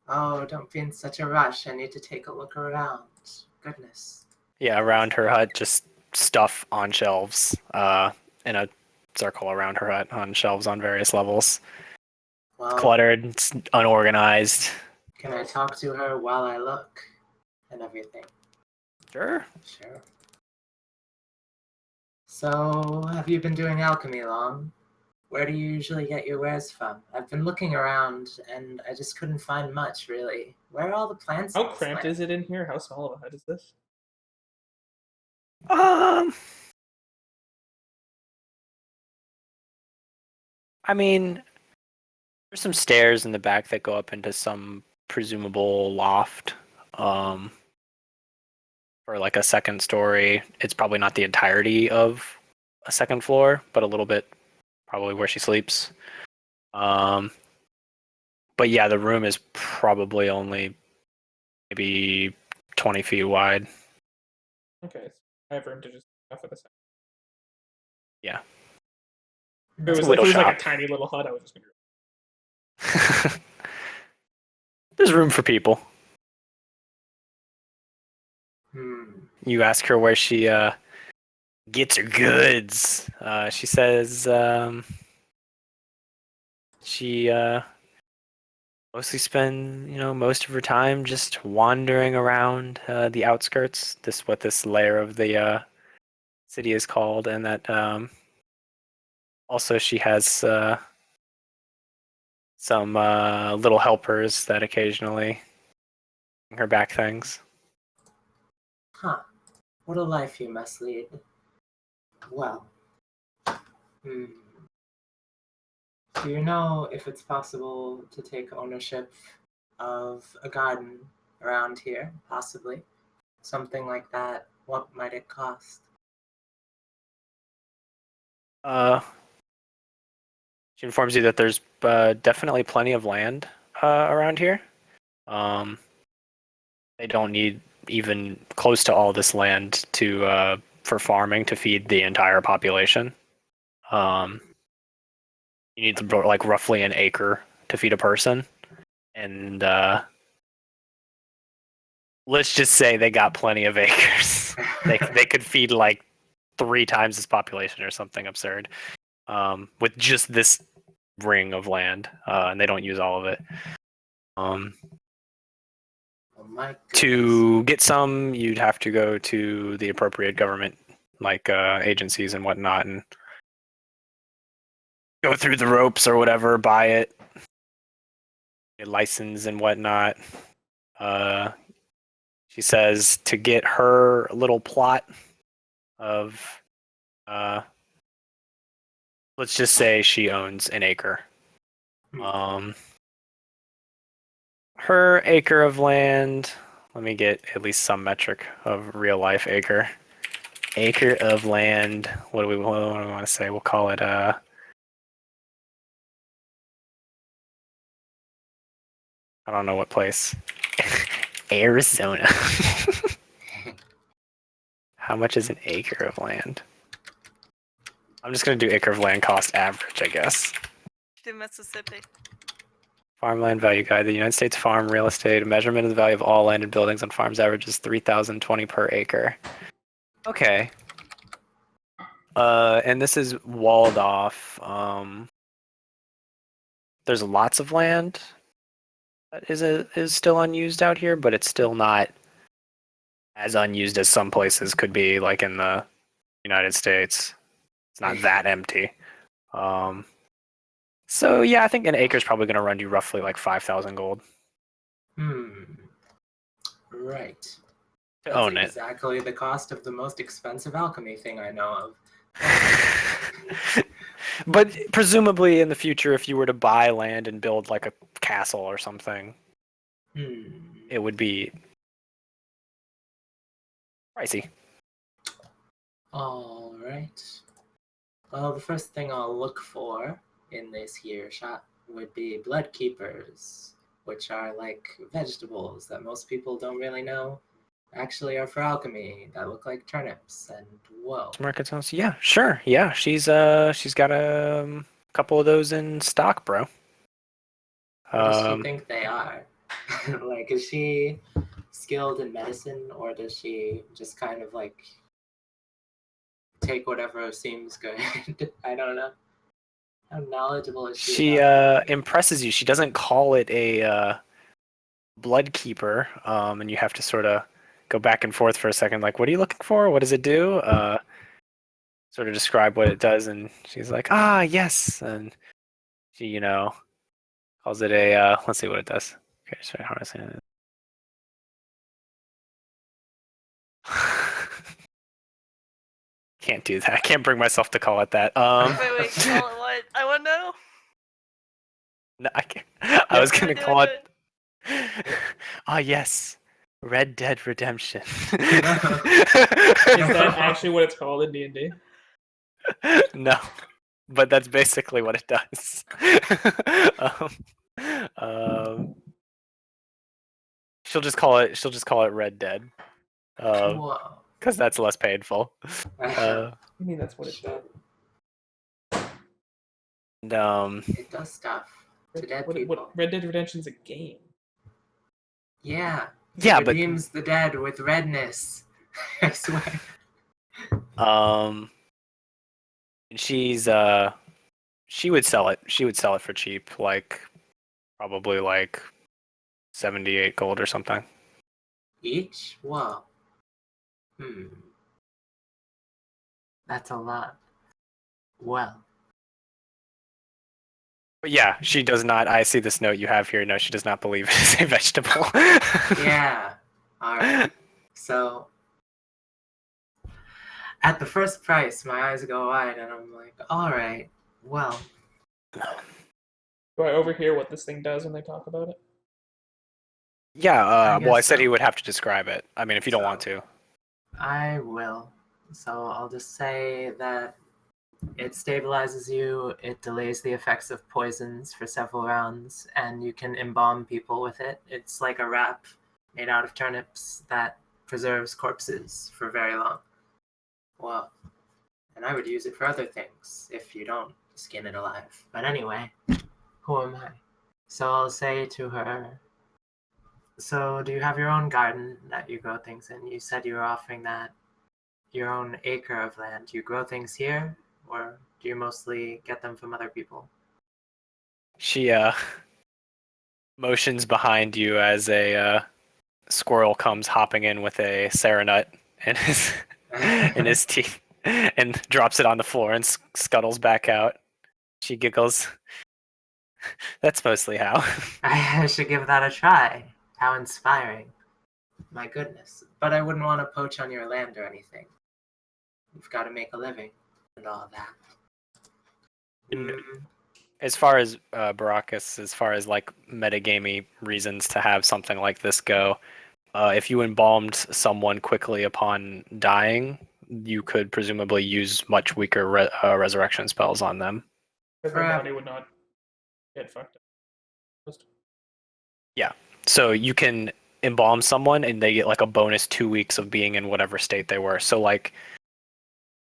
Oh, don't be in such a rush. I need to take a look around. Goodness.
Yeah, around her hut, just stuff on shelves, in a circle around her hut on shelves on various levels.
Well,
It's cluttered, it's unorganized.
can I talk to her while I look and everything?
Sure.
Sure. So, have you been doing alchemy long? Where do you usually get your wares from? I've been looking around and I just couldn't find much, really. Where are all the plants?
How
in this
cramped
land?
is it in here? How small of a hut is this?
I mean, there's some stairs in the back that go up into some presumable loft. For like a second story. It's probably not the entirety of a second floor, but a little bit probably where she sleeps. But yeah, the room is probably only maybe 20 feet wide.
Okay, so I have room to just off of the side.
Yeah.
If it
It's
was
a little
like
shop.
a tiny little hut, I was just gonna.
There's room for people. You ask her where she gets her goods. She says she mostly spend most of her time just wandering around the outskirts. What this layer of the city is called, and that also she has some little helpers that occasionally bring her back things.
Huh. What a life you must lead. Well. Do you know if it's possible to take ownership of a garden around here? Possibly. Something like that. What might it cost?
She informs you that there's definitely plenty of land around here. They don't need even close to all this land to for farming to feed the entire population. You need like roughly an acre to feed a person, and let's just say they got plenty of acres. they could feed like 3 times this population or something absurd with just this ring of land, and they don't use all of it.
Oh my goodness.
To get some, you'd have to go to the appropriate government, like agencies and whatnot, and go through the ropes or whatever, buy it, get license and whatnot. She says to get her little plot of, let's just say she owns an acre. Her acre of land, let me get at least some metric of real life acre. Acre of land, what do we want to say? We'll call it, I don't know what place. Arizona. How much is an acre of land? I'm just going to do acre of land cost average, I guess.
Do Mississippi.
Farmland value guide. The United States farm real estate. A measurement of the value of all land and buildings on farms averages 3,020 per acre. Okay. And this is walled off. There's lots of land that is still unused out here, but it's still not as unused as some places could be, like in the United States. It's not that empty. So yeah, I think an acre is probably going to run you roughly like 5,000 gold
Right.
to
That's
own it.
exactly the cost of the most expensive alchemy thing I know of.
But presumably in the future, if you were to buy land and build like a castle or something, it would be pricey.
All right. Well, the first thing I'll look for in this here shop would be blood keepers, which are like vegetables that most people don't really know actually are for alchemy that look like turnips. And whoa,
Market sounds. Yeah, sure. Yeah, she's got a couple of those in stock, bro.
what does she think they are? Like, is she skilled in medicine, or does she just kind of like take whatever seems good? I don't know. How knowledgeable is she?
She
about
impresses you. She doesn't call it a blood keeper, and you have to sort of go back and forth for a second. Like, what are you looking for? What does it do? Sort of describe what it does, and she's like, ah, yes, and she, calls it a. Let's see what it does. Okay, sorry, how do I say it? Can't do that. I can't bring myself to call it that.
Wait, call it what? I want to know.
No, I can't. I was gonna
Do
call
do
it. Ah, yes, Red Dead Redemption.
Is that actually what it's called in D&D?
No, but that's basically what it does. um, she'll just call it Red Dead,
Whoa.
because that's less painful.
I mean, that's what it does.
And
it does stuff to dead people.
Red Dead Redemption's a game.
Yeah.
yeah,
It redeems the dead with redness. I swear.
she's she would sell it. She would sell it for cheap, like probably like 78 gold or something.
Each? Whoa. That's a lot. Well.
But yeah, she does not. I see this note you have here. No, she does not believe it is a vegetable.
Yeah. Alright. So, at the first price, my eyes go wide and I'm like, alright, well.
Do I overhear what this thing does when they talk about it?
Yeah, well, I said
so.
he would have to describe it. I mean, if you don't want to.
I will. So I'll just say that it stabilizes you, it delays the effects of poisons for several rounds, and you can embalm people with it. It's like a wrap made out of turnips that preserves corpses for very long. Well, and I would use it for other things if you don't skin it alive. But anyway, who am I? So I'll say to her, so do you have your own garden that you grow things in? You said you were offering that your own acre of land. Do you grow things here, or do you mostly get them from other people?
She motions behind you as a squirrel comes hopping in with a Serenut in his teeth and drops it on the floor and scuttles back out. She giggles. That's mostly how.
I should give that a try. How inspiring. My goodness. But I wouldn't want to poach on your land or anything. You've got to make a living and all that.
As far as Baracus, as far as like metagamey reasons to have something like this go, if you embalmed someone quickly upon dying, you could presumably use much weaker resurrection spells on them.
Because their body would not get fucked up.
Yeah. So you can embalm someone and they get like a bonus 2 weeks of being in whatever state they were. So like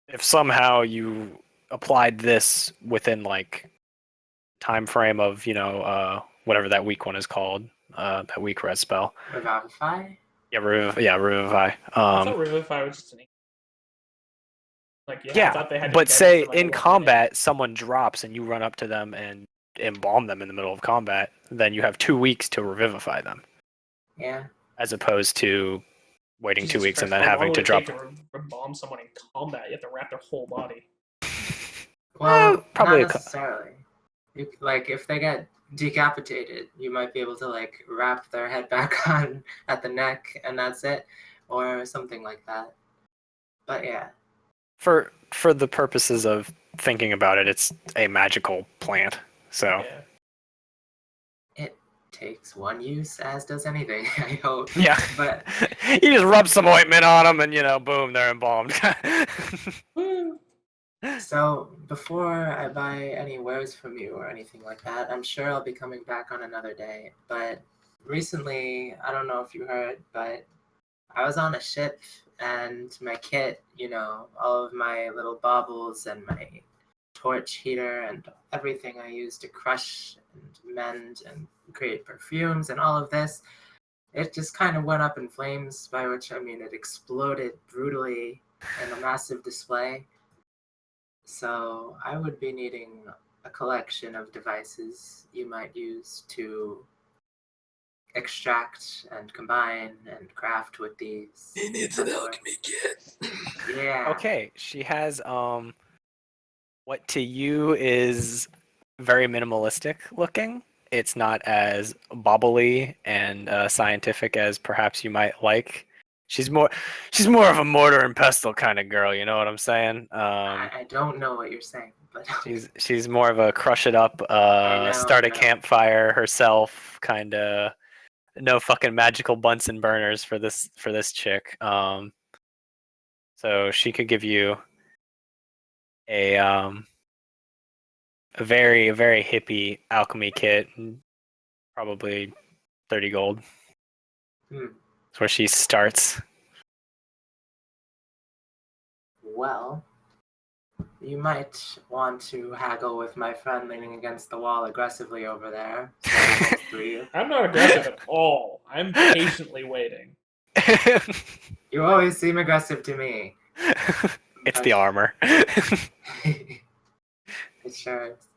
if somehow you applied this within like time frame of, whatever that weak one is called, that weak res spell.
Revivify?
Yeah, Revivify.
I thought Revivify was just an I thought they had to
but
get
say
it for, like,
in
1
combat,
minute.
someone drops and you run up to them and embalm them in the middle of combat, then you have 2 weeks to revivify them.
Yeah.
As opposed to waiting
Jesus
2 weeks and
Christ,
then
how
having
long
to
would it
drop.
take to embalm someone in combat? You have to wrap their whole body.
Well,
probably
not necessarily. Like, if they get decapitated, you might be able to, like, wrap their head back on at the neck, and that's it. Or something like that. But yeah.
for the purposes of thinking about it, it's a magical plant. So
Yeah.
It takes one use, as does anything, I hope.
yeah,
But
you just rub some ointment on them, and boom, they're embalmed.
Woo.
so before I buy any wares from you or anything like that, I'm sure I'll be coming back on another day. But recently, I don't know if you heard, but I was on a ship and my kit, all of my little baubles and my torch heater and everything I use to crush and mend and create perfumes and all of this, it just kind of went up in flames, by which I mean it exploded brutally in a massive display. So I would be needing a collection of devices you might use to extract and combine and craft with these.
He needs an
metal-
alchemy kit.
Yeah.
Okay, she has what to you is very minimalistic looking. It's not as bobbly and scientific as perhaps you might like. She's more of a mortar and pestle kind of girl. You know what I'm saying?
I don't know what you're saying, but
She's more of a crush it up,
I
start a
know.
campfire herself kind of. No fucking magical Bunsen burners for this chick. So she could give you a very hippie alchemy kit, probably 30 gold.
Hmm.
That's where she starts.
Well, you might want to haggle with my friend leaning against the wall aggressively over there. So both of you.
I'm not aggressive at all. I'm patiently waiting.
You always seem aggressive to me.
It's the armor.
It sure is.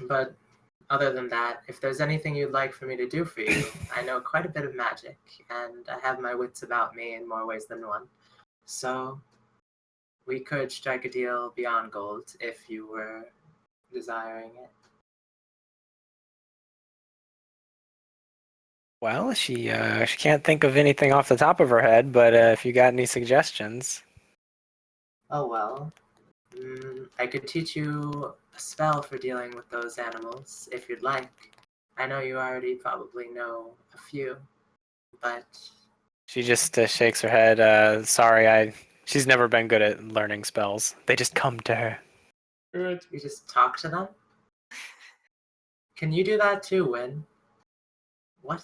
But other than that, if there's anything you'd like for me to do for you, I know quite a bit of magic, and I have my wits about me in more ways than one. So we could strike a deal beyond gold if you were desiring it.
Well, she can't think of anything off the top of her head, but if you got any suggestions.
Oh well. I could teach you a spell for dealing with those animals if you'd like. I know you already probably know a few, but
She just shakes her head. She's never been good at learning spells. They just come to her.
Good.
you just talk to them. Can you do that too, Win? What?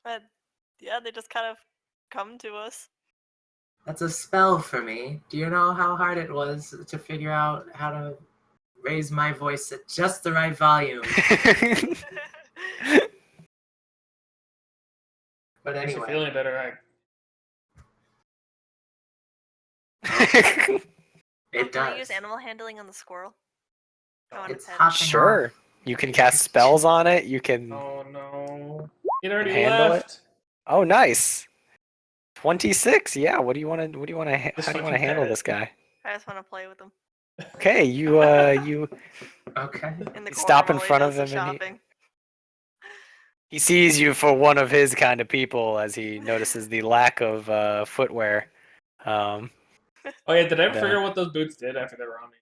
But yeah, they just kind of come to us.
That's a spell for me. Do you know how hard it was to figure out how to raise my voice at just the right volume? But
Makes you
anyway,
feel any better.
it
Can I
does.
use animal handling on the squirrel? I want
It's
to pet
hopping
Sure.
off.
You can cast spells on it. You can
Oh no. It already
handle
left.
Oh, nice. 26. Yeah. What do you want to? What do you want to?
Just
How do you want to
fucking
handle
pet
this
it.
guy?
I just want to play with them
Okay. You
Okay.
in the
You
corner
stop in
while he
front
does
of
the
him and
shopping.
he sees you for one of his kind of people as he notices the lack of footwear. Um,
Oh yeah, did I ever
The-
figure out what those boots did after they were on me?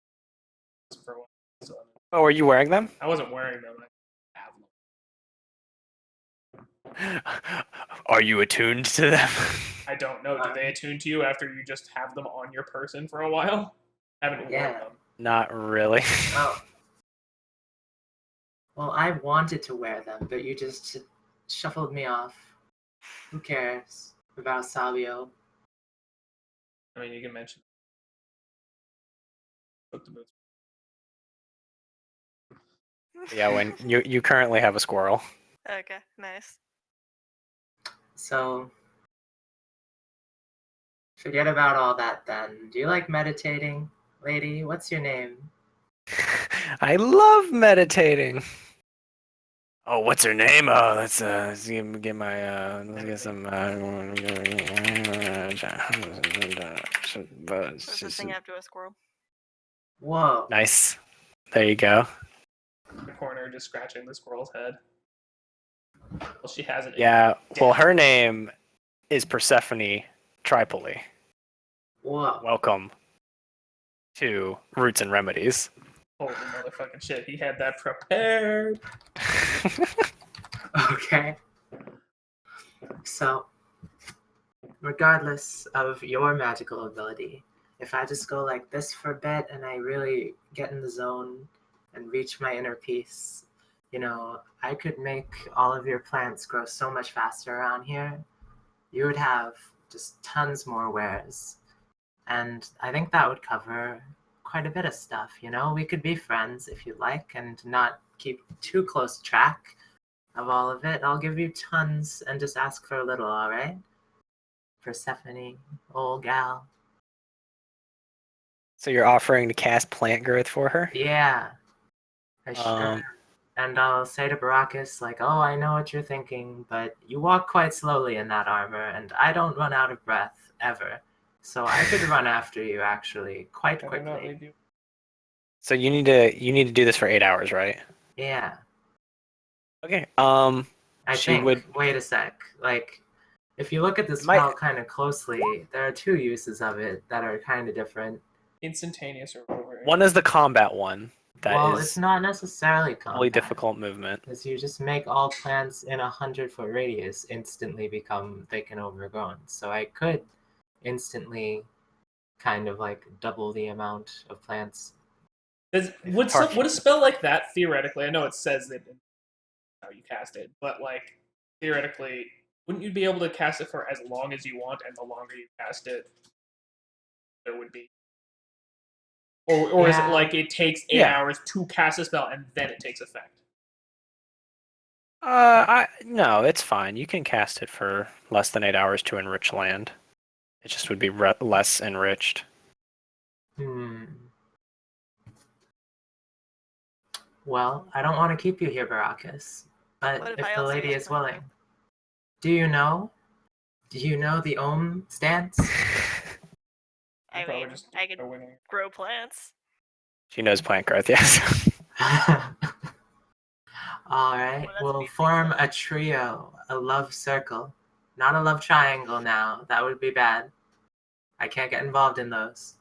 For a while, so
oh, are you wearing them?
I wasn't wearing them. I have them.
Are you attuned to them?
I don't know. Do they attune to you after you just have them on your person for a while? I haven't worn
Yeah.
them.
Not really.
Oh. Well, I wanted to wear them, but you just shuffled me off. Who cares about Sabio?
I mean, you can mention. Put the boots.
Yeah, when you currently have a squirrel.
Okay, nice.
So, forget about all that then. Do you like meditating, lady? What's your name?
I love meditating. Oh, what's her name? Oh, let's get my let's get some
Does this thing have to a squirrel?
Whoa.
nice. There you go.
In the corner, just scratching the squirrel's head. Well, she has it.
Yeah. Well, her name is Persephone Tripoli.
Whoa.
Welcome to Roots and Remedies.
Holy motherfucking shit! He had that prepared.
Okay. So, regardless of your magical ability, if I just go like this for a bit and I really get in the zone and reach my inner peace, I could make all of your plants grow so much faster around here. You would have just tons more wares. And I think that would cover quite a bit of stuff, We could be friends if you'd like and not keep too close track of all of it. I'll give you tons and just ask for a little, all right? Persephone, old gal.
So you're offering to cast plant growth for her?
Yeah, I sure.
Um,
And I'll say to Baracus, like, oh, I know what you're thinking, but you walk quite slowly in that armor, and I don't run out of breath, ever. So I could run after you, actually, quite
I do not
quickly.
leave you.
so you need to do this for 8 hours, right?
Yeah,
Okay.
I
She
think.
would-
Wait a sec. Like, if you look at the
It might-
spell kind of closely, there are two uses of it that are kind of different.
Instantaneous or over.
One is the combat one. That
Well,
is
it's not necessarily
really
combat.
difficult movement.
Because you just make all plants in 100-foot radius instantly become thick and overgrown. So I could instantly kind of like double the amount of plants.
Would a spell like that theoretically? I know it says that how you cast it, but like theoretically, wouldn't you be able to cast it for as long as you want, and the longer you cast it, there would be? Or is it
Yeah.
like it takes 8 hours to cast a spell and then it takes effect?
No, it's fine. You can cast it for less than 8 hours to enrich land. It just would be less enriched.
Well, I don't want to keep you here, Baracus. But
What if
if
I
the
also
lady
use
is
plant
willing. Do you know? Do you know the Ohm stance?
I
Probably
mean,
just
I could
go winning.
grow plants.
She knows plant growth, yes.
All right,
Well, that's
we'll
basic
form
stuff.
a trio, a love circle. Not a love triangle now. That would be bad. I can't get involved in those.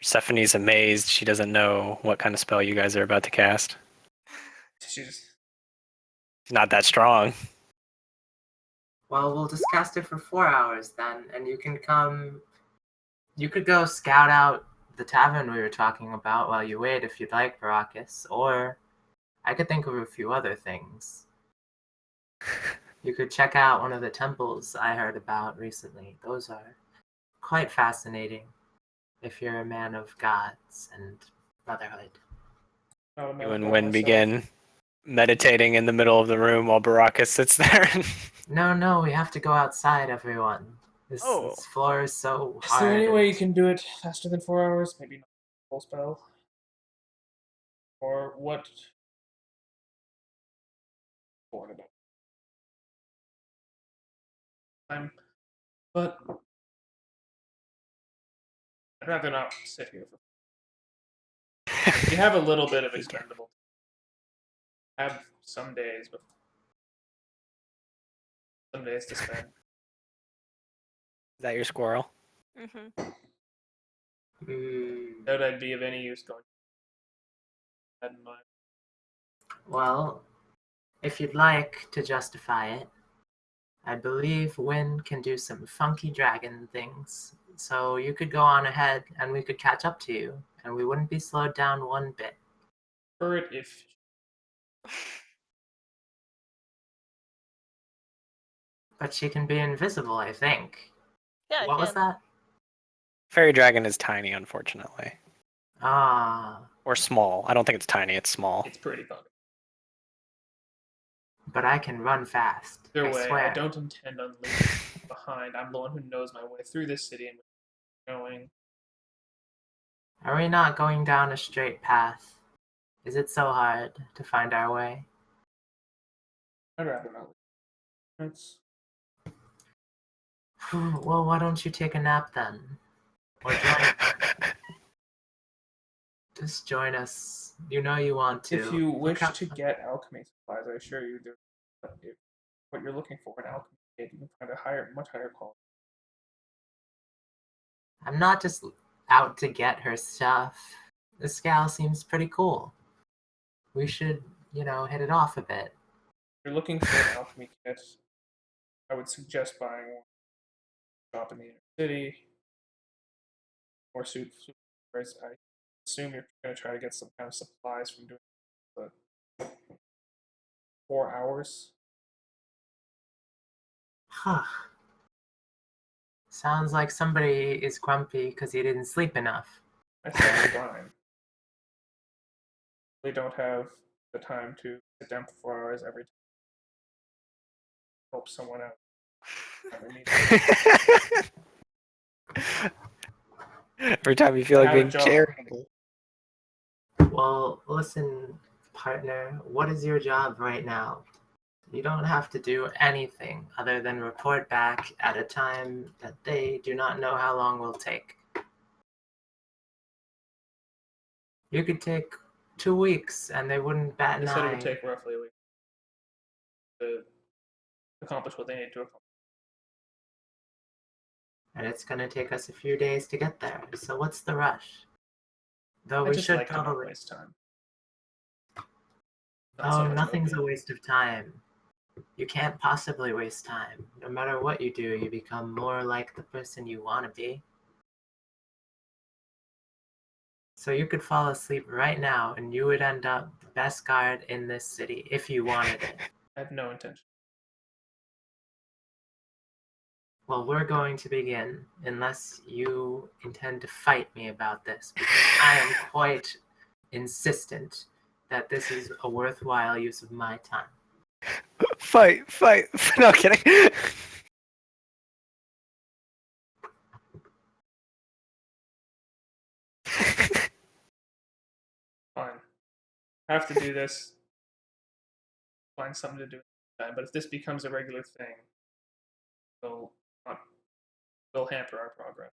Persephone's amazed. She doesn't know what kind of spell you guys are about to cast.
She's
It's not that strong.
Well, we'll just cast it for 4 hours then, and you can come. You could go scout out the tavern we were talking about while you wait if you'd like, Baracus, or I could think of a few other things. You could check out one of the temples I heard about recently. Those are quite fascinating if you're a man of gods and brotherhood.
not a man
You and
of
Win
myself.
begin meditating in the middle of the room while Baraka sits there.
No, we have to go outside, everyone. This
Oh.
floor is so
Is
hard.
there any
and-
way you can do it faster than 4 hours? Maybe not full spell. Or what? Bored about time, but I'd rather not sit here. We have a little bit of expendable. I have some days, but some days to spend.
Is that your squirrel?
Mm-hmm.
Doubt I'd be of any use going. That in mind.
Well, if you'd like to justify it, I believe Win can do some funky dragon things. So you could go on ahead and we could catch up to you, and we wouldn't be slowed down one bit.
For it, if
But she can be invisible, I think.
Yeah,
What
I
was
can.
that?
Fairy dragon is tiny, unfortunately.
Ah,
Or small. I don't think it's tiny, it's small.
it's pretty fun.
but I can run fast.
Either
I
way,
swear.
I don't intend on leaving behind. I'm the one who knows my way through this city and where I'm going.
Are we not going down a straight path? Is it so hard to find our way?
I'd rather not. It's
Well, why don't you take a nap then? Or just join us. You know you want to.
if you
Look
wish
how
to
fun-
get alchemy supplies, I assure you, if what you're looking for in alchemy, you can find a much higher quality.
I'm not just out to get her stuff. This gal seems pretty cool. We should, hit it off a bit.
If you're looking for an alchemy kit, I would suggest buying one shop in the inner city or suit. Whereas I assume you're going to try to get some kind of supplies from doing the 4 hours.
Huh. Sounds like somebody is grumpy because he didn't sleep enough.
I said fine. We don't have the time to sit down for 4 hours every time. Help someone out.
Every time you feel
I
like
have a
being
job.
charitable.
Well, listen, partner, what is your job right now? You don't have to do anything other than report back at a time that they do not know how long will take. You could take 2 weeks and they wouldn't bat
They
an
said it
eye.
would take roughly a week to accomplish what they need to accomplish.
And it's going to take us a few days to get there. So what's the rush? Though
I
we
just
should
like to not
probably.
waste time. Not so
Oh,
much
nothing's a
opium.
waste of time. You can't possibly waste time. No matter what you do, you become more like the person you want to be. So you could fall asleep right now and you would end up the best guard in this city if you wanted it.
I have no intention.
Well, we're going to begin, unless you intend to fight me about this, because I am quite insistent that this is a worthwhile use of my time.
Fight. No kidding.
Fine. I have to do this. Find something to do time. But if this becomes a regular thing, it'll hamper our progress.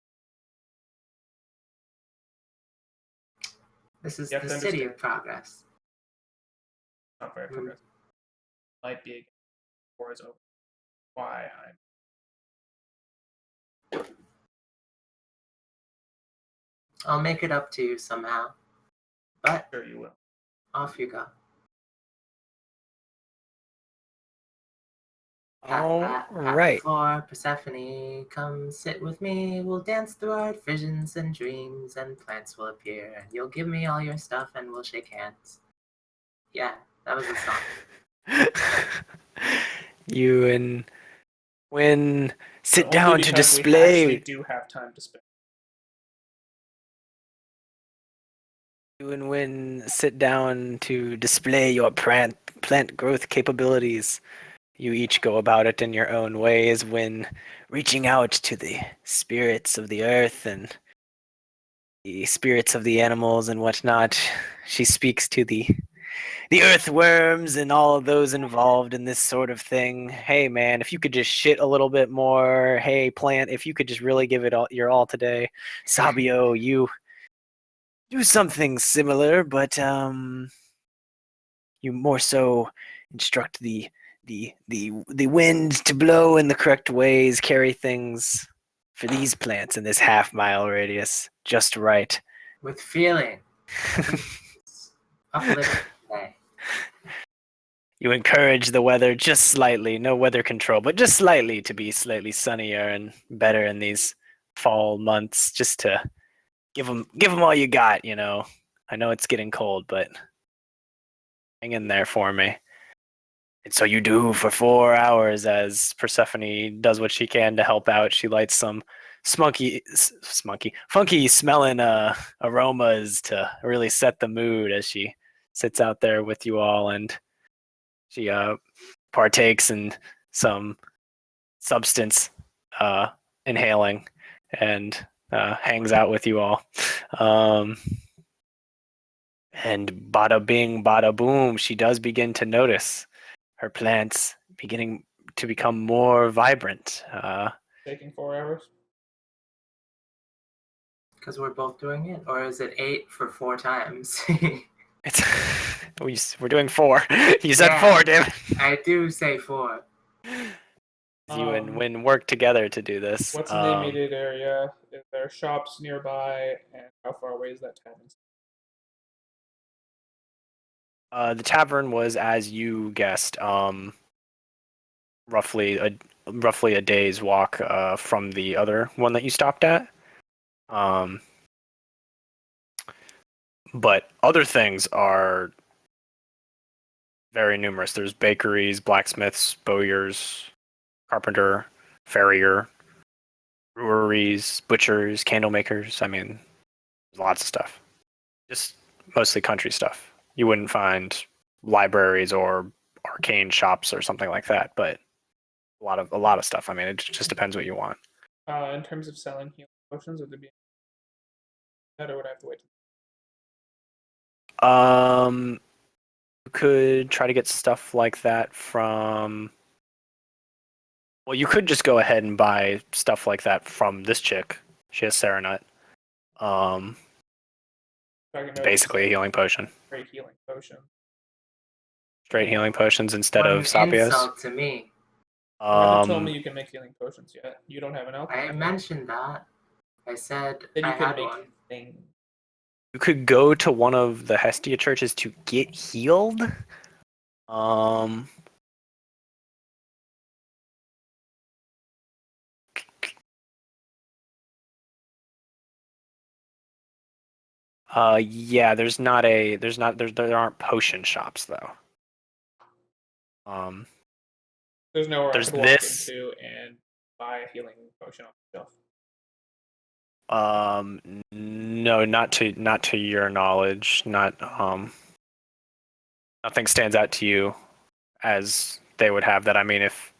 This is
You have
the
to
city
understand.
of progress.
Not very progressive. Might be again before it's over. Why I'm
I'll make it up to you somehow. But
sure you will.
off you go.
All
Pat the
right.
floor, Persephone, come sit with me. We'll dance through our visions and dreams, and plants will appear. And you'll give me all your stuff, and we'll shake hands. Yeah, that was the song.
You and Win sit
But
down
only
to
because we actually
display.
do have time to spend.
You and Win sit down to display your plant growth capabilities. You each go about it in your own ways when reaching out to the spirits of the earth and the spirits of the animals and whatnot. She speaks to the earthworms and all of those involved in this sort of thing. Hey man, if you could just shit a little bit more. Hey plant, if you could just really give it all your all today. Sabio, you do something similar, but you more so instruct the wind to blow in the correct ways, carry things for these plants in this half-mile radius just right.
With feeling. Uplifting today.
You encourage the weather just slightly, no weather control, but just slightly to be slightly sunnier and better in these fall months, just to give them all you got, you know. I know it's getting cold, but hang in there for me. And so you do for 4 hours as Persephone does what she can to help out. She lights some funky smelling aromas to really set the mood as she sits out there with you all, and she partakes in some substance inhaling and hangs out with you all. And bada bing, bada boom, she does begin to notice her plants beginning to become more vibrant.
Taking 4 hours.
Because we're both doing it? Or is it 8 for 4 times?
It's we're doing 4. You said
Yeah.
4, damn it.
I do say 4.
You and Win work together to do this.
What's in the immediate area? Is there shops nearby, and how far away is that tavern?
The tavern was, as you guessed, roughly a day's walk from the other one that you stopped at. But other things are very numerous. There's bakeries, blacksmiths, bowyers, carpenter, farrier, breweries, butchers, candle makers. I mean, there's lots of stuff. Just mostly country stuff. You wouldn't find libraries or arcane shops or something like that, but a lot of stuff. I mean, it just depends what you want.
In terms of selling healing potions, would there be that, or would I have to wait?
You could try to get stuff like that from. Well, you could just go ahead and buy stuff like that from this chick. She has Serenut. Basically a healing potion.
Great healing potion.
Straight healing potions instead
What
of
an
Sapios.
insult to me.
You haven't told me you can make healing potions yet. You don't have an alchemy.
I mentioned that. I said
Then you
I
could
had
make
one.
things.
You could go to one of the Hestia churches to get healed. Yeah, there aren't potion shops though.
There's nowhere
There's
I could walk
this.
into and buy a healing potion off the shelf.
No, not to your knowledge. Nothing stands out to you as they would have that. I mean, if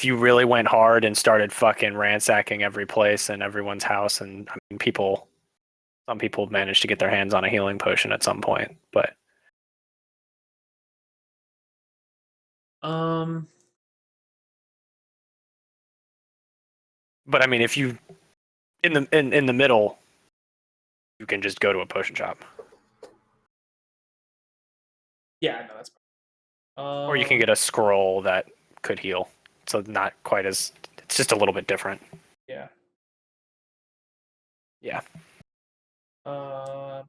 you really went hard and started fucking ransacking every place and everyone's house, and I mean, some people managed to get their hands on a healing potion at some point, but I mean, if you in the middle, you can just go to a potion shop,
Yeah, no, that's.
or you can get a scroll that could heal. So not quite as. It's just a little bit different.
Yeah.
Yeah.
Potent.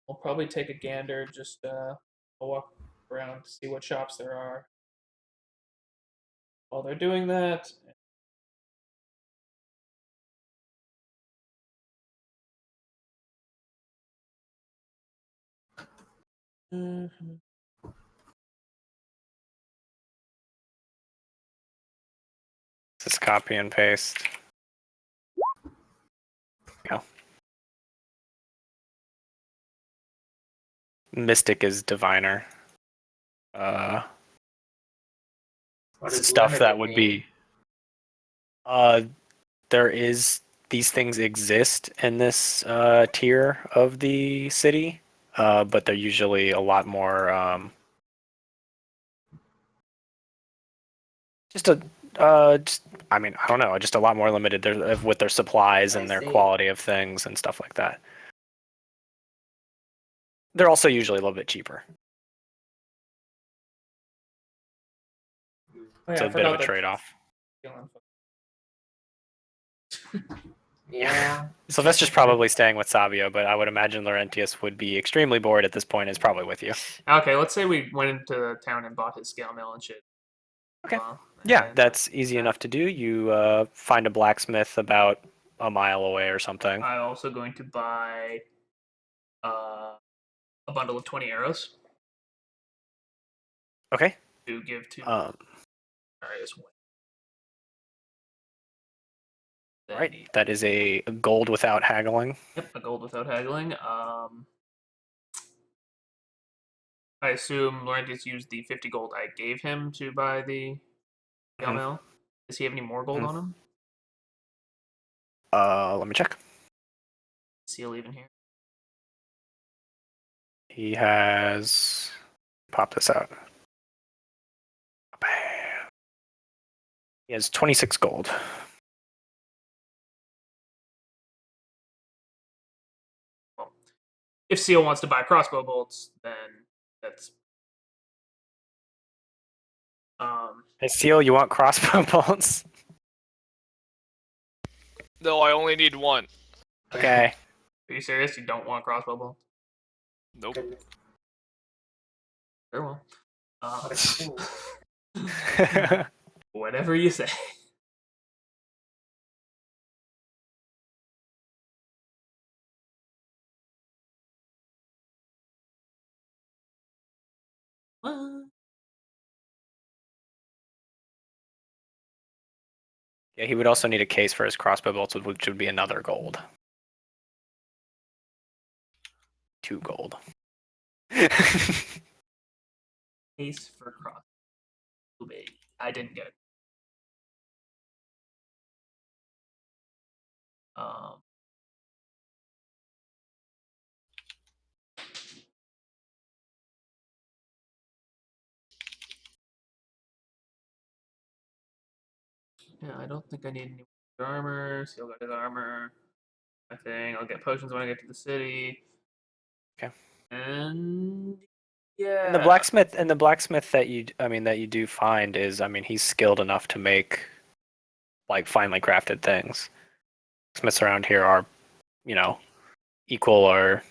I'll probably take a gander. Just I'll walk around to see what shops there are. While they're doing that,
Just copy and paste. Go. Mystic is diviner.
What does
Stuff that
limited
would
mean?
be. There is these things exist in this tier of the city, but they're usually a lot more. I mean, I don't know, just a lot more limited with their supplies
I
and their
see.
quality of things and stuff like that. They're also usually a little bit cheaper.
oh, yeah,
It's
I
a bit of
forgot
a
that.
trade-off.
Yeah.
Sylvester's probably staying with Savio, but I would imagine Laurentius would be extremely bored at this point. Is probably with you.
Okay, let's say we went into town and bought his scale mill and shit.
Okay.
Well,
Yeah,
and
that's easy enough to do. You find a blacksmith about a mile away or something.
I'm also going to buy a bundle of 20 arrows
Okay.
to give to Darius.
All right. That is a gold without haggling.
Yep, a gold without haggling. I assume Laurentius used the 50 gold I gave him to buy the scale mill. Does he have any more gold on him?
Let me check.
Seal even here.
He has. Pop this out. Bam. He has 26 gold.
if Seal wants to buy crossbow bolts, then that's
Hey, Seal, you want crossbow bolts?
No, I only need one.
Okay.
Are you serious? You don't want crossbow bolts?
Nope.
Goodness,
Very well.
what a fool.
Whatever you say. What?
Yeah, he would also need a case for his crossbow bolts, which would be another gold. 2 gold.
Case for cross. I didn't get it. Um, yeah, I don't think I need any more armor. Seal got his armor. I think I'll get potions when I get to the city.
Okay.
And yeah.
And the blacksmith that you do find is, I mean, he's skilled enough to make like finely crafted things. Smiths around here are, you know, equal or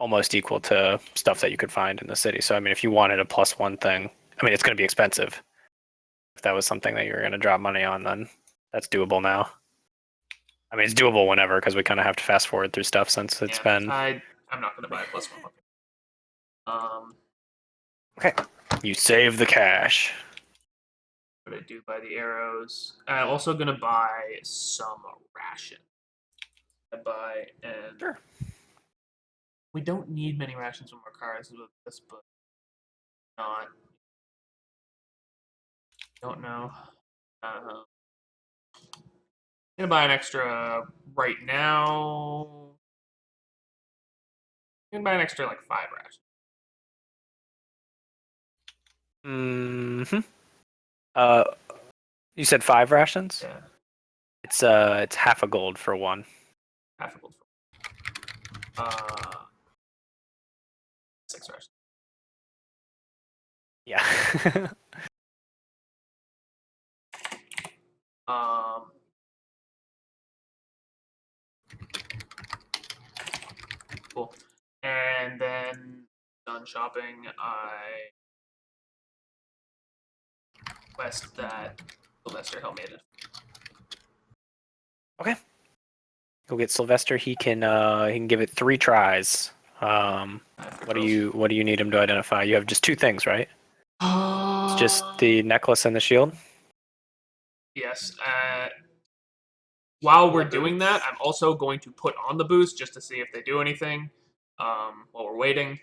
almost equal to stuff that you could find in the city. So I mean, if you wanted a +1 thing, I mean, it's going to be expensive. If that was something that you were going to drop money on, then that's doable now. I mean, it's doable whenever, because we kind of have to fast forward through stuff since it's been.
I'm not gonna buy a +1.
Okay. You save the cash.
What I do buy the arrows. I'm also gonna buy some ration. I buy and
Sure.
we don't need many rations from our cars with this, but not. Don't know. I'm gonna buy an extra right now. I'm gonna buy an extra like 5 rations.
Mm-hmm. You said 5 rations?
Yeah,
It's half a gold for 1.
half a gold. 6 rations.
Yeah.
Um, cool. And then done shopping, I request that Sylvester help me edit.
Okay. Go get Sylvester. He can give it 3 tries. What do you need him to identify? You have just 2 things, right? It's just the necklace and the shield.
Yes. While we're
The
doing that, I'm also going to put on the boost just to see if they do anything while we're waiting.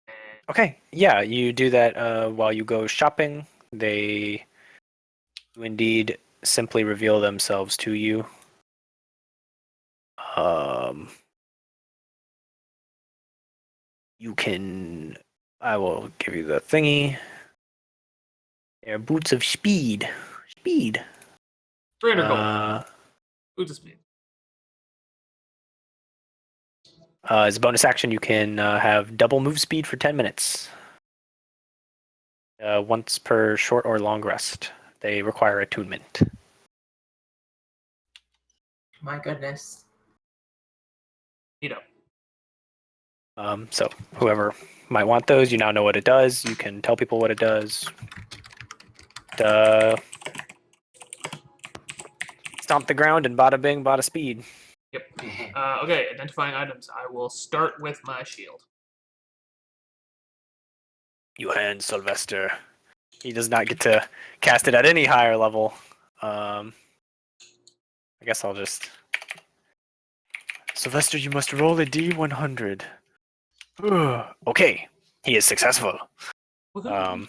And
Okay. Yeah, you do that while you go shopping. They do indeed simply reveal themselves to you. You can. I will give you the thingy. They're boots of speed. Speed.
300 gold. Boots of speed.
As a bonus action, you can have double move speed for 10 minutes. Once per short or long rest. They require attunement.
My goodness.
Neato.
So whoever might want those, you now know what it does. You can tell people what it does. Stomp the ground and bada bing, bada speed.
Yep. Okay, identifying items. I will start with my shield.
You hand Sylvester. He does not get to cast it at any higher level. I guess I'll just. Sylvester, you must roll a d100. Okay, he is successful. That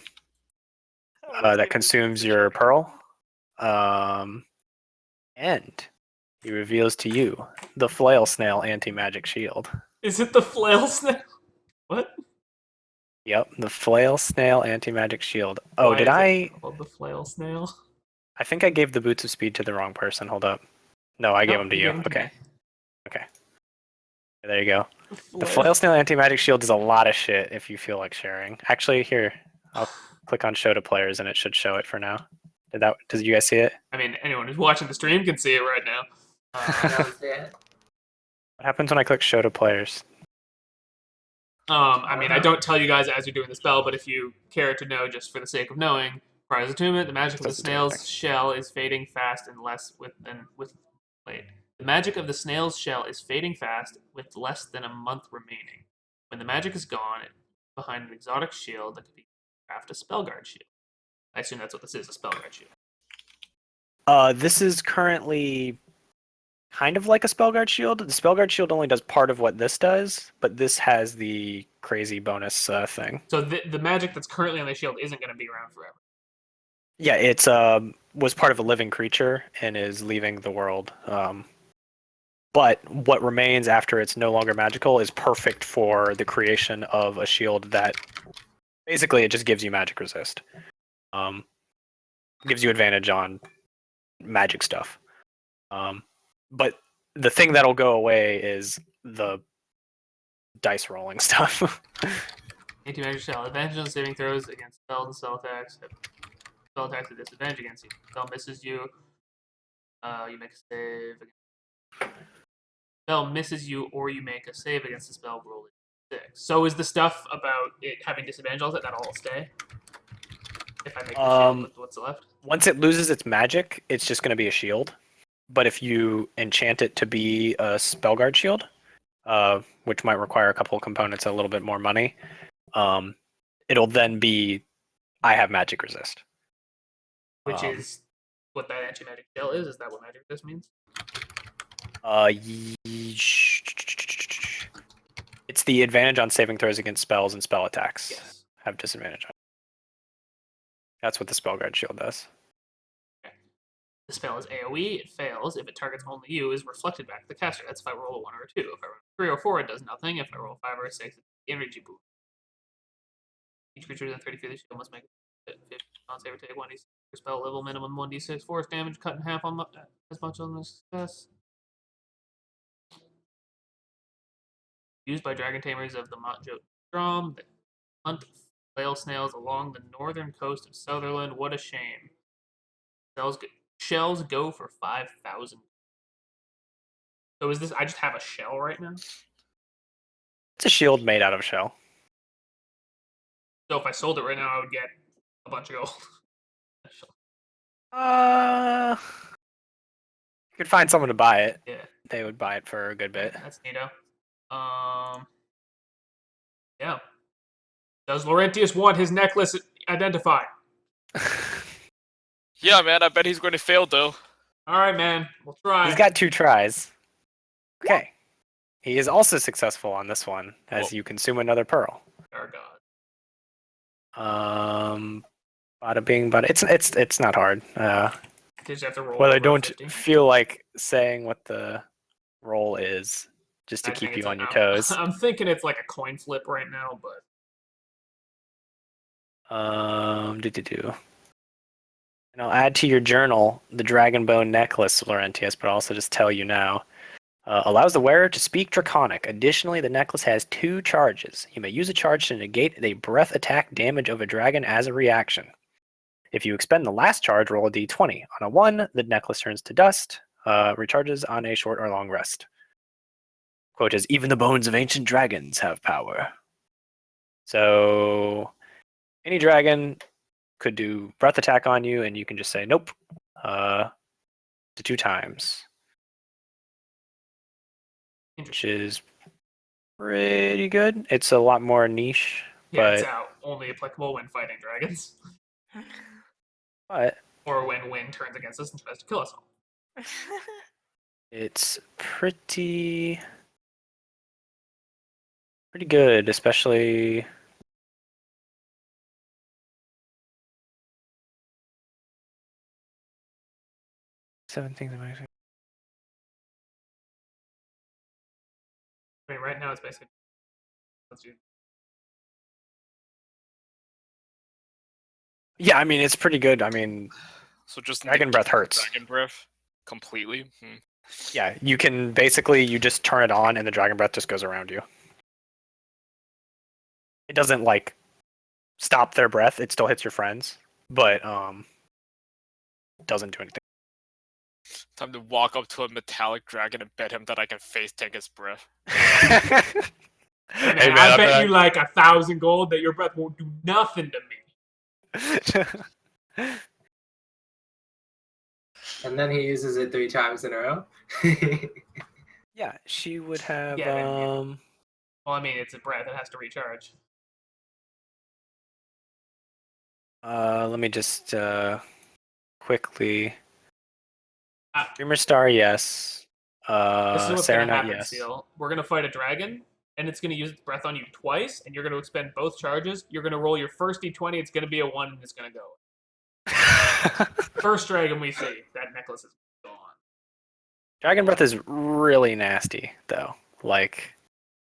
consumes your pearl. And he reveals to you the flail snail anti-magic shield.
Is it the flail snail? What?
Yep, the flail snail anti-magic shield. Oh,
Why
did
is it
I?
called the flail snail?
I think I gave the boots of speed to the wrong person. Hold up. No, I gave
Nope,
them to you.
gave 'em to
Okay.
me.
Okay. There you go. The flail snail anti-magic shield is a lot of shit if you feel like sharing. Actually, here, I'll click on show to players and it should show it for now. Did you guys see it?
I mean, anyone who's watching the stream can see it right now.
I don't see it.
What happens when I click show to players?
I mean, I don't tell you guys as you're doing the spell, but if you care to know, just for the sake of knowing, prior to attunement, the magic of the
Doesn't do
snail's
anything.
shell is fading fast and less wait. The magic of the snail's shell is fading fast with less than a month remaining. When the magic is gone, behind an exotic shield that could be craft a spellguard shield. I assume that's what this is, a spellguard shield.
This is currently kind of like a Spellguard Shield. The Spellguard Shield only does part of what this does, but this has the crazy bonus thing.
So the magic that's currently on the shield isn't going to be around forever.
Yeah, it's was part of a living creature and is leaving the world. But what remains after it's no longer magical is perfect for the creation of a shield that basically it just gives you magic resist. Gives you advantage on magic stuff. But the thing that'll go away is the dice rolling stuff.
Anti-magic shell. Advantage on saving throws against spells and spell attacks. Spell attacks at disadvantage against you. Spell misses you. You make a save. Spell misses you, or you make a save against the spell roll 6. So is the stuff about it having disadvantage on it that'll all stay? If I make the shield with what's left?
Once it loses its magic, it's just going to be a shield. But if you enchant it to be a Spellguard shield, which might require a couple of components, a little bit more money, it'll then be I have magic resist.
Which is what that anti-magic shell is? Is that what magic resist means?
It's the advantage on saving throws against spells and spell attacks.
Yes.
Have disadvantage on. That's what the Spellguard shield does.
The spell is AoE, it fails. If it targets only you, is reflected back to the caster. That's if I roll a 1 or a 2. If I roll a 3 or 4, it does nothing. If I roll a 5 or a 6, it's energy boost. Each creature within 30 feet of the shield must make a 50 on save or take 1d6 per spell level, minimum 1d6 force damage, cut in half on as much on the success. Used by dragon tamers of the Montjot Strom that hunt flail snails along the northern coast of Sutherland. What a shame. Shells go for 5,000. So is this? I just have a shell right now.
It's a shield made out of shell.
So if I sold it right now, I would get a bunch of gold.
You could find someone to buy it.
Yeah,
They would buy it for a good bit.
that's neato. Yeah. Does Laurentius want his necklace identified?
Yeah, man, I bet he's going to fail, though.
All right, man. We'll try.
He's got 2 tries. Okay. He is also successful on this one as you consume another pearl.
Our God.
Bada bing, bada. It's not hard.
Just have to roll.
Well, I
over
don't
50.
feel like saying what the roll is just to
I
keep
think
you
it's
on your
like-
toes.
I'm thinking it's like a coin flip right now, but
And I'll add to your journal the dragon bone necklace, Laurentius, but I'll also just tell you now. Allows the wearer to speak Draconic. Additionally, the necklace has 2 charges. You may use a charge to negate a breath attack damage of a dragon as a reaction. If you expend the last charge, roll a d20. On a 1, the necklace turns to dust, recharges on a short or long rest. Quote is, even the bones of ancient dragons have power. So, any dragon could do breath attack on you, and you can just say, nope, to 2 times. Which is pretty good. It's a lot more niche,
yeah, it's
but
out. Only applicable when fighting dragons,
but
or when Wind turns against us and tries to kill us all.
it's pretty good, especially seven things.
I mean, right now it's basically.
Yeah, I mean it's pretty good. I mean,
So just
Dragon
negate
Breath hurts.
Dragon breath completely.
Yeah, you can basically you just turn it on and the dragon breath just goes around you. It doesn't like stop their breath. It still hits your friends, but doesn't do anything.
Time to walk up to a metallic dragon and bet him that I can face tank his breath.
Hey, man,
Hey, man,
I
I'm
bet
not-
you like 1,000 gold that your breath won't do nothing to me.
And then he uses it 3 times in a row.
Yeah, she would have
Yeah, then, Well, I mean, it's a breath. It has to recharge.
let me just quickly
Ah.
Dreamer Star, yes.
This is what's
Sarah
going to
Nut,
happen,
yes.
Seal. We're going to fight a dragon, and it's going to use its breath on you twice, and you're going to expend both charges. You're going to roll your first d20. It's going to be a 1, and it's going to go. First dragon we see, that necklace is gone.
Dragon Breath is really nasty, though. Like,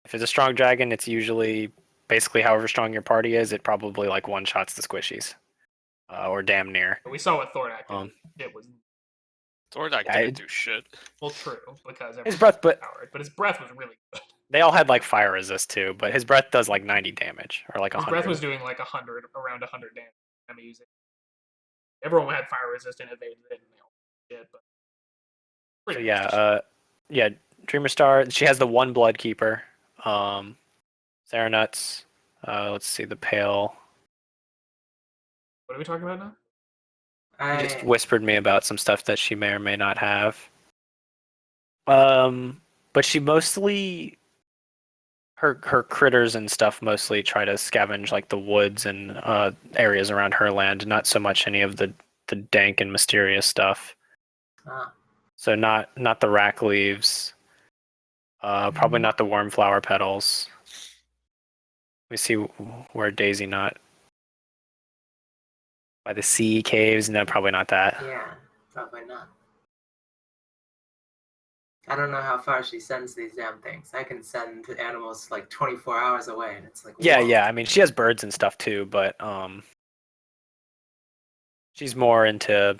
if it's a strong dragon, it's usually basically however strong your party is, it probably like one-shots the squishies. Or damn near.
But we saw what Thornak did.
Um,
It was,
Thornak
Yeah,
didn't do shit.
well, true, because
his
everyone
breath, but
powered. But his breath was really good.
they all had like fire resist too, but his breath does like 90 damage, or like
His
100.
breath was doing like 100, around 100 damage. I mean, everyone had fire resistant evaded it, and they all did, but
So
pretty
yeah,
much.
yeah, Dreamer Star, she has the one blood keeper. Sarah Nuts, let's see, the pale.
What are we talking about now?
He just
I
whispered me about some stuff that she may or may not have. But she mostly her critters and stuff mostly try to scavenge like the woods and areas around her land, not so much any of the dank and mysterious stuff.
ah,
So not the rack leaves. Probably not the worm flower petals. Let me see where Daisy Knot by the sea caves. No, probably not that.
yeah, probably not. I don't know how far she sends these damn things. I can send animals like 24 hours away, and it's like,
Yeah,
whoa.
yeah. I mean, she has birds and stuff too, but she's more into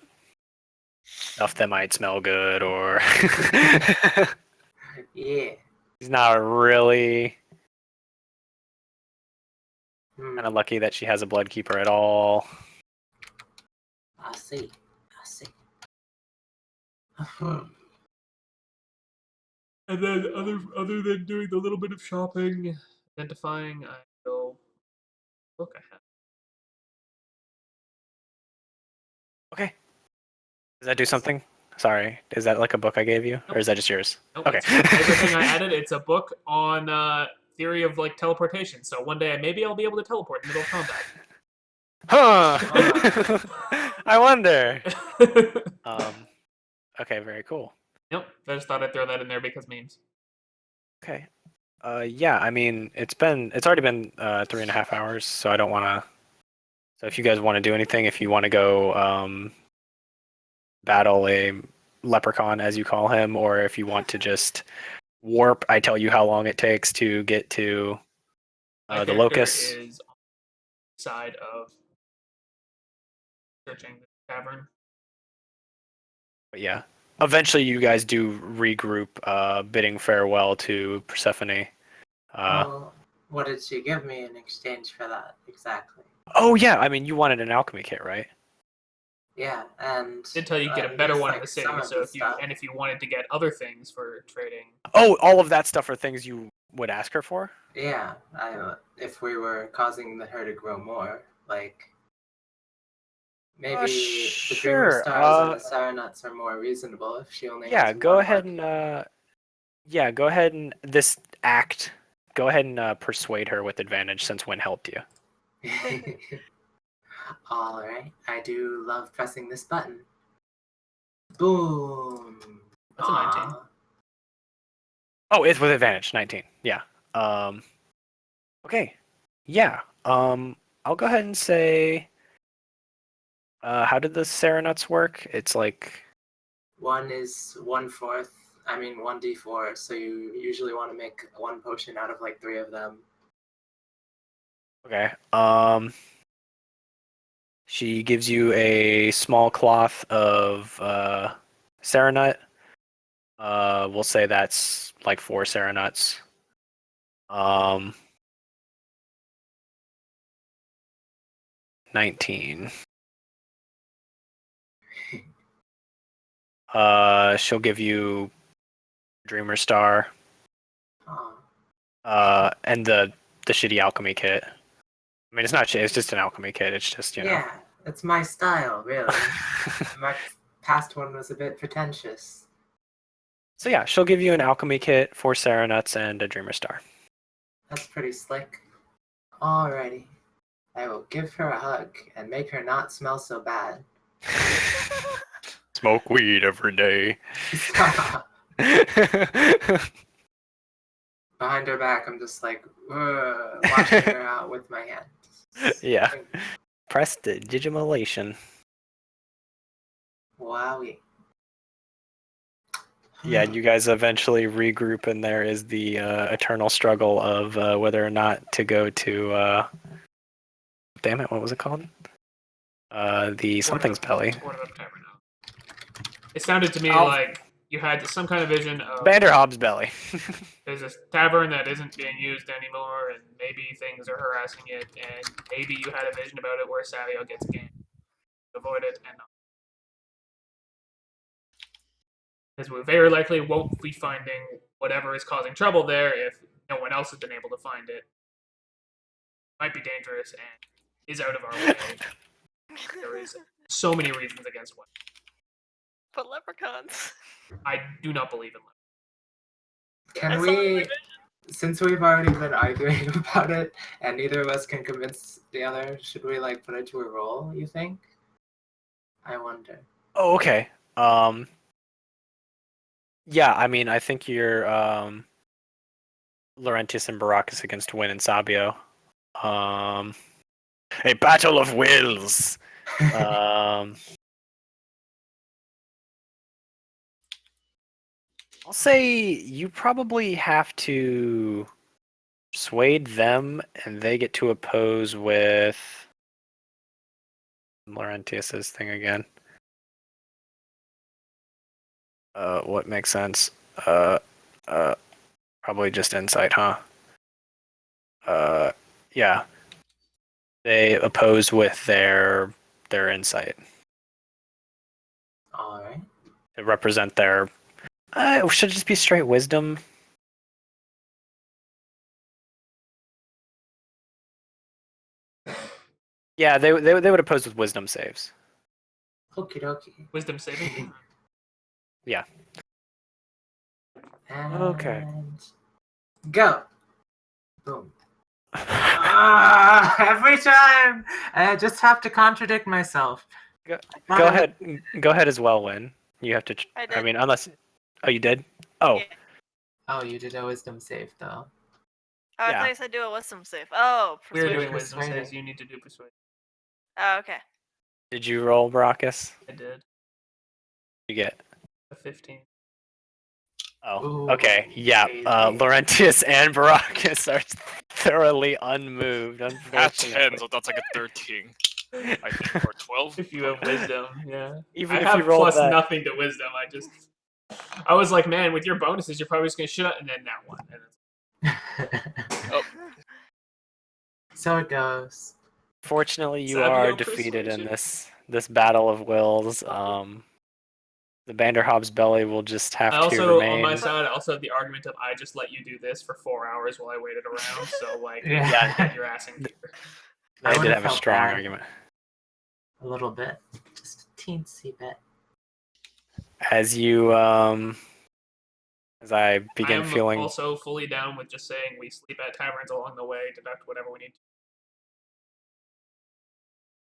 stuff that might smell good, or
Yeah.
she's not really
Hmm.
kind of lucky that she has a blood keeper at all.
I see. I see.
And then other than doing the little bit of shopping, identifying, I will look ahead.
Okay. Does that do something? Sorry, is that like a book I gave you, or is that just yours?
Nope,
Okay.
it's my favorite thing I added. It's a book on theory of like teleportation. So one day maybe I'll be able to teleport in the middle of combat.
Huh. I wonder. Okay, very cool.
Yep, I just thought I'd throw that in there because memes.
Okay. Yeah, I mean, it's already been 3.5 hours, so I don't want to. So if you guys want to do anything, if you want to go battle a leprechaun, as you call him, or if you want to just warp, I tell you how long it takes to get to
My
the
character
locust.
is on the side of searching the cavern.
But yeah, eventually you guys do regroup, bidding farewell to Persephone.
Well, what did she give me in exchange for that exactly?
Oh yeah, I mean, you wanted an alchemy kit, right?
Yeah, and
Did tell you get a better
just,
one in
like,
the city.
some of
So
the
if you
stuff.
if you wanted to get other things for trading,
Oh, all of that stuff are things you would ask her for?
Yeah, if we were causing her to grow more, like maybe the Dreamer
Sure.
Stars and the Saronuts are more reasonable if she only
Yeah,
has
go
one
ahead and yeah, go ahead and this act. Go ahead and persuade her with advantage since Win helped you.
All right, I do love pressing this button. Boom.
That's a 19.
Aw.
Oh, it's with advantage, 19. Yeah. Okay. Yeah. I'll go ahead and say. How did the Serenuts work? It's like.
One is 1/4. I mean 1d4. So you usually want to make one potion out of like 3 of them.
Okay. She gives you a small cloth of Serenut. We'll say that's like 4 Saranuts. 19. She'll give you Dreamer Star.
Oh,
And the shitty alchemy kit. I mean, it's not shit. It's just an alchemy kit. It's just
yeah, it's my style, really. My past one was a bit pretentious.
So yeah, she'll give you an alchemy kit, 4 Saranuts, and a Dreamer Star.
That's pretty slick. Alrighty. I will give her a hug and make her not smell so bad.
Smoke weed every day.
Behind her back, I'm just like, washing her out with my hand.
Yeah. Press the digimolation.
Wowie.
Yeah, you guys eventually regroup, and there is the eternal struggle of whether or not to go to. Damn it! What was it called? The something's belly.
Tournament Tavern now. It sounded to me
Oh.
like you had some kind of vision of
Vanderhobb's belly.
there's this tavern that isn't being used anymore, and maybe things are harassing it, and maybe you had a vision about it where Savio gets ganked. Avoid it, and because we very likely won't be finding whatever is causing trouble there if no one else has been able to find it. Might be dangerous and is out of our way. There is so many reasons against one.
But leprechauns.
I do not believe in them.
Can
That's all I
we,
envision.
since we've already been arguing about it, and neither of us can convince the other, should we like put it to a roll, you think? I wonder.
Oh, okay. Yeah, I mean, I think you're Laurentius and Baracus against Win and Sabio. A battle of wills. I'll say you probably have to persuade them, and they get to oppose with Laurentius's thing again. What makes sense? Probably just insight, huh? Yeah. They oppose with their insight
Alright.
to represent their. It should just be straight wisdom. Yeah, they would oppose with wisdom saves.
Okie dokie.
Wisdom saving.
Yeah.
And
Okay.
go. Boom. Every time! I just have to contradict myself.
Go ahead. Go ahead as well, Win. You have to.
I
I
did.
mean, unless. Oh, you did. Oh,
Yeah.
Oh, you did a wisdom save though.
Oh, I
Yeah.
thought you said do a wisdom save. Oh,
We're
persuasion.
doing wisdom
Persuading.
saves. You need to do persuasion.
Oh, okay.
did you roll, Baracus?
I did.
You get.
A 15.
Oh,
Ooh,
okay. Yeah.
crazy.
Laurentius and Baracus are thoroughly unmoved.
At
Unfortunately.
10, so that's like a 13. I think, or 12.
If you have wisdom, yeah.
Even
I
if
have
you rolled
plus
that.
nothing to wisdom. I was like, man, with your bonuses, you're probably just gonna shit out, and then that one. And
Oh.
So it goes.
Fortunately, you
Savio
are defeated in
persuasion.
this battle of wills. The Vanderhobb's belly will just have
I
to
also,
remain.
on my side, I also have the argument of I just let you do this for 4 hours while I waited around. So like,
Yeah.
get your ass in gear.
I
I did
would've
have a
felt
strong
bad.
argument.
A little bit. Just a teensy bit.
As you as I begin
I am
feeling.
also fully down with just saying we sleep at taverns along the way, deduct whatever we need.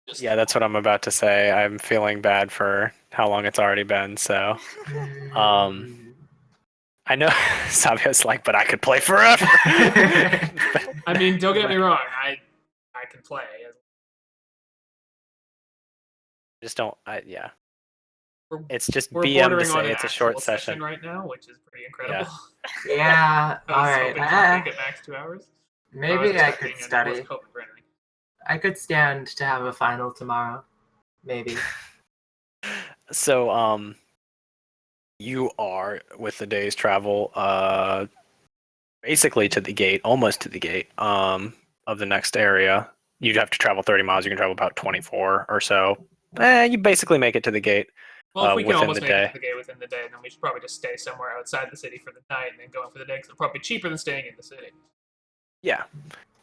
Just
Yeah, that's what I'm about to say. I'm feeling bad for how long it's already been. So I know Savio's like, but I could play forever.
I mean, don't get me wrong. I can play.
Just don't. Yeah.
We're,
It's just
we're
BM to
bordering on
say
an
it's a
actual
short session.
right now, which is pretty incredible.
Yeah,
I was
alright.
hoping to make it max 2 hours.
Maybe I could study.
Wasn't hoping for anything.
I could stand to have a final tomorrow. Maybe.
So You are with the day's travel, basically to the gate, almost to the gate, of the next area. You'd have to travel 30 miles. You can travel about 24 or so. You basically make it to the gate.
Well, if we can
within
almost
the
make it
day.
to the gate within the day, then we should probably just stay somewhere outside the city for the night and then go in for the day because it'll probably be cheaper than staying in the city.
Yeah.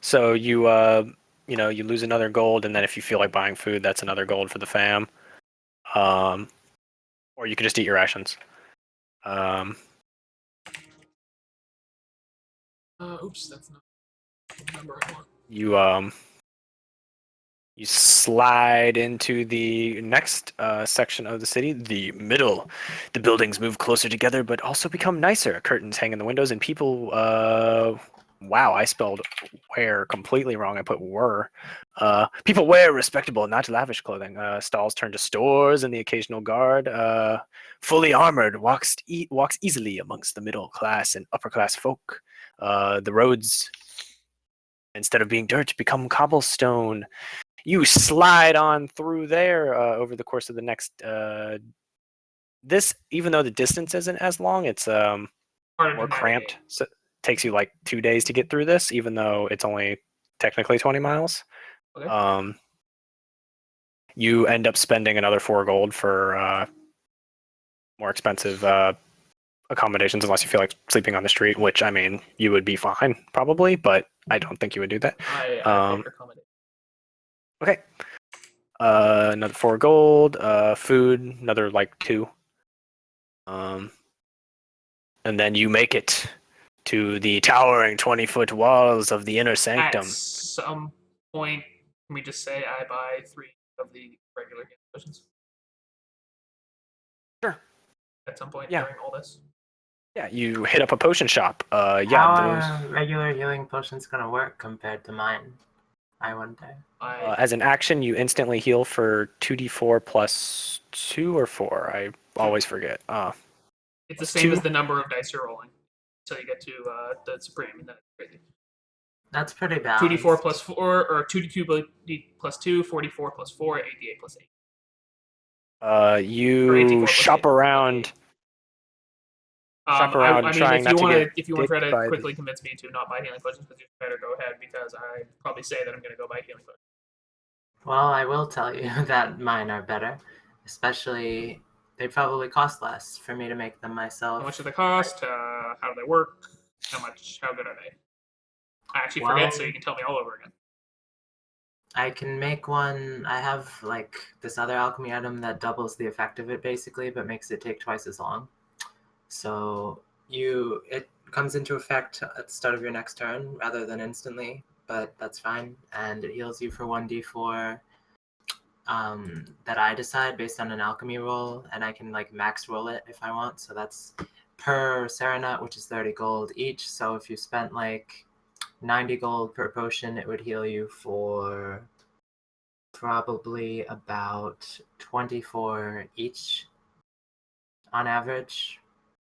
So you you lose another gold, and then if you feel like buying food, that's another gold for the fam. Or you can just eat your rations.
Oops, that's not the number I want.
You slide into the next section of the city, the middle. The buildings move closer together, but also become nicer. Curtains hang in the windows, and people. Wow, I spelled wear completely wrong. I put were. People wear respectable, not lavish clothing. Stalls turn to stores, and the occasional guard, fully armored, walks easily amongst the middle class and upper class folk. The roads, instead of being dirt, become cobblestone. You slide on through there over the course of the next this, even though the distance isn't as long, it's
Harder
more
to
cramped.
navigate.
So it takes you like 2 days to get through this, even though it's only technically 20 miles.
Okay.
You end up spending another 4 gold for more expensive accommodations, unless you feel like sleeping on the street, which I mean you would be fine probably, but I don't think you would do that.
I pay for accommodation.
Okay. Another 4 gold. Food, another like 2. And then you make it to the towering 20-foot walls of the inner
At
sanctum.
some point, can we just say I buy 3 of the regular healing potions?
Sure.
At some point
Yeah.
during all this?
Yeah, you hit up a potion shop.
How
Yeah, those.
are regular healing potions gonna work compared to mine? I wonder.
As an action, you instantly heal for 2d4 plus 2 or 4. I always forget.
It's the
plus
same
2?
as the number of dice you're rolling until you get to the supreme, and then it's crazy.
That's pretty balanced.
2d4 plus 4, or 2d2 plus 2, 4d4 plus 4, 88 plus 8.
You
18 plus
shop
8,
around. Shop around,
I mean,
trying
if you
not to
want
get
to, try to
by
quickly
the.
convince me to not buy healing potions, you better go ahead because I probably say that I'm going to go buy healing potions.
Well, I will tell you that mine are better. Especially, they probably cost less for me to make them myself.
How much do they cost? How do they work? How good are they? I actually forget, so you can tell me all over again.
I can make one. I have like this other alchemy item that doubles the effect of it basically, but makes it take twice as long. So it comes into effect at the start of your next turn rather than instantly, but that's fine. And it heals you for 1d4 that I decide based on an alchemy roll, and I can like max roll it if I want. So that's per Serenut, which is 30 gold each. So if you spent like 90 gold per potion, it would heal you for probably about 24 each on average.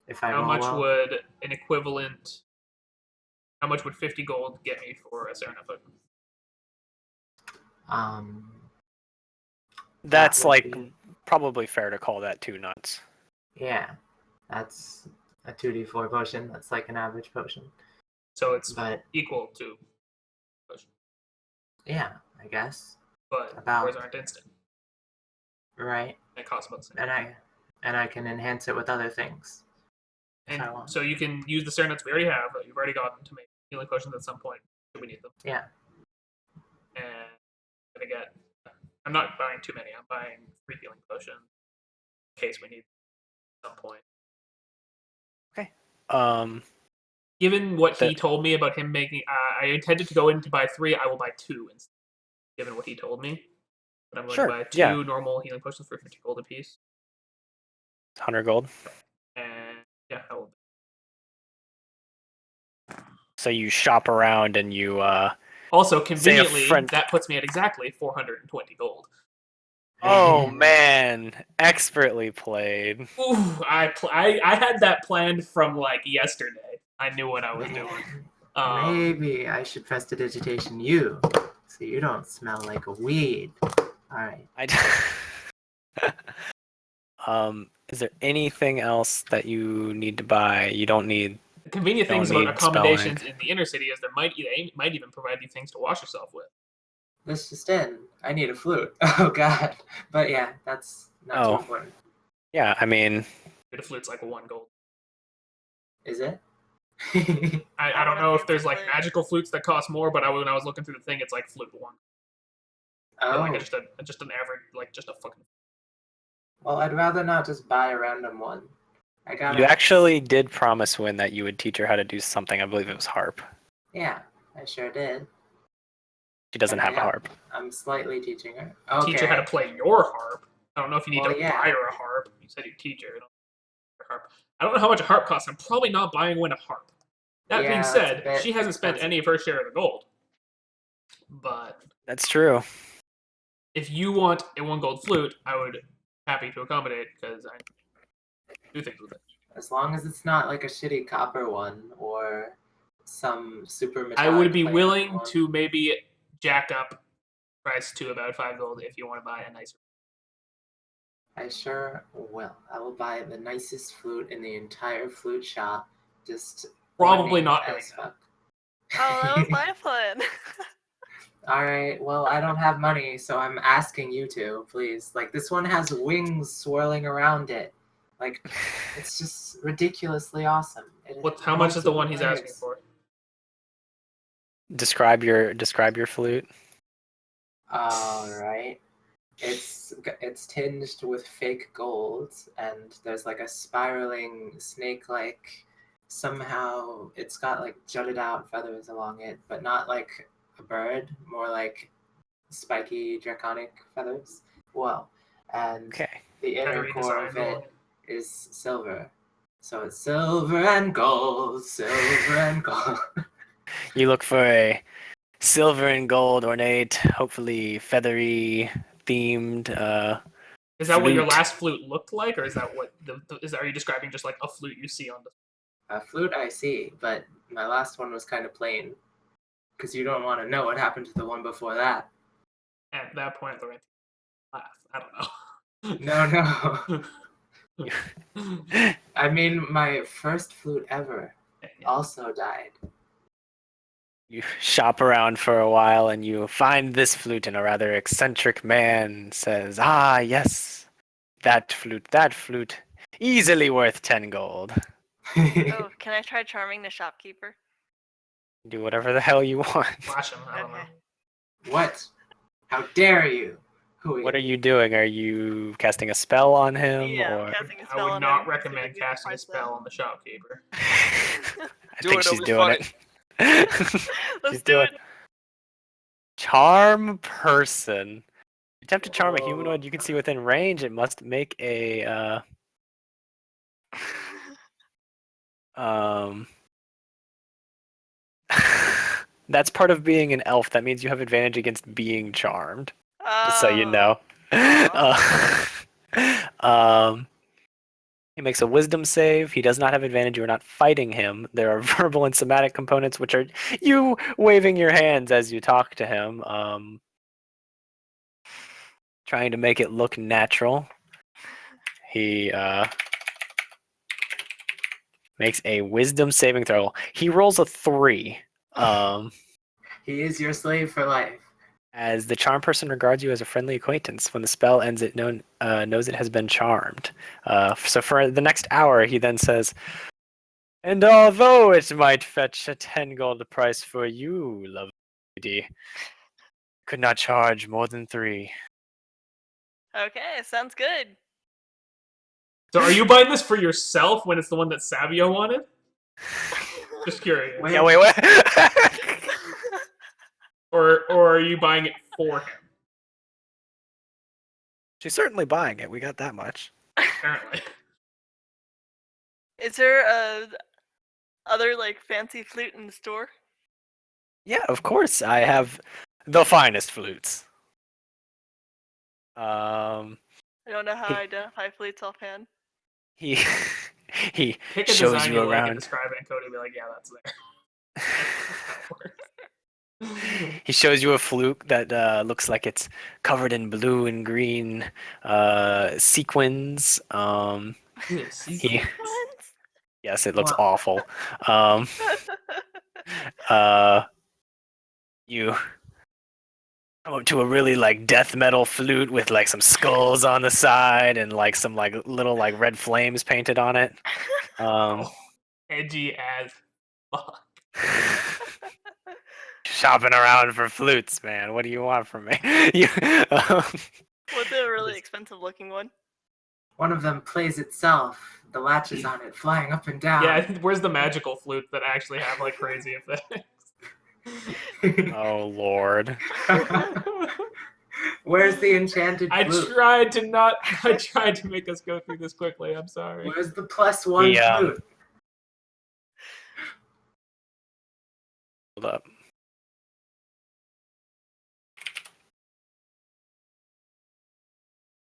If I
How
roll
much
well.
would an equivalent? How much would 50 gold get me for a Serenut potion?
That's
would
like
be-
probably fair to call that 2 nuts.
Yeah, that's a 2d4 potion. That's like an average potion.
So it's
But
equal to potion,
yeah, I guess.
but
About-
yours aren't instant.
Right.
It costs about the same.
And I can enhance it with other things. If I
And
want.
so you can use the Serenuts we already have. That you've already gotten to make healing potions at some point if we need them.
Yeah.
And I'm gonna get. I'm not buying too many. I'm buying 3 healing potions in case we need them at some point.
Okay.
Given what he told me about him making, I intended to go in to buy 3. I will buy 2 instead. Given what he told me, but I'm going to buy 2 normal healing potions for 50 gold apiece.
100 gold.
And yeah, I will.
So you shop around and you
Also, conveniently,
friend-
that puts me at exactly 420 gold.
Oh man, expertly played.
Ooh, I had that planned from like yesterday. I knew what I was doing.
Maybe I should prestidigitation you, so you don't smell like a weed. All right.
Is there anything else that you need to buy? You don't need.
The convenient
Don't
things about
need
accommodations
spelling.
in the inner city is they might even provide you things to wash yourself with.
This just in. I need a flute. Oh god. But yeah, that's not too
Oh.
important.
Yeah, I mean,
The flute's like 1 gold.
Is it?
I don't know if
fancy
there's like
flute.
magical flutes that cost more, but when I was looking through the thing, it's like flute 1.
Oh.
Like just an average, like just a fucking.
Well, I'd rather not just buy a random one. I gotta.
you actually did promise Win that you would teach her how to do something. I believe it was harp.
Yeah, I sure did.
She doesn't
And
have a harp.
I'm slightly teaching her.
Teach her how to
Okay.
play your harp. I don't know if you need
Well,
to
yeah.
buy her a harp. You said you teach her. You don't her harp. I don't know how much a harp costs. I'm probably not buying Win a harp. That
Yeah,
being
that's a
said,
bit
she hasn't spent
expensive.
any of her share of the gold. But
That's true.
if you want a 1 gold flute, I would happy to accommodate because I do things with it.
As long as it's not like a shitty copper one or some super metallic.
I would be
plated
willing
one.
to maybe jack up price to about 5 gold if you want to buy a nicer.
I sure will. I will buy the nicest flute in the entire flute shop. Just
Probably
money
not doing
as
that.
fuck.
Oh, that was my plan.
All right. Well, I don't have money, so I'm asking you to, please. Like this one has wings swirling around it. Like it's just ridiculously awesome.
How much is the one he's
multiple
asking
layers.
for?
Describe your flute.
All right. It's tinged with fake gold, and there's like a spiraling snake-like. Somehow, it's got like jutted out feathers along it, but not like a bird, more like spiky draconic feathers. Well, and
Okay.
the inner
Feathery
core
design
of
going.
it is silver. So it's silver and gold, silver and gold.
You look for a silver and gold ornate, hopefully feathery themed.
Is that what your
flute.
last flute looked like, or is that what are you describing just like a flute you see on the?
A flute I see, but my last one was kind of plain. Because you don't want to know what happened to the one before that.
At that point, Laurent laugh. I don't know.
No. I mean, my first flute ever also died.
You shop around for a while and you find this flute, and a rather eccentric man says, "Ah, yes, that flute, easily worth 10 gold.
Oh, can I try charming the shopkeeper?
Do whatever the hell you want."
Flash him. I don't know.
Okay.
What? How dare you? Who
What are you doing? Are you casting a spell on him,
Yeah,
or?
casting a
I
spell
would
on
not
him, see if we
recommend
can get the
casting a
price
spell
down.
on the shopkeeper.
I
Do
think
it,
she's
it'll be
doing
fine.
it.
Let's do it.
Charm person. Attempt to charm a humanoid you can see within range. It must make a That's part of being an elf. That means you have advantage against being charmed. Just so you
Oh.
know. Um, he makes a wisdom save. He does not have advantage. You are not fighting him. There are verbal and somatic components, which are you waving your hands as you talk to him, trying to make it look natural. He makes a wisdom saving throw. He rolls a 3.
He is your slave for life.
As the charm person regards you as a friendly acquaintance. When the spell ends, it knows it has been charmed. So for the next hour, he then says, "And although it might fetch a 10 gold price for you, lovely lady, could not charge more than 3.
Okay, sounds good.
So, are you buying this for yourself when it's the one that Savio wanted? Just curious.
Wait.
Yeah, wait.
Or are you buying it for him?
She's certainly buying it. We got that much.
Apparently.
Is there other like fancy flute in the store?
Yeah, of course. I have the finest flutes.
I don't know how to identify flutes offhand.
He he
Pick a
shows
design
you
you like and
around.
describe it, and Cody will be like, "Yeah, that's there." That's how it works.
He shows you a flute that looks like it's covered in blue and green sequins. He,
What?
yes, it looks
Wow.
awful. Um, uh, you come up to a really like death metal flute with like some skulls on the side and like some like little like red flames painted on it.
Oh, edgy as fuck.
Shopping around for flutes, man. What do you want from me? You,
What's a really expensive looking one?
One of them plays itself. The latches on it flying up and down.
Yeah, where's the magical flutes that actually have like crazy effects?
oh Lord.
Where's the enchanted
I
flute?
tried to make us go through this quickly. I'm sorry.
Where's the +1
He,
flute?
Hold up.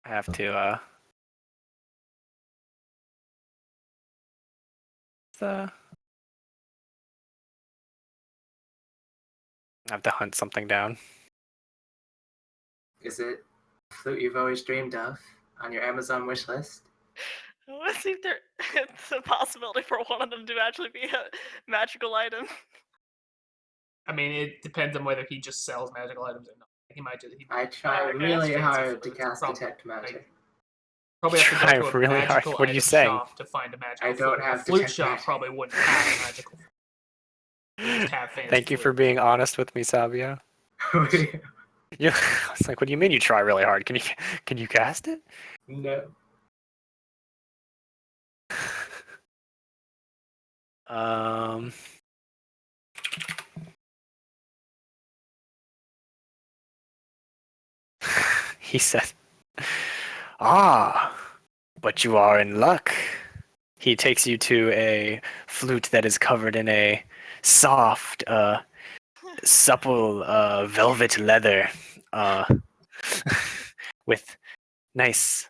I have to I have to hunt something down.
Is it a flute you've always dreamed of on your Amazon wish list?
Let's see if there it's a possibility for one of them to actually be a magical item.
I mean, it depends on whether he just sells magical items or not. He might just.
I try
cast
really
fancy
hard to
flutes,
cast
probably,
detect magic.
like, probably have to
Try
go to a
really hard.
magical
What are you
item
saying?
shop to find a magical
I don't
flute.
have
A flute
detect
shop
magic.
probably wouldn't have magical. They just have fancy
Thank you for
flutes.
being honest with me, Sabio. You, I was like, what do you mean you try really hard? Can you cast it?
No.
Um. He said, "Ah, but you are in luck." He takes you to a flute that is covered in a soft, supple velvet leather, with nice,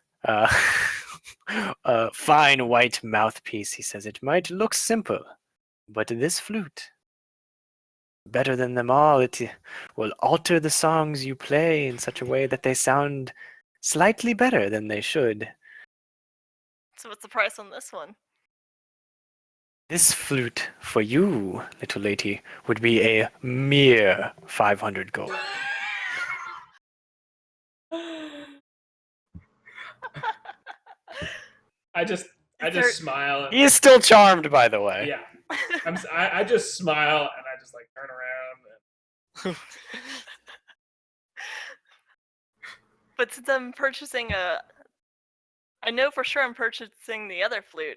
fine white mouthpiece. He says, "It might look simple, but this flute, better than them all, it will alter the songs you play in such a way that they sound slightly better than they should.
So what's the price on this one?
This flute for you, little lady, would be a mere 500 gold."
I just
there-
smile.
He is still charmed, by the way.
Yeah, I just smile and I just like turn around. And...
But since I'm purchasing I know for sure I'm purchasing the other flute.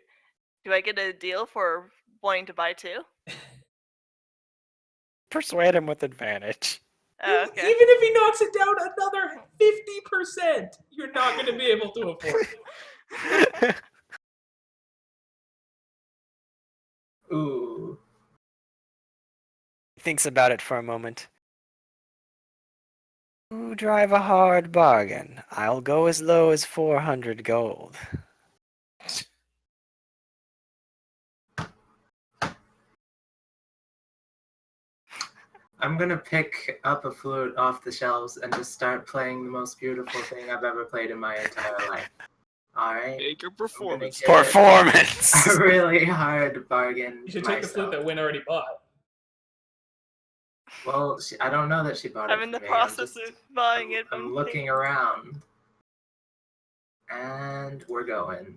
Do I get a deal for wanting to buy two?
Persuade him with advantage.
Oh, okay.
Even if he knocks it down another 50%, you're not going to be able to afford it.
Ooh.
He thinks about it for a moment. You drive a hard bargain. I'll go as low as 400 gold.
I'm gonna pick up a flute off the shelves and just start playing the most beautiful thing I've ever played in my entire life. Alright?
Make your performance.
get it.
Performance!
A really hard bargain.
You should take the flute that Win already bought.
Well, I don't know that she bought it.
I'm in the
for me.
process of buying it.
I'm looking around. And we're going.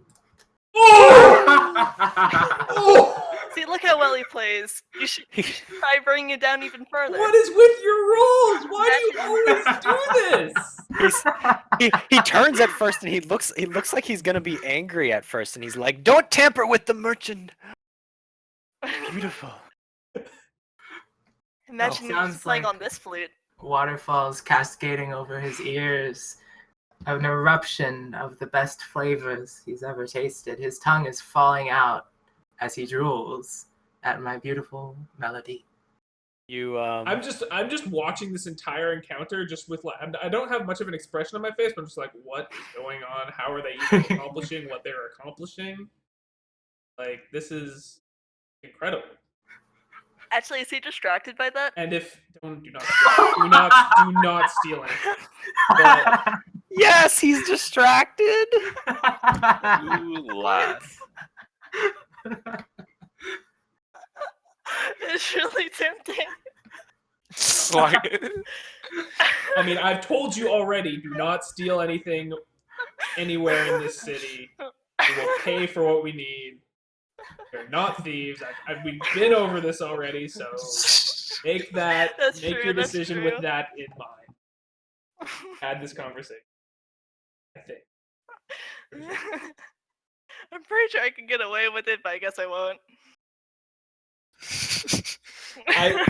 See, look how well he plays. You should try bringing it down even further.
What is with your rolls? Why do you always do this?
He turns at first and he looks like he's gonna be angry at first, and he's like, "Don't tamper with the merchant." Beautiful.
Imagine him
sounds
just playing
like-
on this flute.
Waterfalls cascading over his ears. An eruption of the best flavors he's ever tasted. His tongue is falling out as he drools at my beautiful melody.
You
I'm just watching this entire encounter just with like I don't have much of an expression on my face, but I'm just like, what is going on? How are they even accomplishing what they're accomplishing? Like, this is incredible.
Actually, is he distracted by that?
And if do not steal anything. But
Yes, he's distracted.
You laugh.
It's really tempting.
It's like,
I mean, I've told you already. Do not steal anything anywhere in this city. We will pay for what we need. We're not thieves. We've been over this already, so make
That's
your
true, that's
decision
true.
with that in mind. Had this conversation. I think.
I'm pretty sure I can get away with it, but I guess I won't.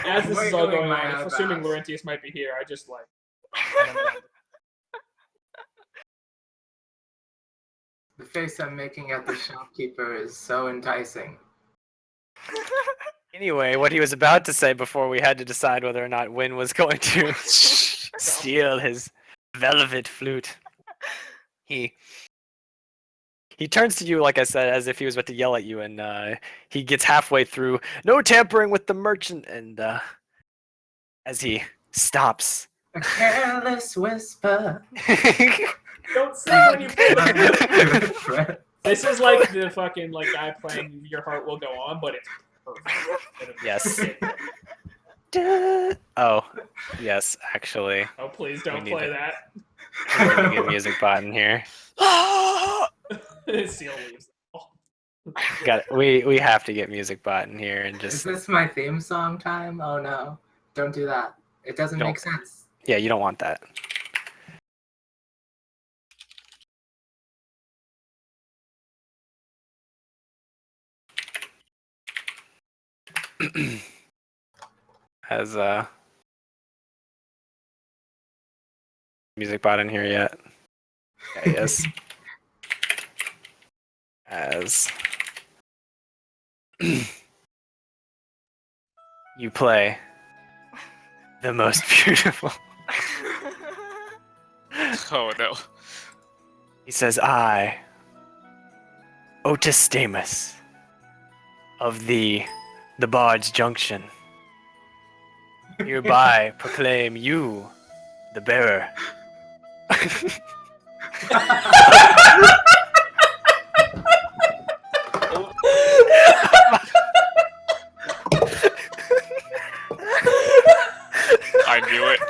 As this is all
Wiggling
going
my
on, assuming
eyebrows.
Laurentius might be here, I just like.
The face I'm making at the shopkeeper is so enticing.
Anyway, what he was about to say before we had to decide whether or not Win was going to steal his velvet flute. He turns to you, like I said, as if he was about to yell at you, and he gets halfway through. No tampering with the merchant, and as he stops.
A careless whisper.
Don't sing when you play that. This is like the fucking guy playing "Your Heart Will Go On," but it's perfect.
Yes. Oh, yes, actually.
Oh, please don't
need
play
to-
that.
We need to get music bot in here.
Seal leaves. Oh.
We have to get music bot in here and
Is
just
this my theme song time? Oh no. Don't do that. It doesn't
Don't.
make sense.
yeah, you don't want that. Has music bot in here yet? Yeah, yes. As you play the most beautiful.
oh no.
He says, I, Otis Stamus, of the Bard's Junction, hereby proclaim you the bearer.
I knew it.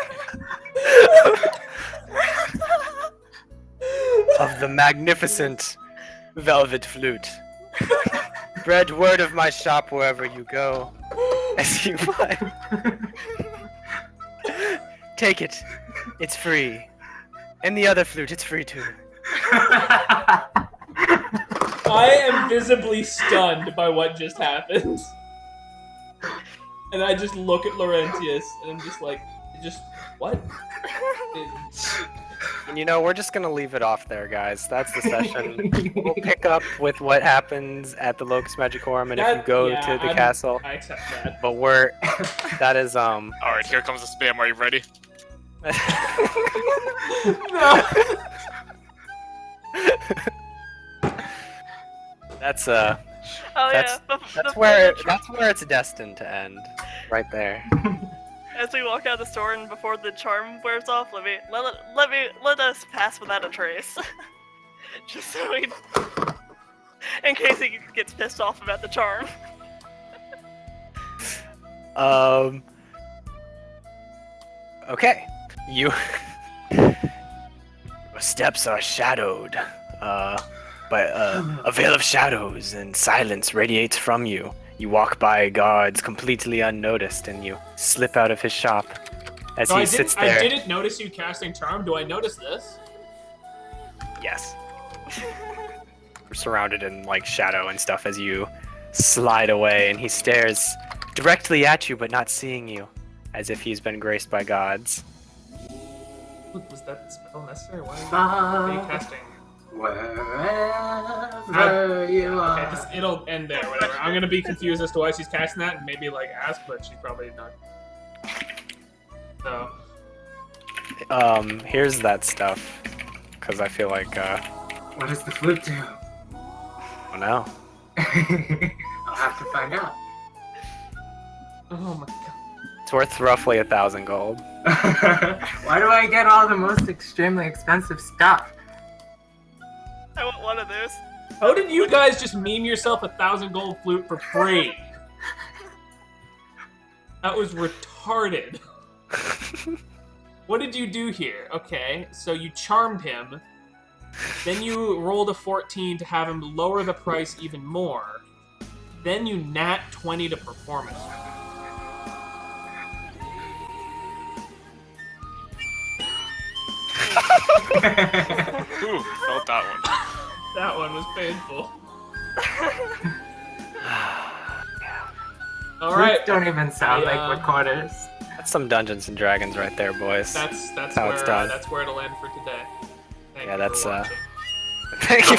Of the magnificent velvet flute. Spread word of my shop wherever you go. As you play. Take it. It's free. And the other flute, it's free too.
I am visibly stunned by what just happened. And I just look at Laurentius, and I'm just like, what?
And you know, we're just gonna leave it off there, guys. That's the session. We'll pick up with what happens at the Locust Magicorum, and if you go to the castle.
I accept that.
But that is
Alright, here comes the spam. Are you ready?
No.
That's
Oh
That's-
yeah.
that's where it's destined to end. Right there.
As we walk out the store and before the charm wears off, let us pass without a trace. Just so we, in case he gets pissed off about the charm.
Okay. Your steps are shadowed. By a veil of shadows and silence radiates from you. You walk by guards completely unnoticed, and you slip out of his shop as
No,
he sits there.
I didn't notice you casting charm. Do I notice this?
Yes. We're surrounded in shadow and stuff as you slide away, and he stares directly at you, but not seeing you, as if he's been graced by gods.
Was that spell necessary? Why are you casting?
Wherever you are.
Okay, it'll end there. Whatever. I'm gonna be confused as to why she's casting that, and maybe ask, but she's probably not. So.
Here's that stuff, because I feel like
What does the flute do?
oh no.
I'll have to find out.
Oh my god.
It's worth roughly 1,000 gold.
Why do I get all the most extremely expensive stuff?
I want one of those.
How did you guys just meme yourself 1,000 gold flute for free? That was retarded. What did you do here? Okay, so you charmed him. Then you rolled a 14 to have him lower the price even more. Then you nat 20 to performance.
Ooh, felt that one.
That one was painful. All right.
Flutes don't even sound like recorders.
That's some Dungeons and Dragons right there, boys.
That's
how
where
it's done.
That's where it'll end for today. Thank
Yeah,
you
that's
for watching.
Thank you.